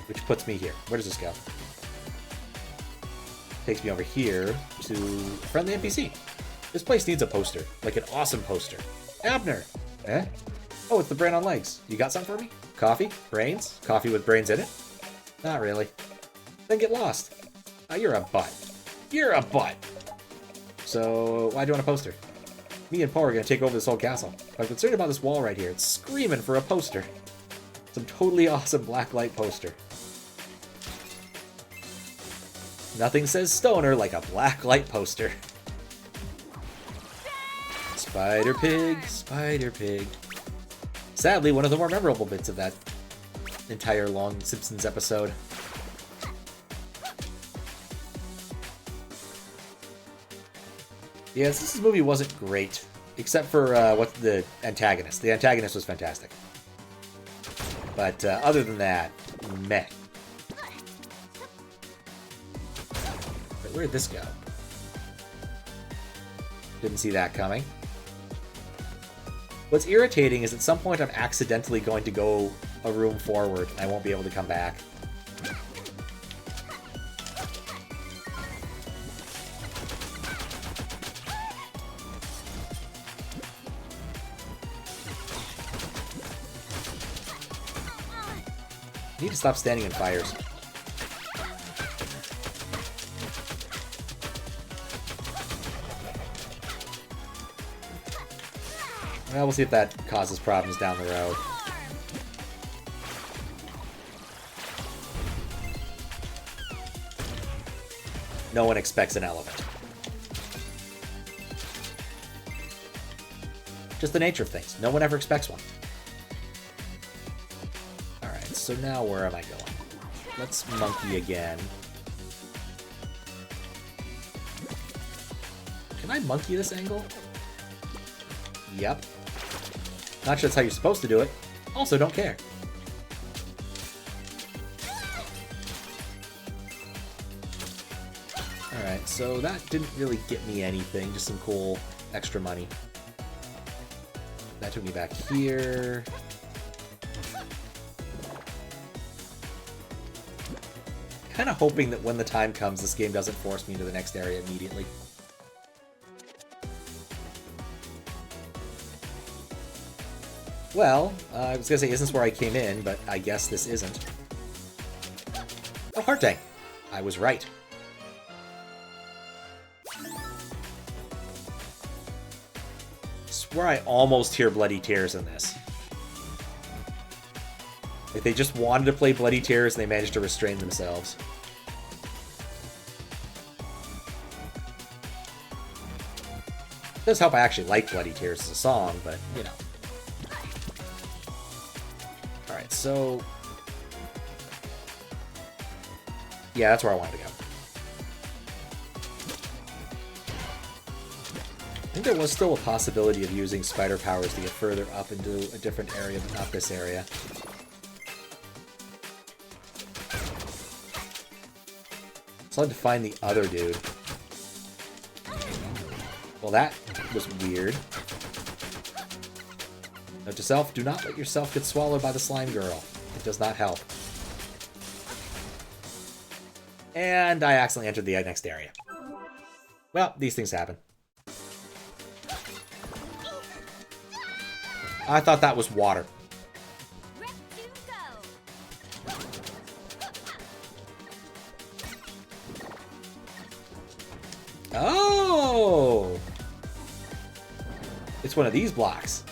S1: which puts me here. Where does this go? Takes me over here to friendly NPC. This place needs a poster, like an awesome poster. Abner! Eh? Oh, it's the brain on legs. You got something for me? Coffee? Brains? Coffee with brains in it? Not really. Then get lost. Oh, you're a butt. You're a butt! So, why do you want a poster? Me and Paul are going to take over this whole castle. I'm concerned about this wall right here. It's screaming for a poster. Some totally awesome blacklight poster. Nothing says stoner like a blacklight poster. Spider Pig, Spider Pig. Sadly, one of the more memorable bits of that entire long Simpsons episode. Yes, this movie wasn't great, except for what the antagonist. The antagonist was fantastic. But other than that, Meh. Wait, where'd this go? Didn't see that coming. What's irritating is at some point I'm accidentally going to go a room forward and I won't be able to come back. I need to stop standing in fires. Well, we'll see if that causes problems down the road. No one expects an elephant. Just the nature of things. No one ever expects one. Alright, so now where am I going? Let's monkey again. Can I monkey this angle? Yep. Not sure that's how you're supposed to do it. Also, don't care. Alright, so that didn't really get me anything. Just some cool extra money. That took me back here. Kind of hoping that when the time comes, this game doesn't force me to the next area immediately. Well, I was gonna say, isn't this where I came in, but I guess this isn't. Oh, Heart Tank! I was right. Swear I almost hear Bloody Tears in this. Like, they just wanted to play Bloody Tears and they managed to restrain themselves. It does help I actually like Bloody Tears as a song, but, you know. Alright, so... yeah, that's where I wanted to go. I think there was still a possibility of using spider powers to get further up into a different area, but not this area. So I had to find the other dude. Well, that was weird. Note to self, do not let yourself get swallowed by the slime girl. It does not help. And I accidentally entered the next area. Well, these things happen. I thought that was water. Oh! It's one of these blocks.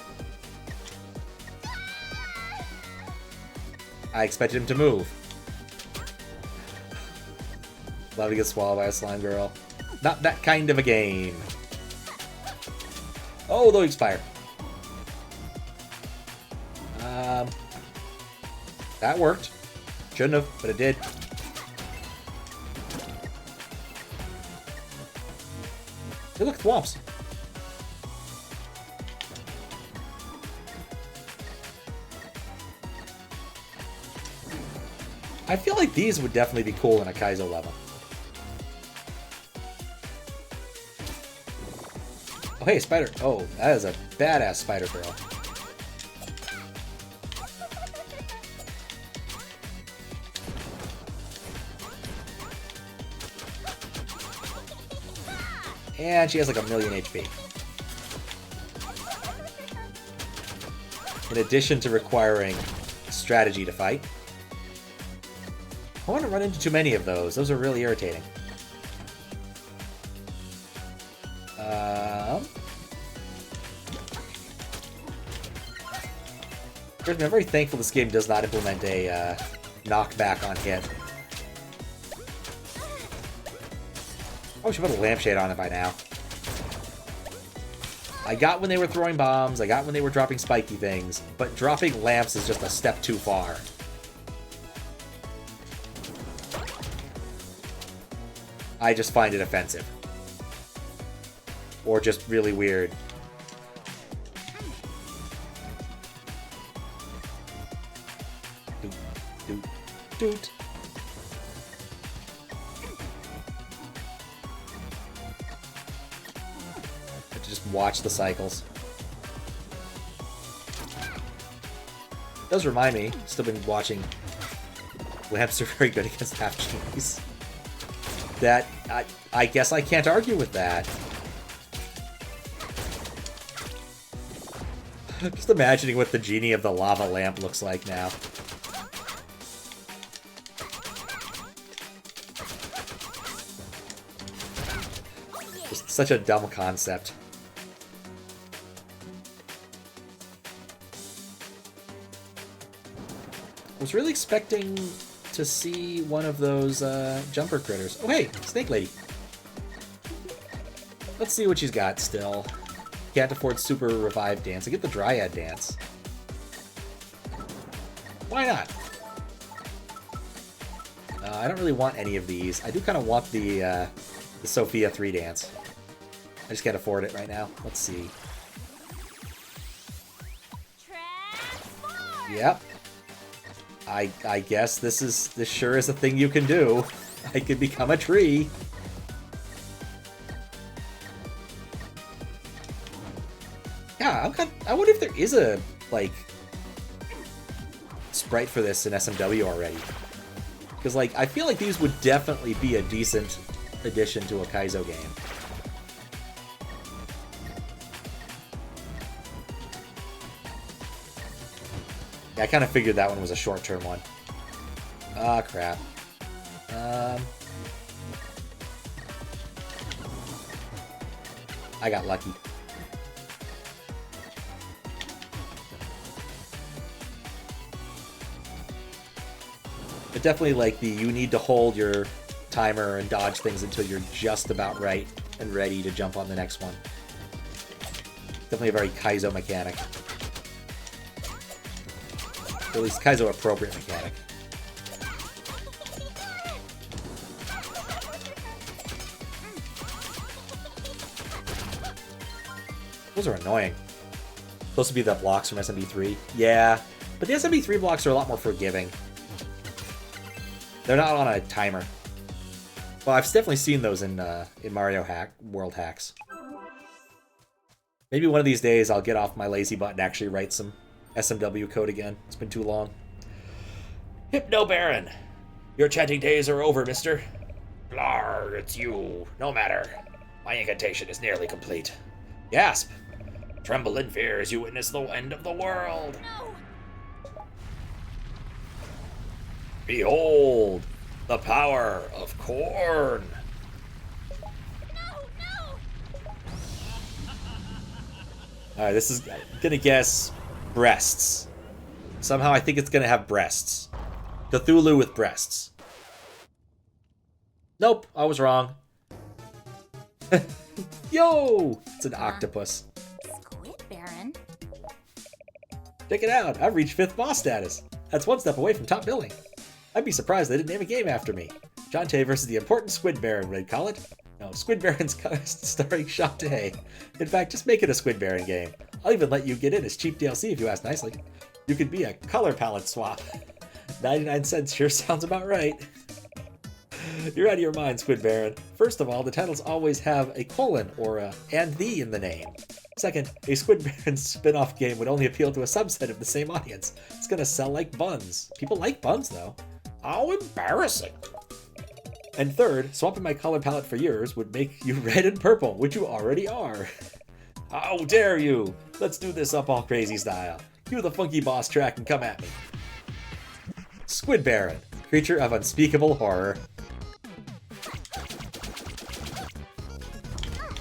S1: I expected him to move. Love to get swallowed by a slime girl. Not that kind of a game. Oh, they'll expire. That worked. Shouldn't have, but it did. Hey, look, thwomps. I feel like these would definitely be cool in a Kaizo level. Oh, hey, spider. Oh, that is a badass spider girl. And she has like 1,000,000 HP. In addition to requiring strategy to fight. I want to run into too many of those. Those are really irritating. I'm very thankful this game does not implement a knockback on hit. I should put a lampshade on it by now. I got when they were throwing bombs, I got when they were dropping spiky things, but dropping lamps is just a step too far. I just find it offensive. Or just really weird. Doop, doop, doot. I have to just watch the cycles. It does remind me, still been watching Lamps are very good against Half-Genies. That, I guess I can't argue with that. Just imagining what the genie of the lava lamp looks like now. Just such a dumb concept. I was really expecting to see one of those jumper critters. Oh hey, Snake Lady. Let's see what she's got still. Can't afford Super Revive Dance. I get the Dryad Dance. Why not? I don't really want any of these. I do kind of want the Sophia 3 Dance. I just can't afford it right now. Let's see. Yep. I guess this sure is a thing you can do. I could become a tree. Yeah, I wonder if there is a, like, sprite for this in SMW already. Because, like, I feel like these would definitely be a decent addition to a Kaizo game. Yeah, I kind of figured that one was a short-term one. Ah, crap. I got lucky. But definitely, like, you need to hold your timer and dodge things until you're just about right and ready to jump on the next one. Definitely a very Kaizo mechanic. Or at least Kaizo appropriate mechanic. Those are annoying. Supposed to be the blocks from SMB3. Yeah, but the SMB3 blocks are a lot more forgiving. They're not on a timer. Well, I've definitely seen those in Mario World hacks. Maybe one of these days I'll get off my lazy butt and actually write some SMW code again. It's been too long. Hypno Baron! Your chanting days are over, mister. Blar, it's you. No matter. My incantation is nearly complete. Gasp! Tremble in fear as you witness the end of the world.
S2: No.
S1: Behold, the power of corn.
S2: No.
S1: Alright, this is gonna guess breasts. Somehow I think it's gonna have breasts. Cthulhu with breasts. Nope, I was wrong. Yo! It's an octopus.
S2: Squid Baron.
S1: Check it out, I've reached 5th boss status. That's one step away from top billing. I'd be surprised they didn't name a game after me. Shantae versus the important Squid Baron, they'd call it. No, Squid Baron's starring Shantae. In fact, just make it a Squid Baron game. I'll even let you get in as cheap DLC if you ask nicely. You could be a color palette swap. 99 cents sure sounds about right. You're out of your mind, Squid Baron. First of all, the titles always have a colon or a and the in the name. Second, a Squid Baron spin-off game would only appeal to a subset of the same audience. It's gonna sell like buns. People like buns, though. How embarrassing. And third, swapping my color palette for yours would make you red and purple, which you already are. How dare you! Let's do this up all crazy style. Cue the funky boss track and come at me. Squid Baron, creature of unspeakable horror.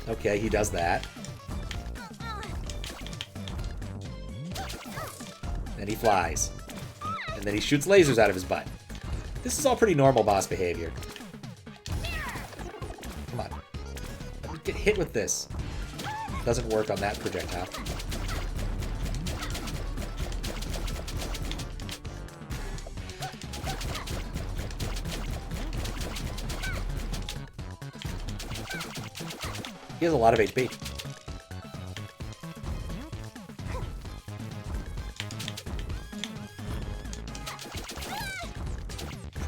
S1: Okay, he does that. Then he flies. And then he shoots lasers out of his butt. This is all pretty normal boss behavior. Come on. Let me get hit with this. Doesn't work on that projectile. He has a lot of HP.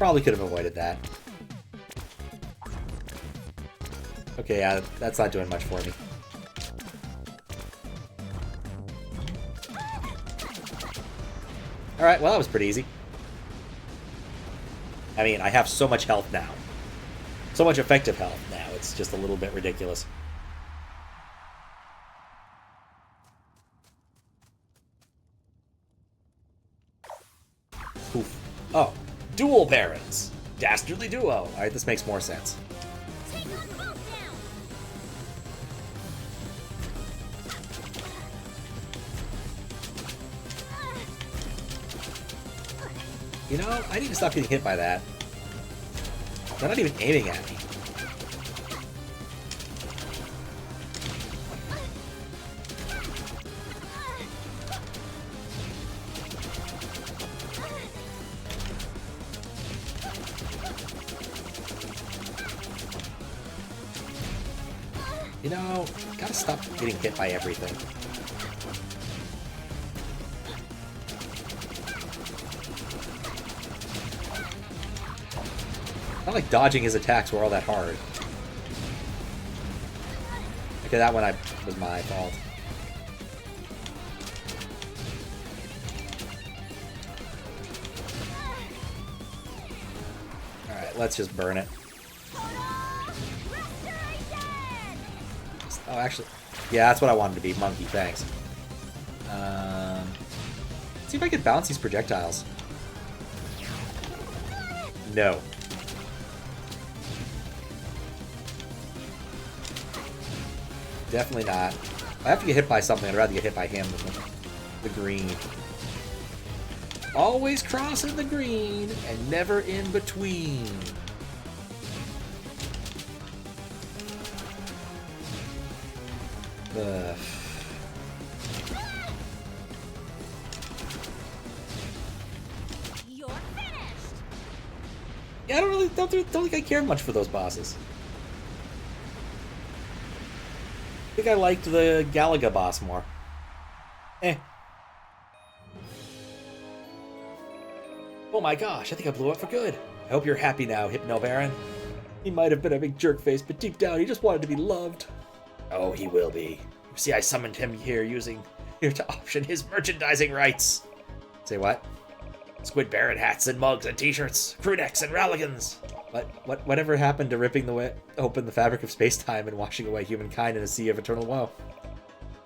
S1: probably could have avoided that. Okay, yeah, that's not doing much for me. Alright, well, that was pretty easy. I mean, I have so much health now. So much effective health now, it's just a little bit ridiculous. Oof. Oh, dual barons. Dastardly duo. Alright, this makes more sense. You know, I need to stop getting hit by that. They're not even aiming at me. You know, gotta stop getting hit by everything. Not like dodging his attacks were all that hard. Okay, that one was my fault. Alright, let's just burn it. Oh, actually, yeah, that's what I wanted to be. Monkey, thanks. See if I can bounce these projectiles. No. Definitely not. If I have to get hit by something, I'd rather get hit by him than the green. Always crossing the green and never in between. Ugh.
S2: You're finished.
S1: Yeah, I don't think I care much for those bosses. I think I liked the Galaga boss more. Eh. Oh my gosh, I think I blew up for good. I hope you're happy now, Hypno Baron. He might have been a big jerk face, but deep down he just wanted to be loved. Oh, he will be. You see, I summoned him here to option his merchandising rights. Say what? Squid Baron hats and mugs and t-shirts, crew necks and ralligans. Whatever happened to ripping open the fabric of space-time and washing away humankind in a sea of eternal woe?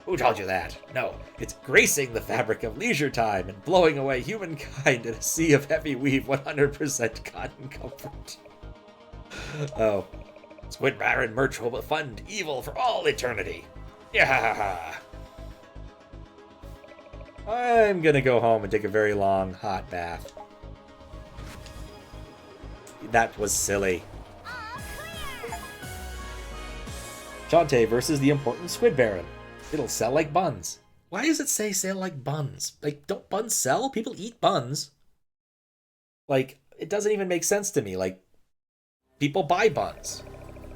S1: Who told you that? No, it's gracing the fabric of leisure time and blowing away humankind in a sea of heavy weave 100% cotton comfort. Oh. Squid Baron merch will fund evil for all eternity. Yeah. I'm gonna go home and take a very long, hot bath. That was silly. Shantae versus the important Squid Baron. It'll sell like buns. Why does it say sell like buns? Like, don't buns sell? People eat buns. Like, it doesn't even make sense to me. Like, people buy buns.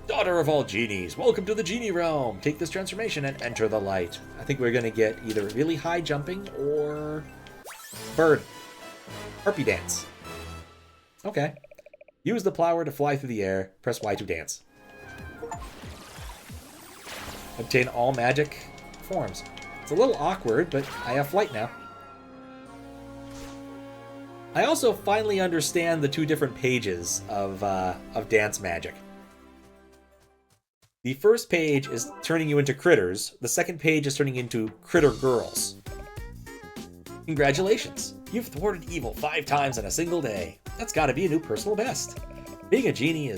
S1: Daughter of all genies, welcome to the genie realm. Take this transformation and enter the light. I think we're gonna get either really high jumping or bird. Harpy dance. Okay. Use the plower to fly through the air. Press Y to dance. Obtain all magic forms. It's a little awkward, but I have flight now. I also finally understand the two different pages of dance magic. The first page is turning you into critters. The second page is turning into critter girls. Congratulations! You've thwarted evil 5 times in a single day. That's gotta be a new personal best. Being a genie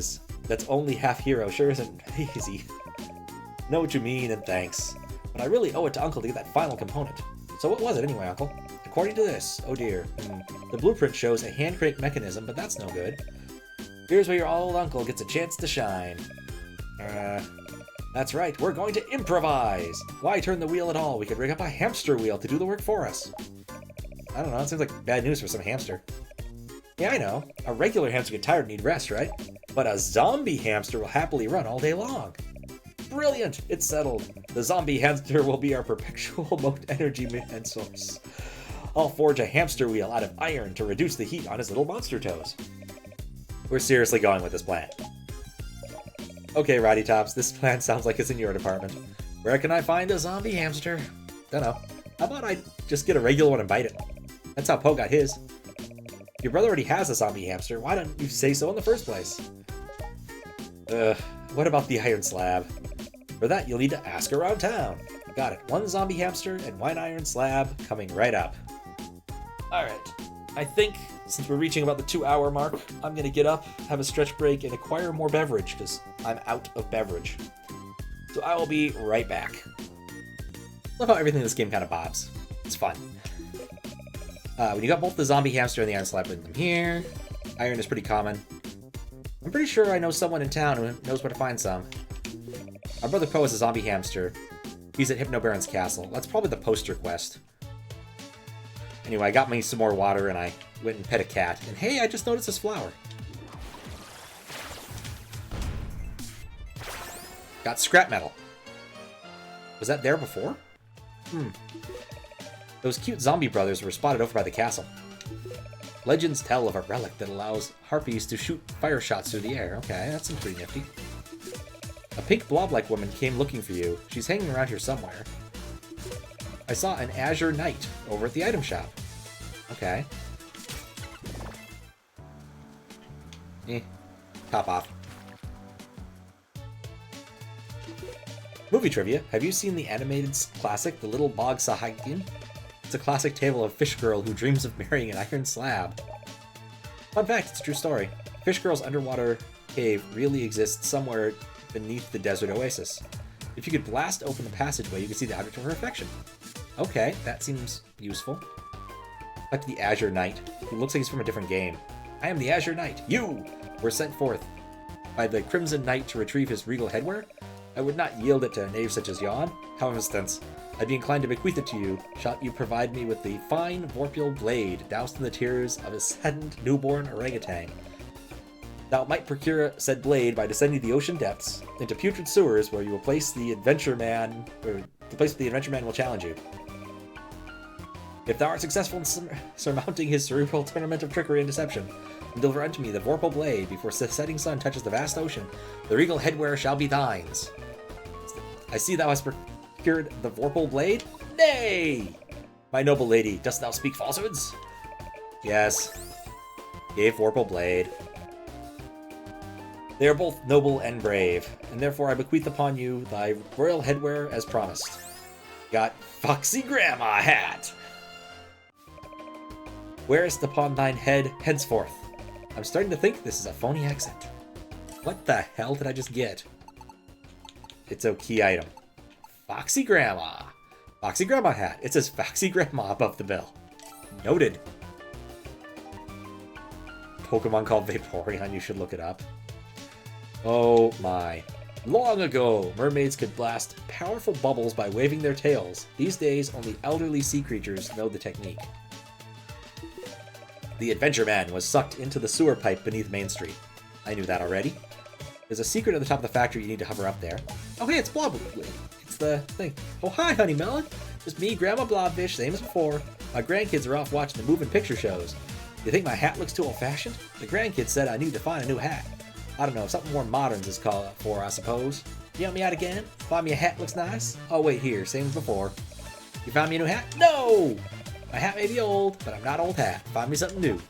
S1: that's only half hero sure isn't easy. Know what you mean, and thanks. But I really owe it to Uncle to get that final component. So what was it anyway, Uncle? According to this, oh dear, the blueprint shows a hand crank mechanism, but that's no good. Here's where your old uncle gets a chance to shine. That's right, we're going to improvise! Why turn the wheel at all? We could rig up a hamster wheel to do the work for us. I don't know, it seems like bad news for some hamster. Yeah, I know. A regular hamster get tired and need rest, right? But a zombie hamster will happily run all day long. Brilliant! It's settled. The zombie hamster will be our perpetual moat energy man source. I'll forge a hamster wheel out of iron to reduce the heat on his little monster toes. We're seriously going with this plan. Okay, Roddy Tops, this plan sounds like it's in your department. Where can I find a zombie hamster? Dunno. How about I just get a regular one and bite it? That's how Poe got his. If your brother already has a zombie hamster, why don't you say so in the first place? What about the iron slab? For that, you'll need to ask around town. Got it. 1 zombie hamster and 1 iron slab coming right up. Alright. I think, since we're reaching about the 2-hour mark, I'm gonna get up, have a stretch break, and acquire more beverage, because I'm out of beverage. So I will be right back. Love how everything in this game kind of bobs. It's fun. When you got both the zombie hamster and the iron slab, put them here. Iron is pretty common. I'm pretty sure I know someone in town who knows where to find some. My brother Poe is a zombie hamster. He's at Hypno Baron's castle. That's probably the poster quest. Anyway, I got me some more water and I went and pet a cat. And hey, I just noticed this flower. Got scrap metal. Was that there before? Those cute zombie brothers were spotted over by the castle. Legends tell of a relic that allows harpies to shoot fire shots through the air. Okay, that seems pretty nifty. A pink blob-like woman came looking for you. She's hanging around here somewhere. I saw an Azure Knight over at the item shop. Okay. Top off. Movie trivia. Have you seen the animated classic, The Little Bog Sahagin? It's a classic tale of a fish girl who dreams of marrying an iron slab. Fun fact, it's a true story. Fish Girl's underwater cave really exists somewhere beneath the desert oasis. If you could blast open the passageway, you can see the object of her affection. Okay, that seems useful. Back to the Azure Knight. He looks like he's from a different game. I am the Azure Knight. You were sent forth by the Crimson Knight to retrieve his regal headwear. I would not yield it to a knave such as yon. For instance, I'd be inclined to bequeath it to you. Shalt you provide me with the fine Vorpal blade doused in the tears of a saddened newborn orangutan. Thou might procure said blade by descending the ocean depths into putrid sewers, where you will place the adventure man, or the place where the adventure man will challenge you. If thou art successful in surmounting his cerebral tournament of trickery and deception, and deliver unto me the Vorpal blade before the setting sun touches the vast ocean, the regal headwear shall be thine. I see thou hast procured the Vorpal blade? Nay! My noble lady, dost thou speak falsehoods? Yes. Gave Vorpal blade. They are both noble and brave, and therefore I bequeath upon you thy royal headwear as promised. Got Foxy Grandma hat! Wearest upon thine head henceforth. I'm starting to think this is a phony accent. What the hell did I just get? It's a key item. Foxy Grandma. Foxy Grandma hat. It says Foxy Grandma above the bill. Noted. Pokemon called Vaporeon, you should look it up. Oh my. Long ago, mermaids could blast powerful bubbles by waving their tails. These days, only elderly sea creatures know the technique. The Adventure Man was sucked into the sewer pipe beneath Main Street. I knew that already. There's a secret at the top of the factory. You need to hover up there. Oh hey, it's Blob. It's the thing. Oh hi, Honey Melon. Just me, Grandma Blobfish, same as before. My grandkids are off watching the moving picture shows. You think my hat looks too old-fashioned? The grandkids said I need to find a new hat. I don't know, something more modern is called for, I suppose. You want me out again? Find me a hat looks nice? Oh wait, here, same as before. You found me a new hat? No! My hat may be old, but I'm not old hat. Find me something new.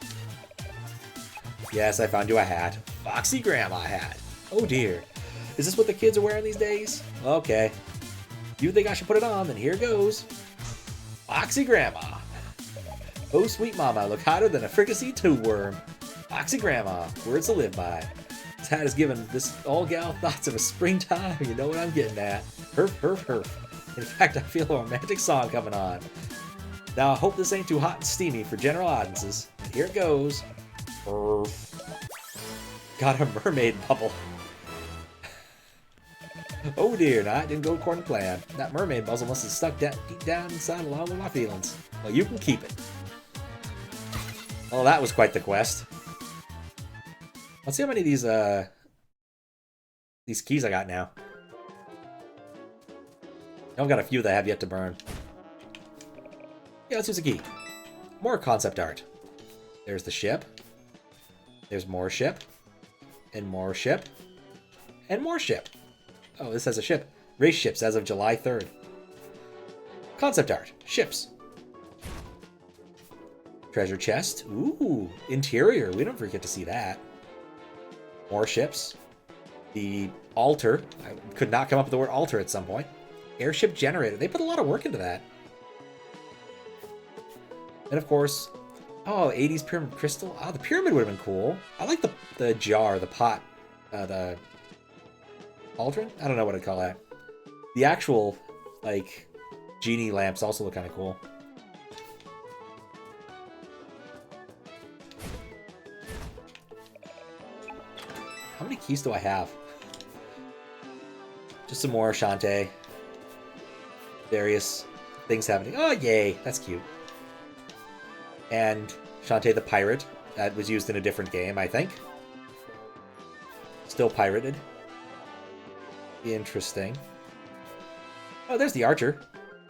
S1: Yes, I found you a hat. Foxy Grandma hat. Oh dear. Is this what the kids are wearing these days? Okay. You think I should put it on, then here goes. Foxy Grandma. Oh sweet mama, look hotter than a fricassee tube-worm. Foxy Grandma, words to live by. This hat has given this all gal thoughts of a springtime. You know what I'm getting at. Herf, herf, herf. In fact, I feel a romantic song coming on. Now, I hope this ain't too hot and steamy for general audiences. But here it goes. Got a mermaid bubble. Oh dear, that didn't go according to plan. That mermaid bubble must have stuck deep down inside along with my feelings. Well, you can keep it. Well, that was quite the quest. Let's see how many of these keys I got now. I've got a few that I have yet to burn. Yeah, let's use a key. More concept art. There's the ship. There's more ship. And more ship. And more ship. Oh, this has a ship. Race ships as of July 3rd. Concept art. Ships. Treasure chest. Ooh, interior. We don't forget to see that. More ships. The altar. I could not come up with the word altar at some point. Airship generator. They put a lot of work into that. And of course, oh, 80s pyramid crystal. Oh, the pyramid would have been cool. I like the jar, the pot, the cauldron? I don't know what I'd call that. The actual, like, genie lamps also look kind of cool. How many keys do I have? Just some more Shantae. Various things happening. Oh, yay. That's cute. And Shantae the pirate. That was used in a different game, I think. Still pirated. Interesting. Oh, there's the archer.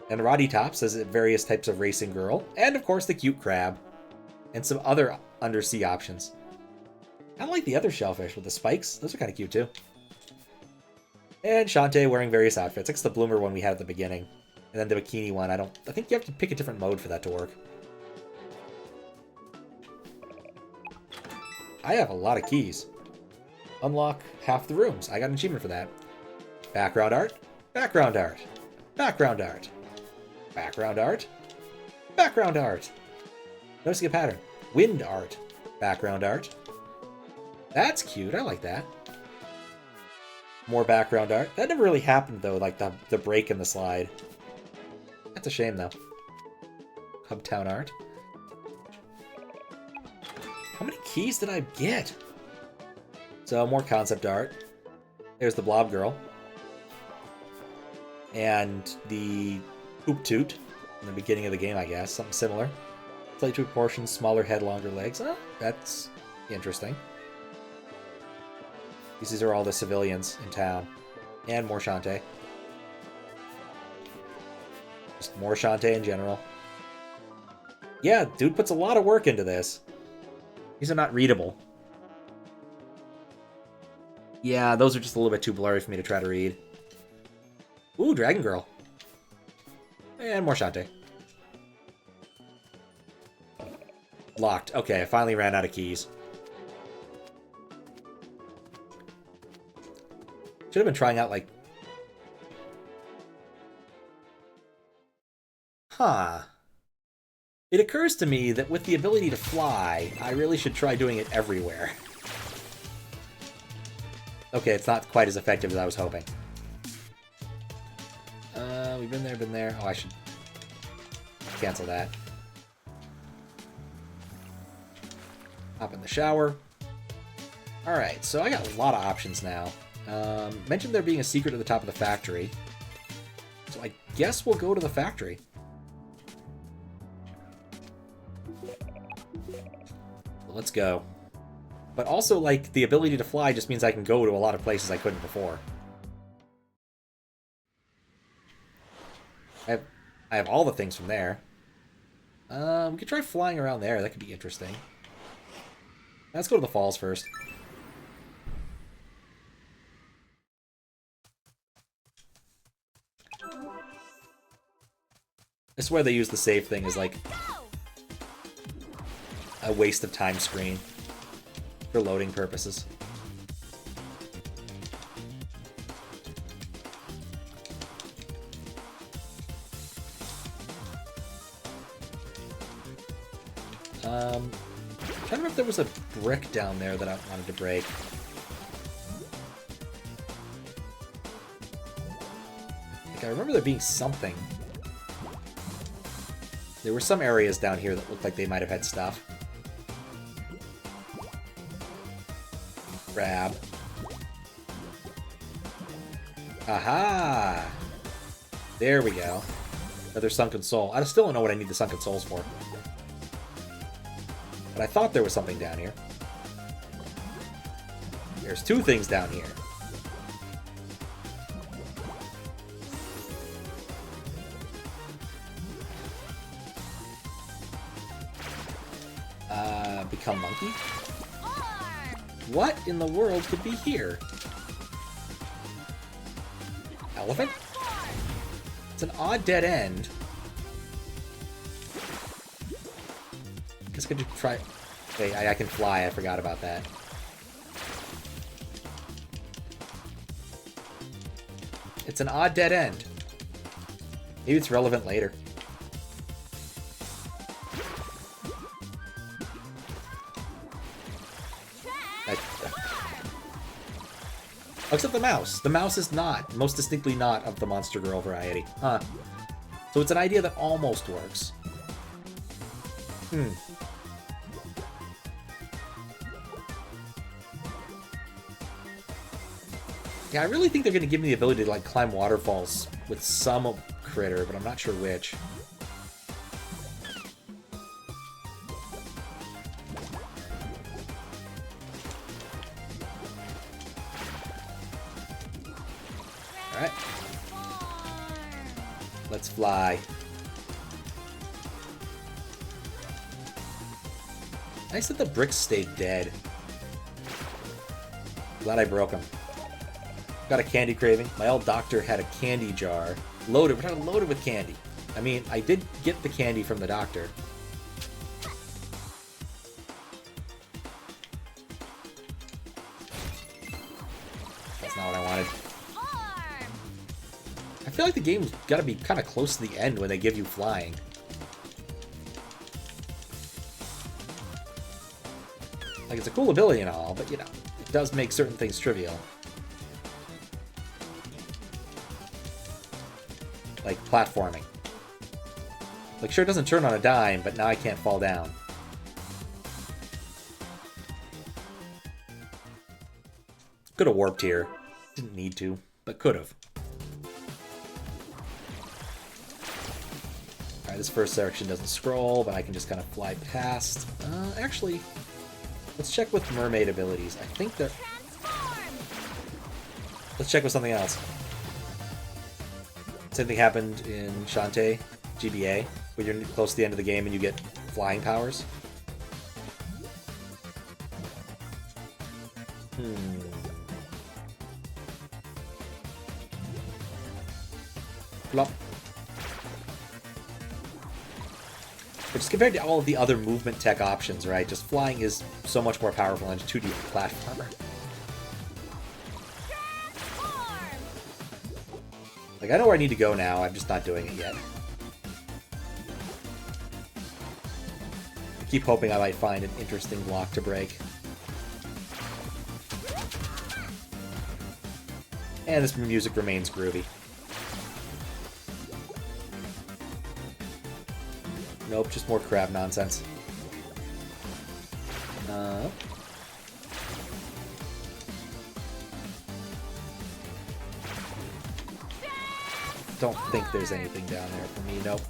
S1: And Roddy Tops as various types of racing girl. And, of course, the cute crab. And some other undersea options. I like the other shellfish with the spikes. Those are kind of cute, too. And Shantae wearing various outfits. It's the bloomer one we had at the beginning. And then the bikini one. I think you have to pick a different mode for that to work. I have a lot of keys. Unlock half the rooms. I got an achievement for that. Background art. Background art. Background art. Background art. Background art. Noticing a pattern. Wind art. Background art. That's cute. I like that. More background art. That never really happened, though, like the break in the slide. That's a shame, though. Hubtown art. How many keys did I get? So, more concept art. There's the blob girl. And the poop toot in the beginning of the game, I guess. Something similar. Slightly proportions, smaller head, longer legs. Oh, that's interesting. These are all the civilians in town. And more Shantae. Just more Shantae in general. Yeah, dude puts a lot of work into this. These are not readable. Yeah, those are just a little bit too blurry for me to try to read. Ooh, Dragon Girl. And more Shantae. Locked. Okay, I finally ran out of keys. Should have been trying out, like... Huh. It occurs to me that with the ability to fly, I really should try doing it everywhere. Okay, it's not quite as effective as I was hoping. We've been there. Oh, I should cancel that. Hop in the shower. Alright, so I got a lot of options now. Mentioned there being a secret at the top of the factory. So I guess we'll go to the factory. Let's go. But also, like, the ability to fly just means I can go to a lot of places I couldn't before. I have all the things from there. We could try flying around there. That could be interesting. Let's go to the falls first. This is where they use the save thing as, like, a waste of time screen for loading purposes. I'm trying to remember if there was a brick down there that I wanted to break. Like, I remember there being something. There were some areas down here that looked like they might have had stuff. Grab. Aha! There we go. Another sunken soul. I still don't know what I need the sunken souls for. But I thought there was something down here. There's two things down here. Become monkey? What in the world could be here? Elephant? It's an odd dead end. Guess I could try... Wait, I can fly. I forgot about that. It's an odd dead end. Maybe it's relevant later. Except the mouse. The mouse is not, most distinctly not, of the Monster Girl variety. Huh. So it's an idea that almost works. Yeah, I really think they're going to give me the ability to, like, climb waterfalls with some critter, but I'm not sure which. Alright. Let's fly. Nice that the bricks stayed dead. Glad I broke them. Got a candy craving. My old doctor had a candy jar. Loaded. We're trying to load it with candy. I mean, I did get the candy from the doctor. That's not what I wanted. I feel like the game's got to be kind of close to the end when they give you flying. Like, it's a cool ability and all, but, you know, it does make certain things trivial. Like platforming. Like, sure, it doesn't turn on a dime, but now I can't fall down. Could have warped here. Didn't need to, but could have. Alright, this first section doesn't scroll, but I can just kind of fly past. Actually, let's check with mermaid abilities. I think that... Let's check with something else. Same thing happened in Shantae, GBA, when you're close to the end of the game and you get flying powers. Flop. But just compared to all of the other movement tech options, right? Just flying is so much more powerful on a 2D platformer. Like, I know where I need to go now, I'm just not doing it yet. I keep hoping I might find an interesting block to break. And this music remains groovy. Nope, just more crab nonsense. Don't think there's anything down there for me. Nope.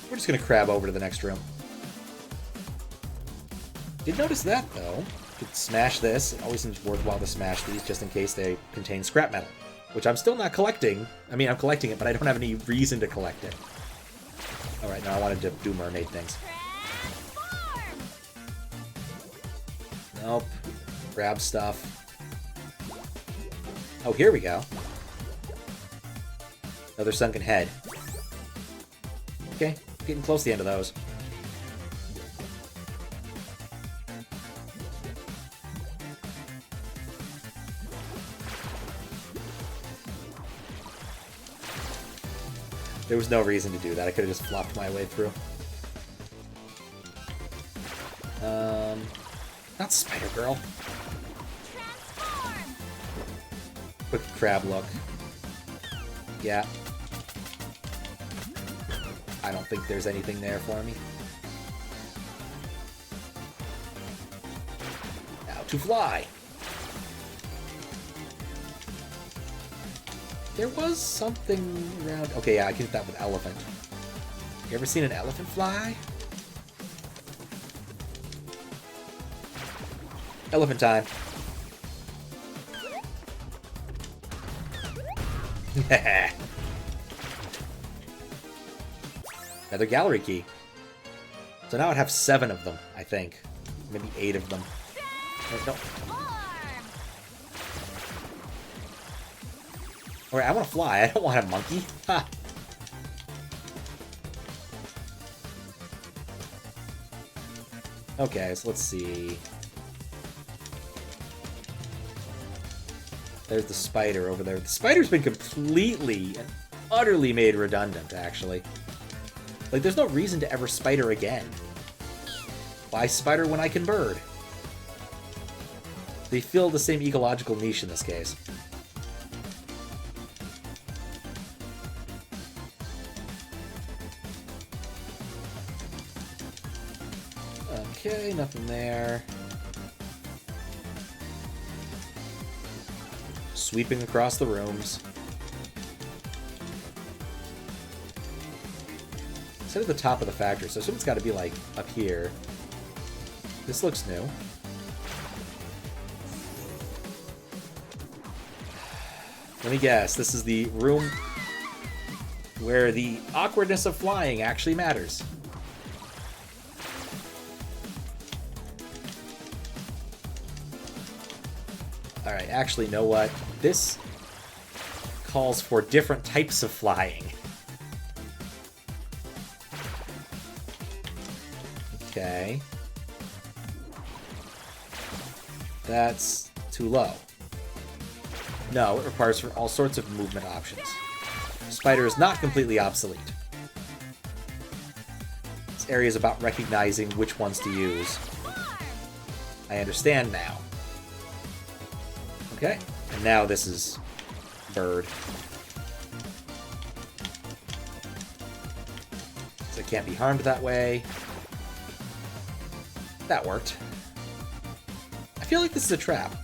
S1: We're just gonna crab over to the next room. Did notice that, though. Could smash this. It always seems worthwhile to smash these just in case they contain scrap metal. Which I'm still not collecting. I mean, I'm collecting it, but I don't have any reason to collect it. Alright, now I wanted to do mermaid things. Nope. Grab stuff. Oh, here we go. Another sunken head. Okay, getting close to the end of those. There was no reason to do that. I could have just flopped my way through. Not Spider Girl. Quick crab look. Yeah. I don't think there's anything there for me. Now to fly. There was something around... Okay, yeah, I can hit that with elephant. You ever seen an elephant fly? Elephant time. Another gallery key. So now I'd have 7 of them, I think. Maybe 8 of them. Wait, no. Alright, I want to fly. I don't want a monkey. Ha! Okay, so let's see. There's the spider over there. The spider's been completely and utterly made redundant, actually. Like, there's no reason to ever spider again. Why spider when I can bird? They fill the same ecological niche in this case. Okay, nothing there. Sweeping across the rooms. It's at the top of the factory, so something's got to be, like, up here. This looks new. Let me guess, this is the room where the awkwardness of flying actually matters. Alright, actually, know what? This calls for different types of flying. Okay. That's too low. No, it requires for all sorts of movement options. Spider is not completely obsolete. This area is about recognizing which ones to use. I understand now. Okay, and now this is bird. So it can't be harmed that way. That worked. I feel like this is a trap.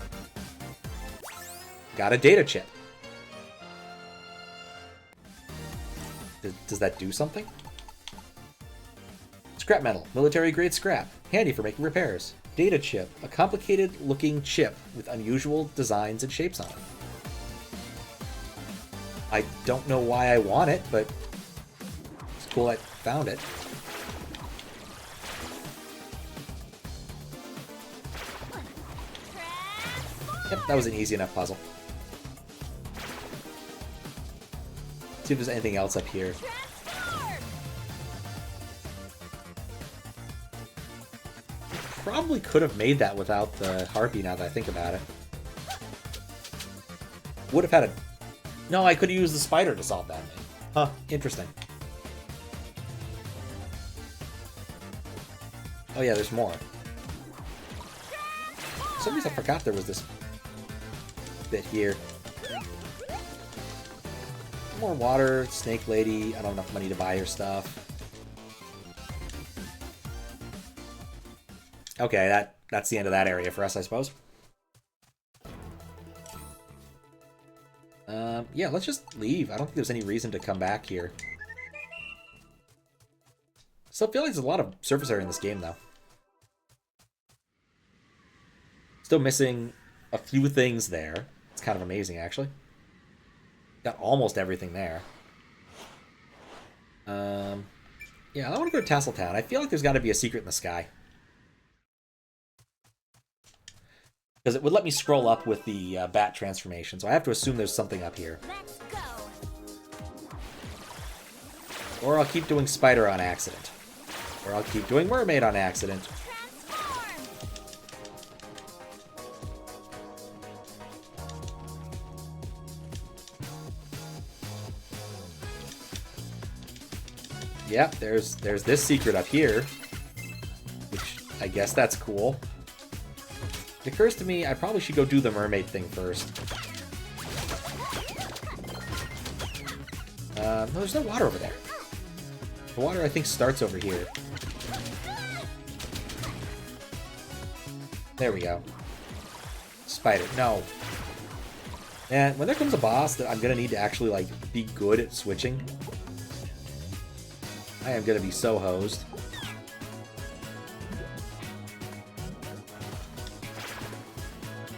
S1: Got a data chip. Does that do something? Scrap metal. Military grade scrap. Handy for making repairs. Data chip. A complicated looking chip with unusual designs and shapes on it. I don't know why I want it, but it's cool I found it. Yep, that was an easy enough puzzle. See if there's anything else up here. Probably could have made that without the harpy now that I think about it. Would have had a... No, I could have used the spider to solve that. Huh, interesting. Oh yeah, there's more. For some reason I forgot there was this bit here. More water, snake lady. I don't have enough money to buy her stuff. Okay, that's the end of that area for us, I suppose. Yeah, let's just leave. I don't think there's any reason to come back here. Still feel like there's a lot of surface area in this game, though. Still missing a few things there. It's kind of amazing, actually. Got almost everything there. Yeah, I want to go to Tassel Town. I feel like there's got to be a secret in the sky. Because it would let me scroll up with the bat transformation, so I have to assume there's something up here.
S2: Let's go.
S1: Or I'll keep doing spider on accident. Or I'll keep doing mermaid on accident. Yep, there's this secret up here. Which, I guess that's cool. It occurs to me I probably should go do the mermaid thing first. No, there's no water over there. The water, I think, starts over here. There we go. Spider. No. And when there comes a boss that I'm going to need to actually, like, be good at switching, I am going to be so hosed.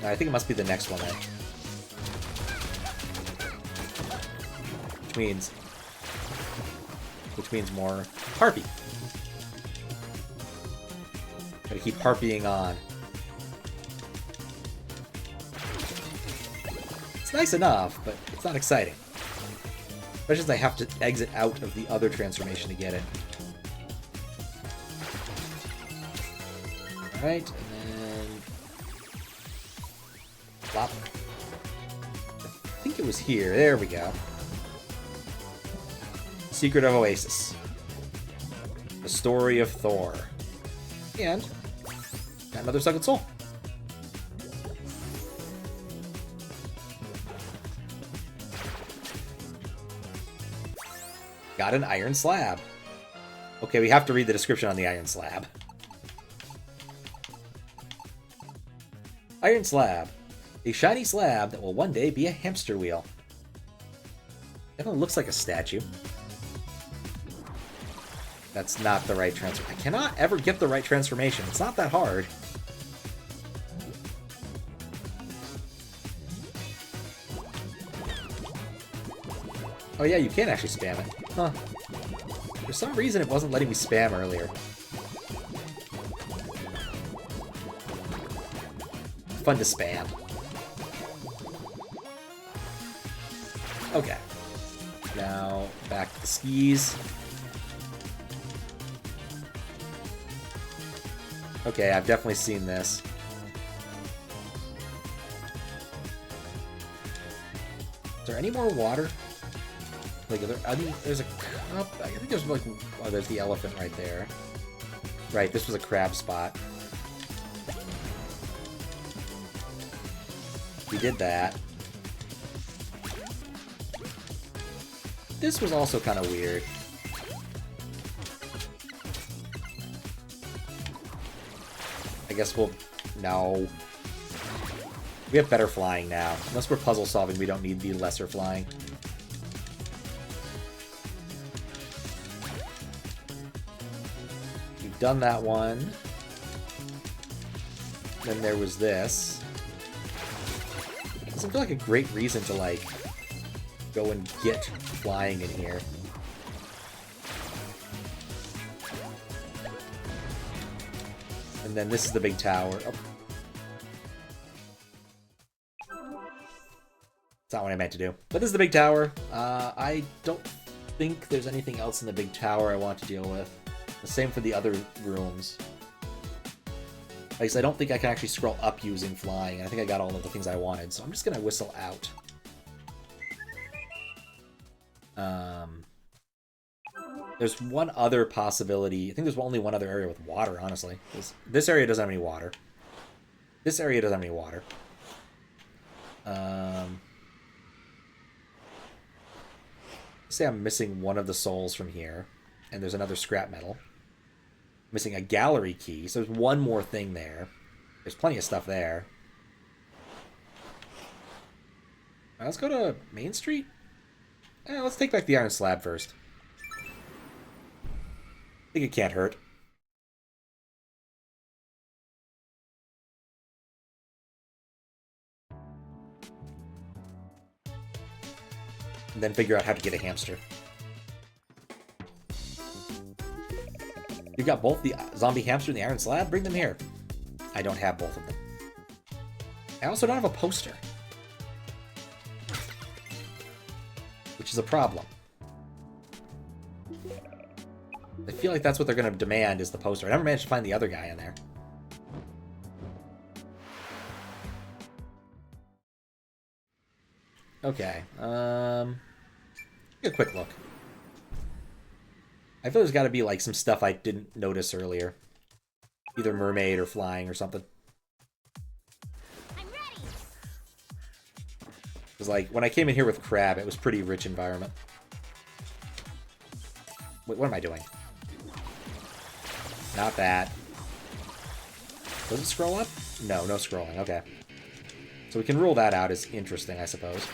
S1: I think it must be the next one, then. Which means more harpy. Gotta keep harpying on. It's nice enough, but it's not exciting. Especially since I have to exit out of the other transformation to get it. Alright, and then... Flop. I think it was here. There we go. Secret of Oasis. The story of Thor. And got another Scuttle Soul. Got an iron slab. Okay, we have to read the description on the iron slab. Iron slab. A shiny slab that will one day be a hamster wheel. Definitely looks like a statue. That's not the right transfer. I cannot ever get the right transformation. It's not that hard. Oh yeah, you can actually spam it. Huh. For some reason it wasn't letting me spam earlier. Fun to spam. Okay. Now, back to the skis. Okay, I've definitely seen this. Is there any more water? Like, there's a cup. I think there's like, oh, there's the elephant right there. Right, this was a crab spot. We did that. This was also kind of weird. I guess we'll... No. We have better flying now. Unless we're puzzle solving, we don't need the lesser flying. We've done that one. Then there was this. Doesn't feel like a great reason to, like, go and get flying in here. And then this is the big tower. Oh. That's not what I meant to do. But this is the big tower. I don't think there's anything else in the big tower I want to deal with. The same for the other rooms. Like I said, I don't think I can actually scroll up using flying, and I think I got all of the things I wanted, so I'm just gonna whistle out. There's one other possibility. I think there's only one other area with water, honestly. This area doesn't have any water. This area doesn't have any water. Say I'm missing one of the souls from here, and there's another scrap metal. Missing a gallery key, so there's one more thing there. There's plenty of stuff there. Right, let's go to Main Street. Let's take back the iron slab first. I think it can't hurt. And then figure out how to get a hamster. You've got both the zombie hamster and the iron slab? Bring them here. I don't have both of them. I also don't have a poster. Which is a problem. I feel like that's what they're going to demand is the poster. I never managed to find the other guy in there. Okay. Take a quick look. I feel there's got to be like some stuff I didn't notice earlier. Either mermaid or flying or something.
S2: I'm ready.
S1: Because like when I came in here with crab, it was pretty rich environment. Wait, what am I doing? Not that. Does it scroll up? No, no scrolling. Okay. So we can rule that out as interesting, I suppose.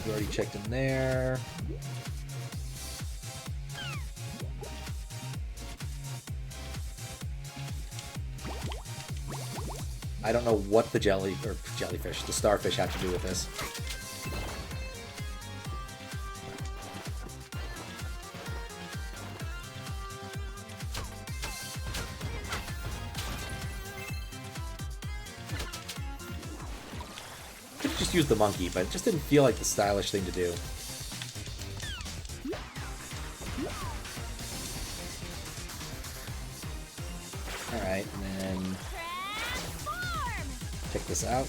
S1: We already checked in there. I don't know what the jellyfish, the starfish have to do with this. have just used the monkey, but it just didn't feel like the stylish thing to do. Alright, and then check this out.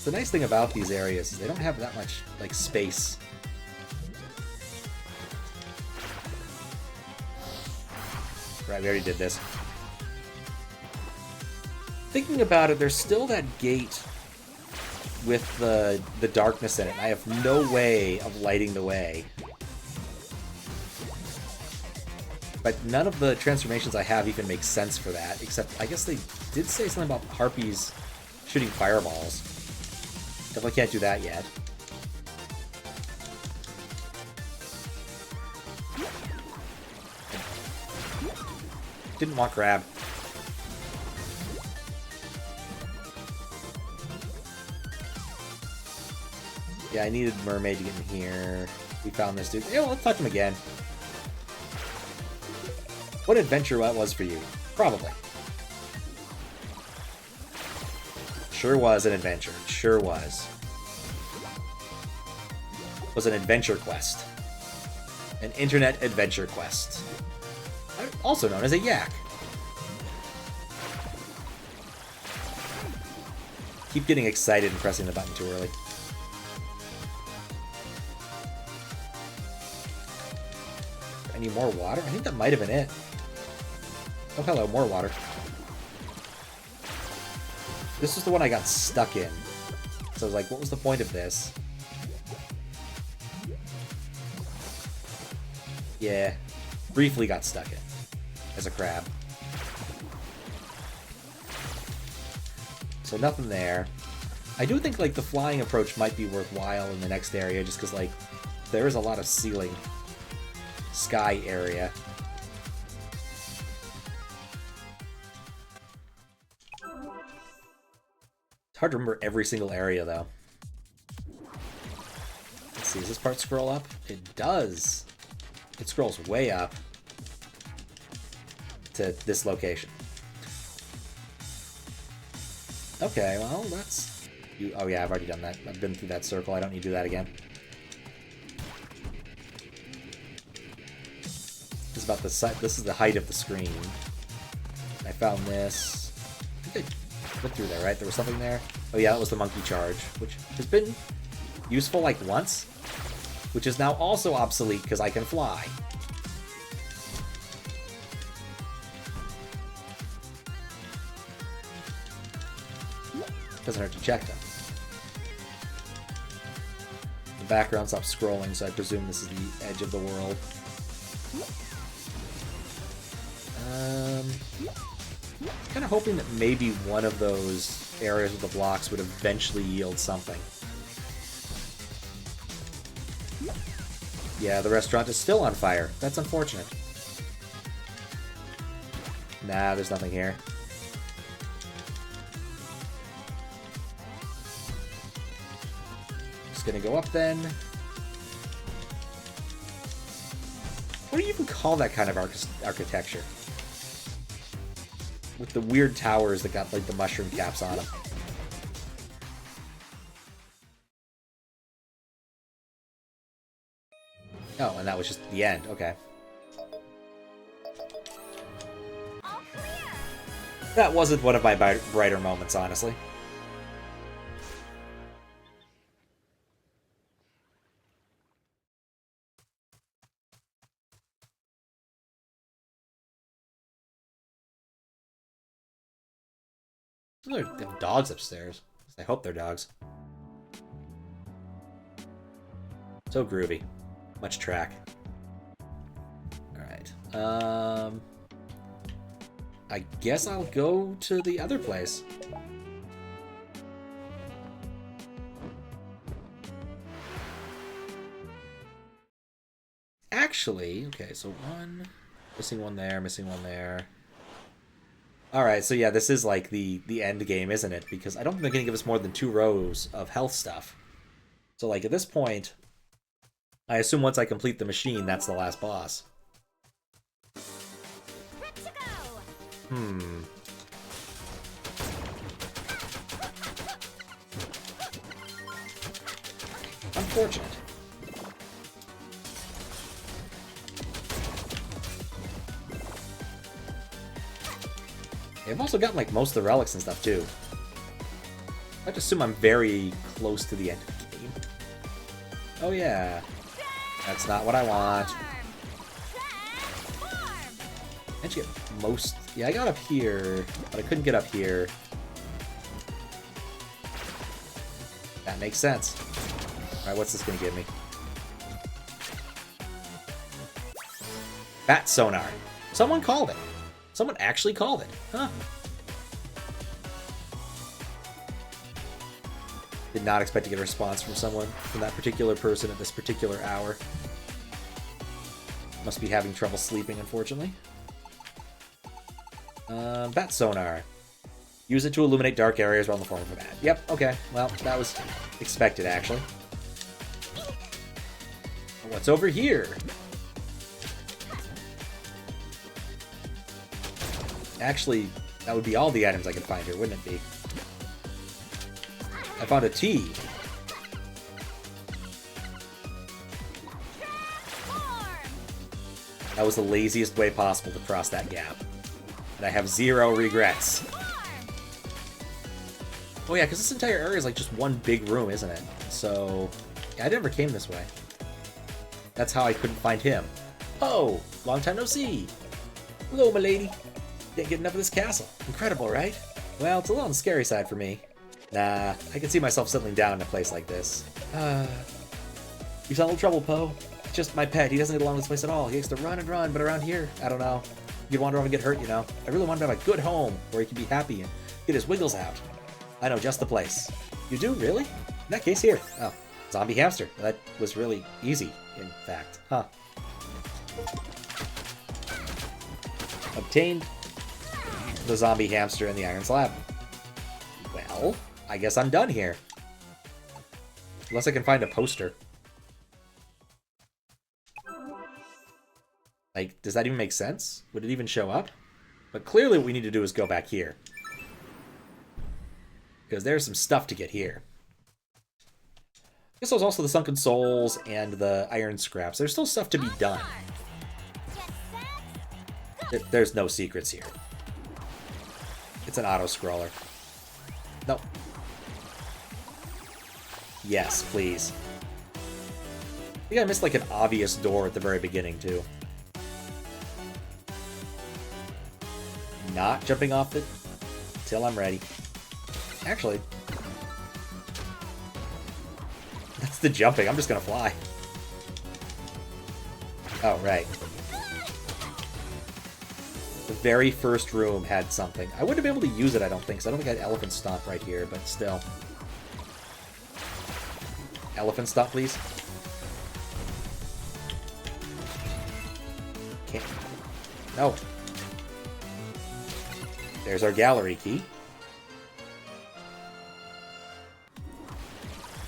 S1: The nice thing about these areas is they don't have that much, like, space. Right, we already did this. Thinking about it, there's still that gate with the darkness in it. I have no way of lighting the way. But none of the transformations I have even make sense for that, except I guess they did say something about harpies shooting fireballs. Definitely can't do that yet. Didn't want grab. Yeah, I needed Mermaid to get in here. We found this dude. Yeah, well, let's touch him again. What adventure that was for you? Probably. Sure was an adventure. Sure was. Was an adventure quest. An internet adventure quest. Also known as a yak. Keep getting excited and pressing the button too early. I need more water? I think that might have been it. Oh, hello, more water. This is the one I got stuck in. So I was like, what was the point of this? Yeah, briefly got stuck in. As a crab. So nothing there. I do think, like, the flying approach might be worthwhile in the next area, just because, like, there is a lot of ceiling. Sky area. It's hard to remember every single area, though. Let's see, does this part scroll up? It does. It scrolls way up to this location. Okay, well, that's... Oh yeah, I've already done that. I've been through that circle. I don't need to do that again. This is about the side. This is the height of the screen. I found this. I think I went through there, right? There was something there. Oh yeah, that was the monkey charge, which has been useful like once, which is now also obsolete because I can fly. Doesn't hurt to check them. The background stops scrolling, so I presume this is the edge of the world. Kind of hoping that maybe one of those areas with the blocks would eventually yield something. Yeah, the restaurant is still on fire. That's unfortunate. Nah, there's nothing here. Just gonna go up then. What do you even call that kind of architecture? With the weird towers that got, like, the mushroom caps on them. Oh, and that was just the end. Okay.
S2: All clear.
S1: That wasn't one of my brighter moments, honestly. They have dogs upstairs. I hope they're dogs. So groovy. Much track. Alright. I guess I'll go to the other place. Actually, okay, so one. Missing one there, missing one there. Alright, so yeah, this is like the end game, isn't it? Because I don't think they're going to give us more than 2 rows of health stuff. So, like, at this point, I assume once I complete the machine, that's the last boss.
S2: Let's go.
S1: unfortunate. I've also gotten like most of the relics and stuff too. I just assume I'm very close to the end of the game. Oh yeah. That's not what I want. I actually get most... Yeah, I got up here, but I couldn't get up here. That makes sense. Alright, what's this gonna give me? Bat sonar. Someone called it. Someone actually called it. Huh. Did not expect to get a response from someone, from that particular person at this particular hour. Must be having trouble sleeping, unfortunately. Bat sonar. Use it to illuminate dark areas around the form of a bat. Yep, okay. Well, that was expected, actually. What's over here? Actually, that would be all the items I could find here, wouldn't it be? I found a T. That was the laziest way possible to cross that gap. And I have 0 regrets. Oh yeah, because this entire area is like just one big room, isn't it? So, yeah, I never came this way. That's how I couldn't find him. Oh, long time no see. Hello, my lady. Can't get enough of this castle. Incredible, right? Well, it's a little on the scary side for me. Nah, I can see myself settling down in a place like this. You sound a little trouble, Poe. Just my pet. He doesn't get along with this place at all. He likes to run and run, but around here, I don't know. He'd wander off and get hurt, you know. I really want him to have a good home where he can be happy and get his wiggles out. I know just the place. You do? Really? In that case, here. Oh, zombie hamster. That was really easy, in fact. Huh. Obtained the zombie hamster in the iron slab. Well, I guess I'm done here. Unless I can find a poster. Like, does that even make sense? Would it even show up? But clearly what we need to do is go back here. Because there's some stuff to get here. I guess there's also the Sunken Souls and the Iron Scraps. There's still stuff to be done. There's no secrets here. It's an auto-scroller. No. Yes, please. I think I missed like an obvious door at the very beginning, too. Not jumping off it till I'm ready. Actually, that's the jumping. I'm just gonna fly. Oh, right. The very first room had something. I wouldn't have been able to use it, I don't think, because I don't think I had Elephant Stomp right here, but still. Elephant Stomp, please. Can't. No. There's our gallery key.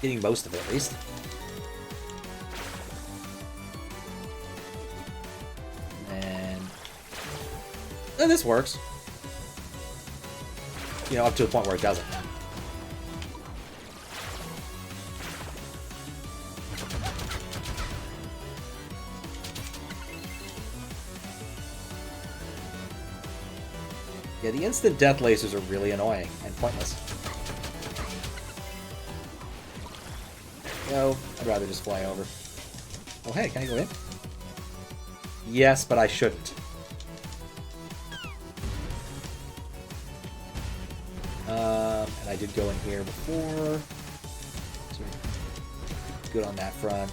S1: Getting most of it, at least. And this works. You know, up to the point where it doesn't. Yeah, the instant death lasers are really annoying and pointless. There we go. I'd rather just fly over. Oh, hey, can I go in? Yes, but I shouldn't. And I did go in here before. So good on that front.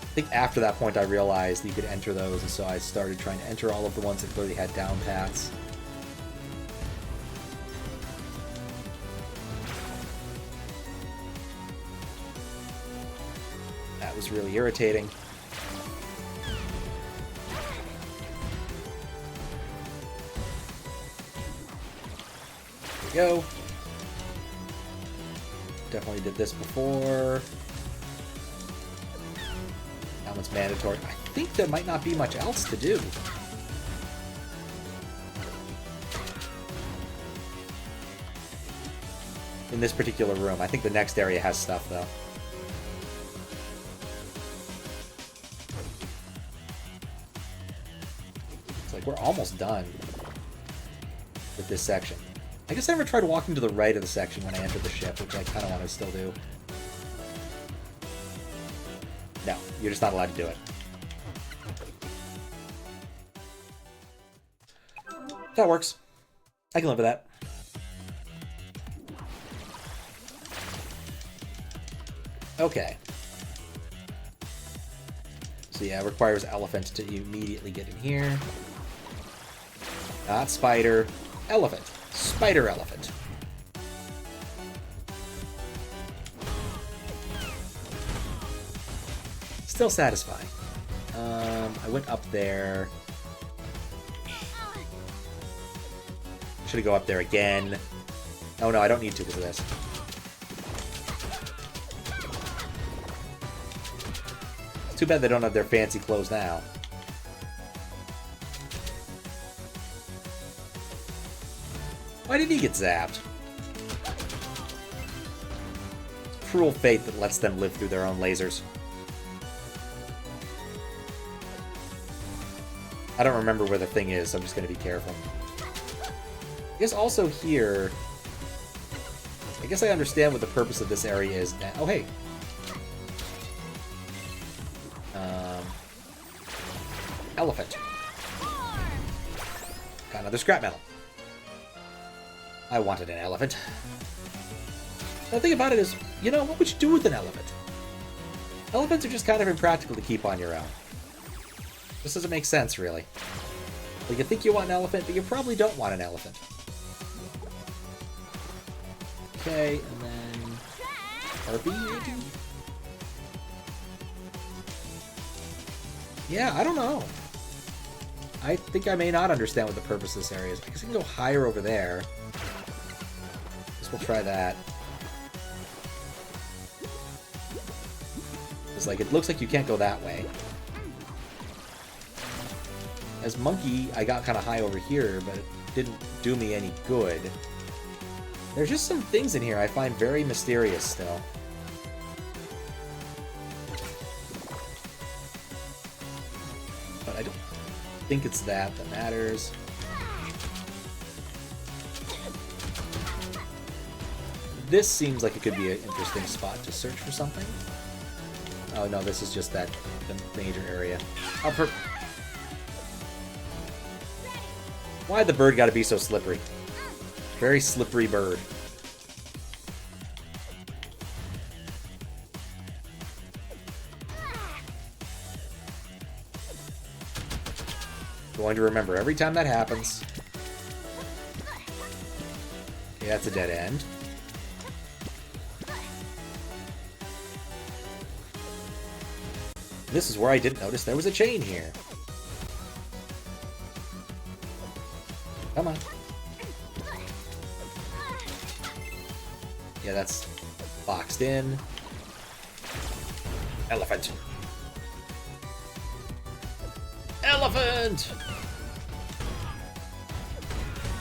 S1: I think after that point I realized you could enter those, and so I started trying to enter all of the ones that clearly had down paths. That was really irritating. There we go. Definitely did this before. That one's mandatory. I think there might not be much else to do. in this particular room. I think the next area has stuff, though. It's like we're almost done with this section. I guess I never tried walking to the right of the section when I entered the ship, which I kind of want to still do. No, you're just not allowed to do it. That works. I can live with that. Okay. So yeah, it requires elephant to immediately get in here. Not spider. Elephant. Spider elephant. Still satisfying. I went up there. Should I go up there again? Oh no, I don't need to because of this. It's too bad they don't have their fancy clothes now. Why did he get zapped? It's cruel fate that lets them live through their own lasers. I don't remember where the thing is, so I'm just going to be careful. I guess also here... I guess I understand what the purpose of this area is now. Oh, hey. Elephant. Got another scrap metal. I wanted an elephant. The thing about it is, you know, what would you do with an elephant? Elephants are just kind of impractical to keep on your own. This doesn't make sense, really. Like, you think you want an elephant, but you probably don't want an elephant. Okay, and then... Harpy, maybe? Yeah, I don't know. I think I may not understand what the purpose of this area is. I guess I can go higher over there. Guess we'll try that. It's like, it looks like you can't go that way. As Monkey, I got kind of high over here, but it didn't do me any good. There's just some things in here I find very mysterious still. But I don't think it's that matters. This seems like it could be an interesting spot to search for something. Oh no, this is just the major area. Oh, why'd the bird gotta be so slippery? Very slippery bird. Going to remember every time that happens. Okay, that's a dead end. This is where I didn't notice there was a chain here. Come on. Yeah, that's boxed in. Elephant. Elephant!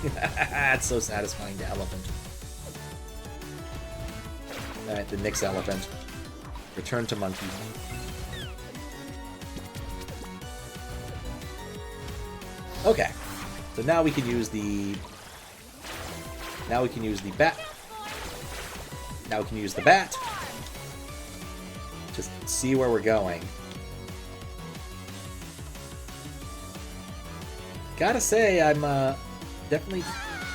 S1: It's so satisfying to elephant. Alright, the next elephant. Return to monkey. Okay. So now we can use the... Now we can use the bat. Now we can use the bat. Just see where we're going. Gotta say, I'm definitely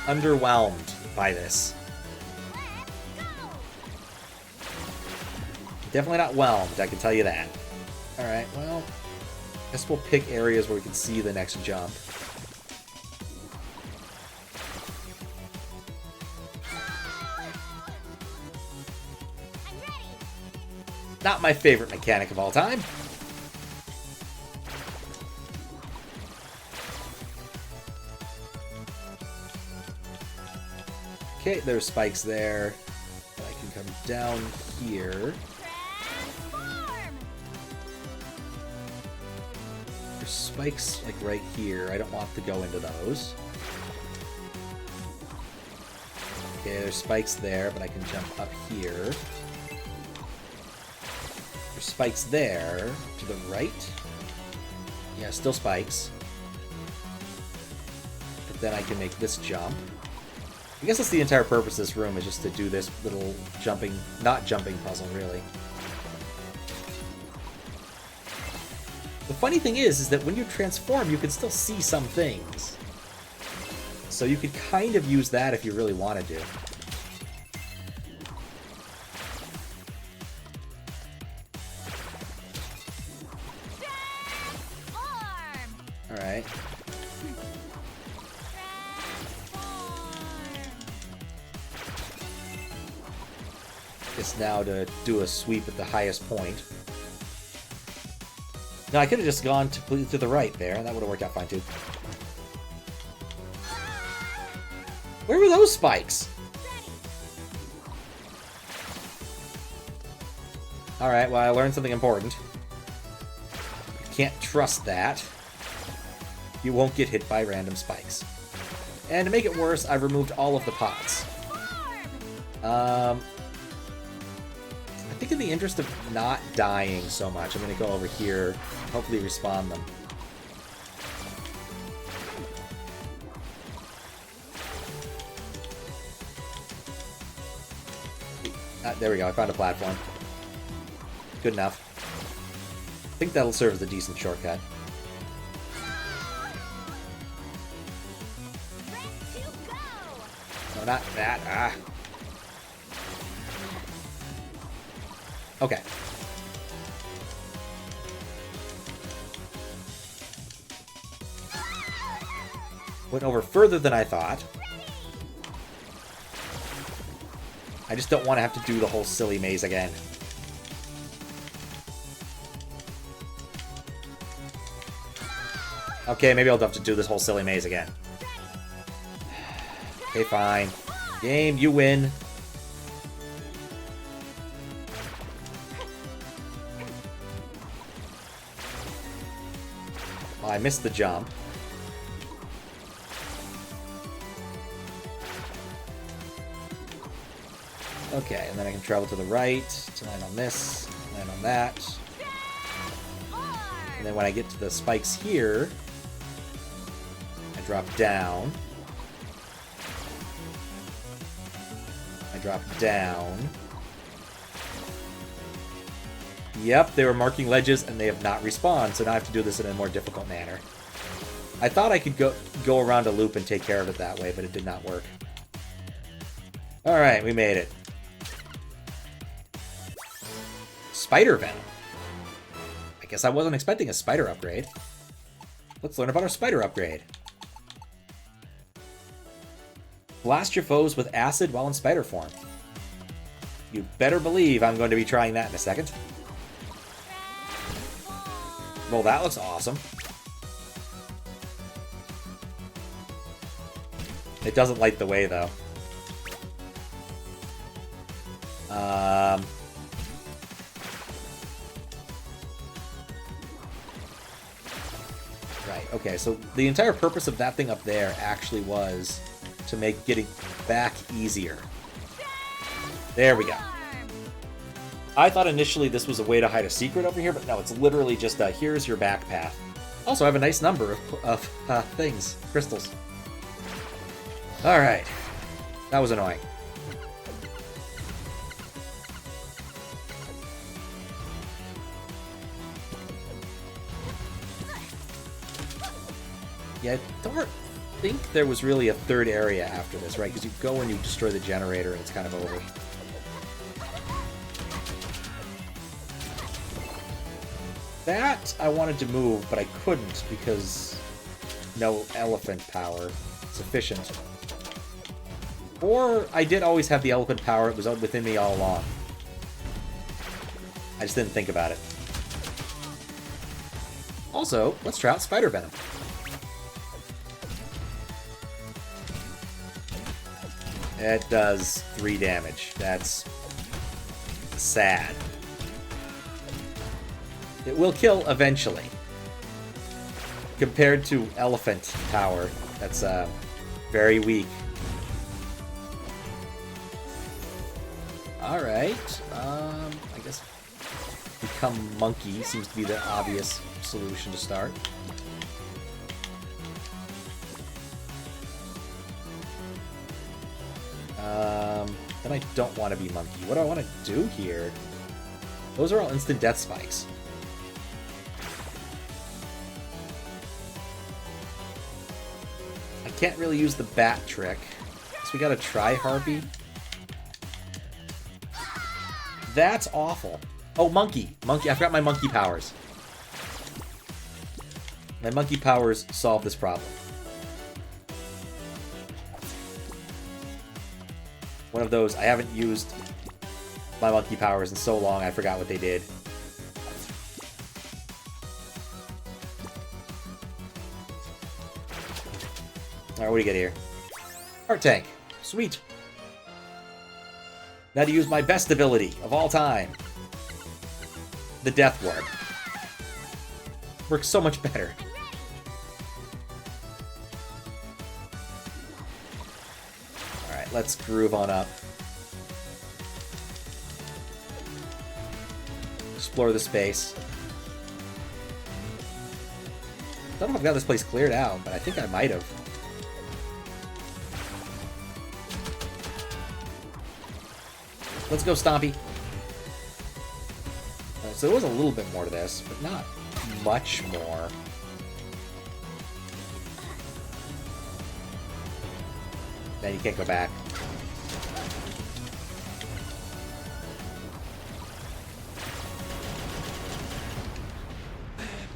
S1: underwhelmed by this. Definitely not whelmed, I can tell you that. Alright, well, I guess we'll pick areas where we can see the next jump. Not my favorite mechanic of all time. Okay, there's spikes there. I can come down here. There's spikes, like, right here. I don't want to go into those. Okay, there's spikes there, but I can jump up here. There's spikes there, to the right. Yeah, still spikes. But then I can make this jump. I guess that's the entire purpose of this room, is just to do this little jumping, not jumping puzzle, really. The funny thing is that when you transform, you can still see some things. So you could kind of use that if you really wanted to. Alright. Guess now to do a sweep at the highest point. No, I could have just gone to the right there, and that would have worked out fine too. Where were those spikes? Alright, well, I learned something important. You can't trust that. You won't get hit by random spikes. And to make it worse, I've removed all of the pots. I think in the interest of not dying so much, I'm going to go over here, hopefully respawn them. There we go, I found a platform. Good enough. I think that'll serve as a decent shortcut. No, not that. Ah. Okay. Went over further than I thought. I just don't want to have to do the whole silly maze again. Okay, maybe I'll have to do this whole silly maze again. Okay, fine. Game, you win. Well, I missed the jump. Okay, and then I can travel to the right, to land on this, land on that. And then when I get to the spikes here, I drop down. I drop down. Yep, they were marking ledges and they have not respawned, so now I have to do this in a more difficult manner. I thought I could go around a loop and take care of it that way, but it did not work. Alright, we made it. Spider Venom. I guess I wasn't expecting a spider upgrade. Let's learn about our spider upgrade. Blast your foes with acid while in spider form. You better believe I'm going to be trying that in a second. Well, that looks awesome. It doesn't light the way, though. Right, okay, so the entire purpose of that thing up there actually was to make getting back easier. There we go. I thought initially this was a way to hide a secret over here, but no, it's literally just here's your back path. Also, I have a nice number of things, crystals. Alright. That was annoying. Yeah, I don't think there was really a third area after this, right? Because you go and you destroy the generator and it's kind of over. That I wanted to move, but I couldn't because no elephant power sufficient. Or I did always have the elephant power, it was within me all along. I just didn't think about it. Also, let's try out Spider Venom. It does 3 damage. That's sad. It will kill eventually. Compared to elephant power, that's very weak. Alright. I guess become monkey seems to be the obvious solution to start. Then I don't want to be monkey. What do I want to do here? Those are all instant death spikes. I can't really use the bat trick. So we gotta try Harpy. That's awful. Oh, monkey. Monkey. I forgot my monkey powers. My monkey powers solve this problem. One of those, I haven't used my monkey powers in so long, I forgot what they did. Alright, what do you get here? Heart Tank. Sweet. Now to use my best ability of all time. The Death Warp. Works so much better. Alright, let's groove on up. Explore the space. I don't know if I've got this place cleared out, but I think I might have. Let's go, Stompy. So there was a little bit more to this, but not much more. Then you can't go back.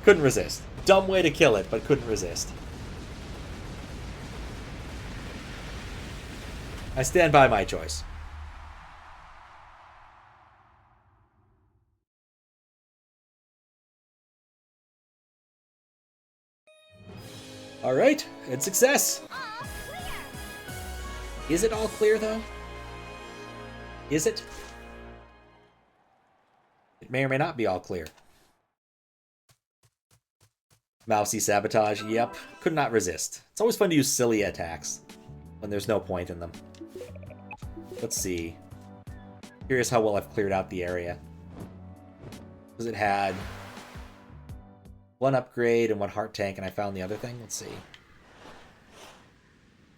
S1: Couldn't resist. Dumb way to kill it, but couldn't resist. I stand by my choice. Alright, and success! Is it all clear, though? Is it? It may or may not be all clear. Mousy Sabotage, yep. Could not resist. It's always fun to use silly attacks when there's no point in them. Let's see. Curious how well I've cleared out the area. Because it had one upgrade and one heart tank, and I found the other thing. Let's see.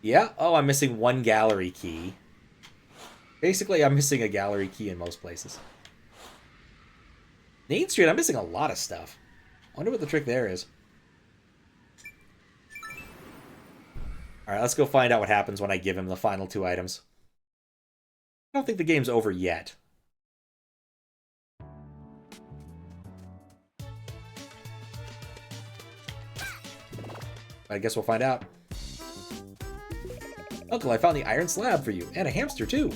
S1: Yeah. Oh, I'm missing one gallery key. Basically, I'm missing a gallery key in most places. Main Street, I'm missing a lot of stuff. I wonder what the trick there is. Alright, let's go find out what happens when I give him the final two items. I don't think the game's over yet. I guess we'll find out. Uncle, I found the iron slab for you, and a hamster too.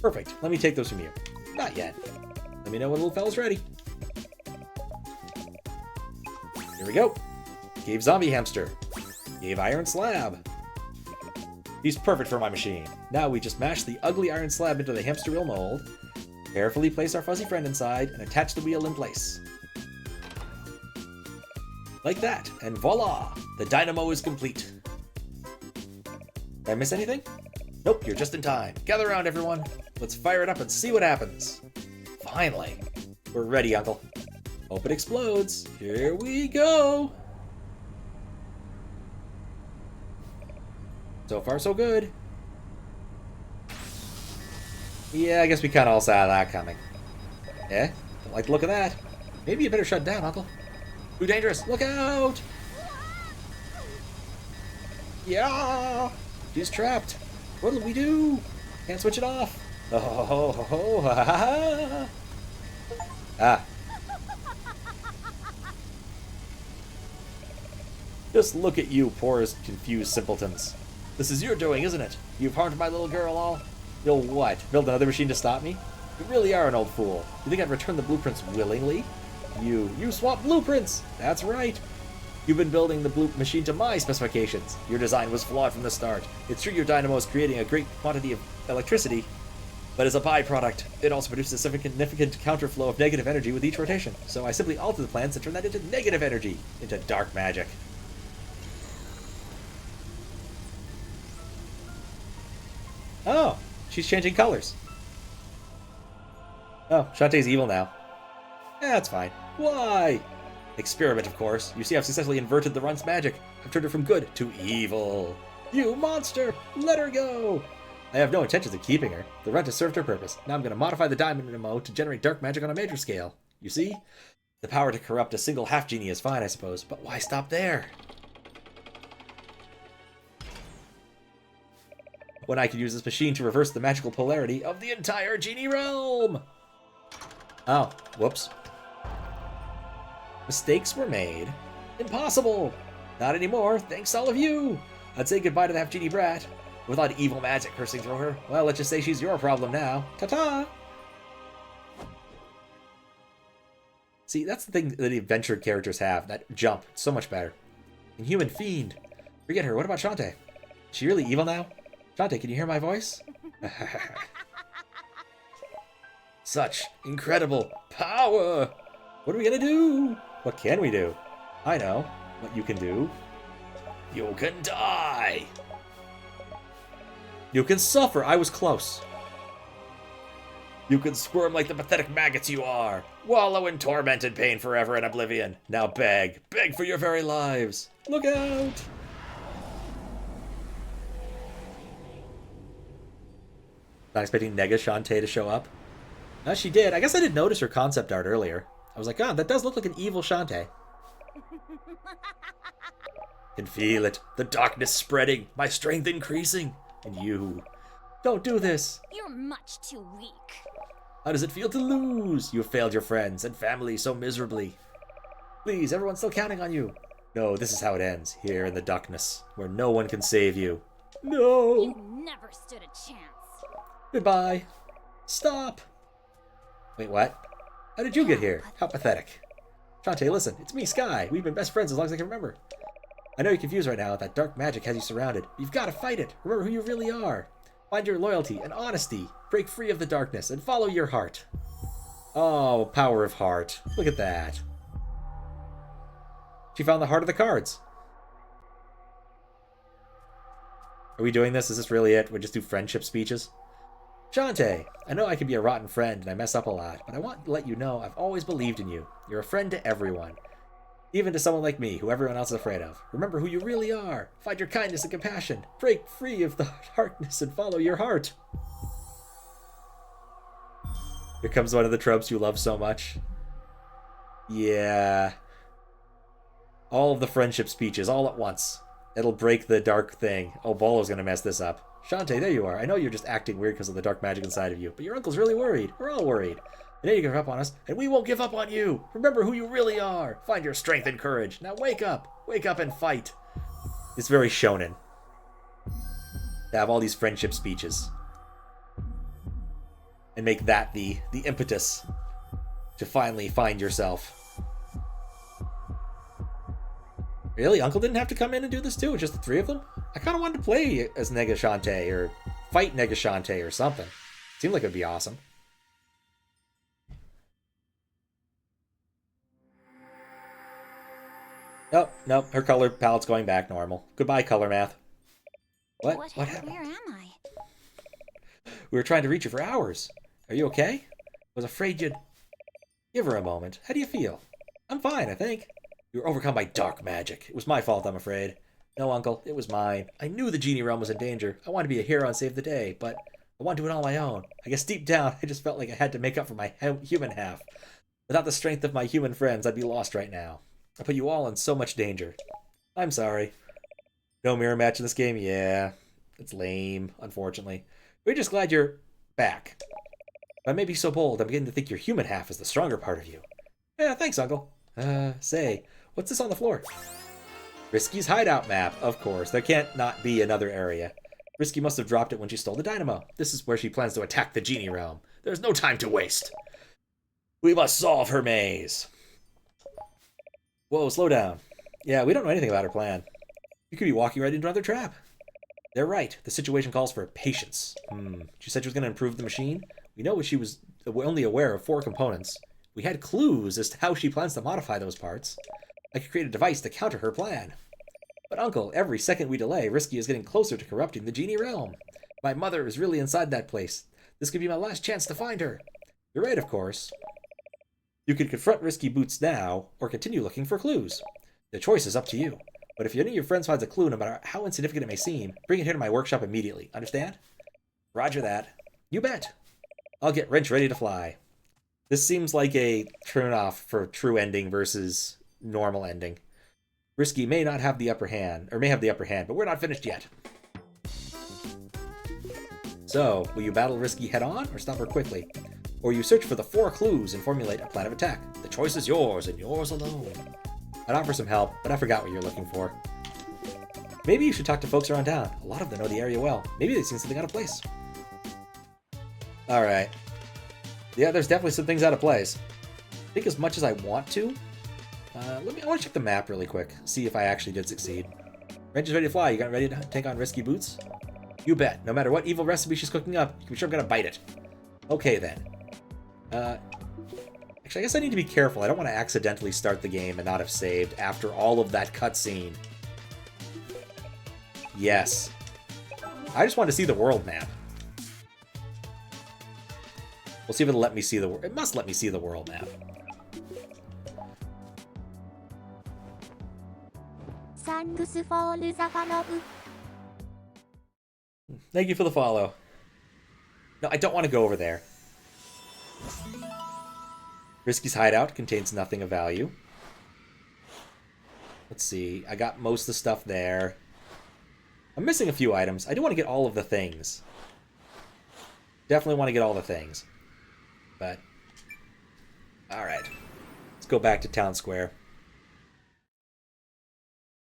S1: Perfect, let me take those from you. Not yet. Let me know when little fella's ready. Here we go. Gave zombie hamster. Gave iron slab. He's perfect for my machine. Now we just mash the ugly iron slab into the hamster wheel mold, carefully place our fuzzy friend inside, and attach the wheel in place. Like that, and voila! The dynamo is complete. Did I miss anything? Nope, you're just in time. Gather around, everyone. Let's fire it up and see what happens. Finally. We're ready, Uncle. Hope it explodes. Here we go! So far, so good. Yeah, I guess we kind of all saw that coming. Eh? Don't like the look of that. Maybe you better shut down, Uncle. Too dangerous. Look out! Yeah! She's trapped. What'll we do? Can't switch it off. Oh, ho, ho, ho, ho, ha, ha, ha. Ah. Just look at you, poor confused simpletons. This is your doing, isn't it? You've harmed my little girl all. You'll what? Build another machine to stop me? You really are an old fool. You think I'd return the blueprints willingly? You swap blueprints! That's right. You've been building the machine to my specifications. Your design was flawed from the start. It's true your dynamo is creating a great quantity of electricity, but as a byproduct, it also produces a significant counterflow of negative energy with each rotation. So I simply altered the plans to turn that into negative energy, into dark magic. Oh, she's changing colors. Oh, Shantae's evil now. Yeah, that's fine. Why? Experiment, of course. You see, I've successfully inverted the runt's magic. I've turned her from good to evil. You monster! Let her go! I have no intentions of keeping her. The runt has served her purpose. Now I'm going to modify the dynamo to generate dark magic on a major scale. You see? The power to corrupt a single half-genie is fine, I suppose, but why stop there? When I could use this machine to reverse the magical polarity of the entire genie realm! Oh, whoops. Mistakes were made. Impossible! Not anymore, thanks to all of you! I'd say goodbye to the half-genie brat. With all the evil magic coursing through her, well, let's just say she's your problem now. Ta-ta! See, that's the thing that the adventure characters have. That jump. It's so much better. Inhuman fiend. Forget her. What about Shantae? Is she really evil now? Shantae, can you hear my voice? Such incredible power! What are we gonna do? What can we do? I know what you can do. You can die! You can suffer. I was close. You can squirm like the pathetic maggots you are. Wallow in torment and pain forever in oblivion. Now beg. Beg for your very lives. Look out! Not expecting Nega Shantae to show up. No, she did. I guess I didn't notice her concept art earlier. I was like, God, that does look like an evil Shantae. Can feel it. The darkness spreading. My strength increasing. And you. Don't do this.
S2: You're much too weak.
S1: How does it feel to lose? You have failed your friends and family so miserably. Please, everyone's still counting on you. No, this is how it ends. Here in the darkness, where no one can save you. No.
S2: You never stood a chance.
S1: Goodbye. Stop. Wait, what? How did you get here? How pathetic. Shantae, listen. It's me, Sky. We've been best friends as long as I can remember. I know you're confused right now. That dark magic has you surrounded. You've got to fight it. Remember who you really are. Find your loyalty and honesty. Break free of the darkness and follow your heart. Oh, power of heart. Look at that. She found the heart of the cards. Are we doing this? Is this really it? We just do friendship speeches? Shantae, I know I can be a rotten friend and I mess up a lot, but I want to let you know I've always believed in you. You're a friend to everyone. Even to someone like me, who everyone else is afraid of. Remember who you really are. Find your kindness and compassion. Break free of the darkness and follow your heart. Here comes one of the tropes you love so much. Yeah. All of the friendship speeches, all at once. It'll break the dark thing. Oh, Bolo's gonna mess this up. Shantae, there you are. I know you're just acting weird because of the dark magic inside of you, but your uncle's really worried. We're all worried. I know you give up on us, and we won't give up on you. Remember who you really are. Find your strength and courage. Now wake up. Wake up and fight. It's very shonen to have all these friendship speeches and make that the impetus to finally find yourself. Really? Uncle didn't have to come in and do this too? Just the three of them? I kind of wanted to play as Nega Shantae or fight Nega Shantae or something. Seemed like it would be awesome. Oh, no, her color palette's going back normal. Goodbye, color math. What happened?
S2: Where am I?
S1: We were trying to reach you for hours. Are you okay? I was afraid you'd... Give her a moment. How do you feel? I'm fine, I think. You were overcome by dark magic. It was my fault, I'm afraid. No, Uncle, it was mine. I knew the genie realm was in danger. I wanted to be a hero and save the day, but I wanted to do it on my own. I guess deep down, I just felt like I had to make up for my human half. Without the strength of my human friends, I'd be lost right now. I put you all in so much danger. I'm sorry. No mirror match in this game? Yeah. It's lame, unfortunately. We're just glad you're back. If I may be so bold, I'm beginning to think your human half is the stronger part of you. Yeah, thanks, Uncle. Say, what's this on the floor? Risky's hideout map, of course. There can't not be another area. Risky must have dropped it when she stole the dynamo. This is where she plans to attack the genie realm. There's no time to waste. We must solve her maze. Whoa, slow down. Yeah, we don't know anything about her plan. You could be walking right into another trap. They're right. The situation calls for patience. She said she was going to improve the machine. We know she was only aware of 4 components. We had clues as to how she plans to modify those parts. I could create a device to counter her plan. But Uncle, every second we delay, Risky is getting closer to corrupting the genie realm. My mother is really inside that place. This could be my last chance to find her. You're right, of course. You can confront Risky Boots now, or continue looking for clues. The choice is up to you. But if any of your friends finds a clue, no matter how insignificant it may seem, bring it here to my workshop immediately. Understand? Roger that. You bet. I'll get Wrench ready to fly. This seems like a turn-off for true ending versus normal ending. Risky may not have the upper hand, or may have the upper hand, but we're not finished yet. So, will you battle Risky head-on, or stop her quickly? Or you search for the 4 clues and formulate a plan of attack. The choice is yours, and yours alone. I'd offer some help, but I forgot what you're looking for. Maybe you should talk to folks around town. A lot of them know the area well. Maybe they've seen something out of place. Alright. Yeah, there's definitely some things out of place. I think as much as I want to. I want to check the map really quick. See if I actually did succeed. Wrench is ready to fly. You got ready to take on Risky Boots? You bet. No matter what evil recipe she's cooking up, you can be sure I'm gonna bite it. Okay then. Actually, I guess I need to be careful. I don't want to accidentally start the game and not have saved after all of that cutscene. Yes. I just want to see the world map. We'll see if it'll let me see the world. It must let me see the world map.
S3: Thanks for the follow.
S1: Thank you for the follow. No, I don't want to go over there. Risky's hideout contains nothing of value. Let's see. I got most of the stuff there. I'm missing a few items. I do want to get all of the things. Definitely want to get all the things. But, alright. Let's go back to Town Square.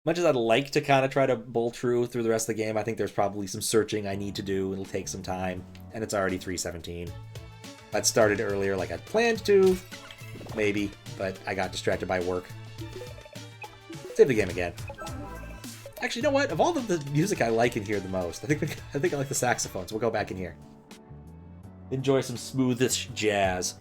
S1: Much as I'd like to kind of try to bowl through the rest of the game, I think there's probably some searching I need to do. It'll take some time. And it's already 3:17. I'd started earlier like I'd planned to. Maybe. But I got distracted by work. Save the game again. Actually, you know what? Of all of the music I like in here the most, I think I like the saxophones. We'll go back in here. Enjoy some smoothish jazz.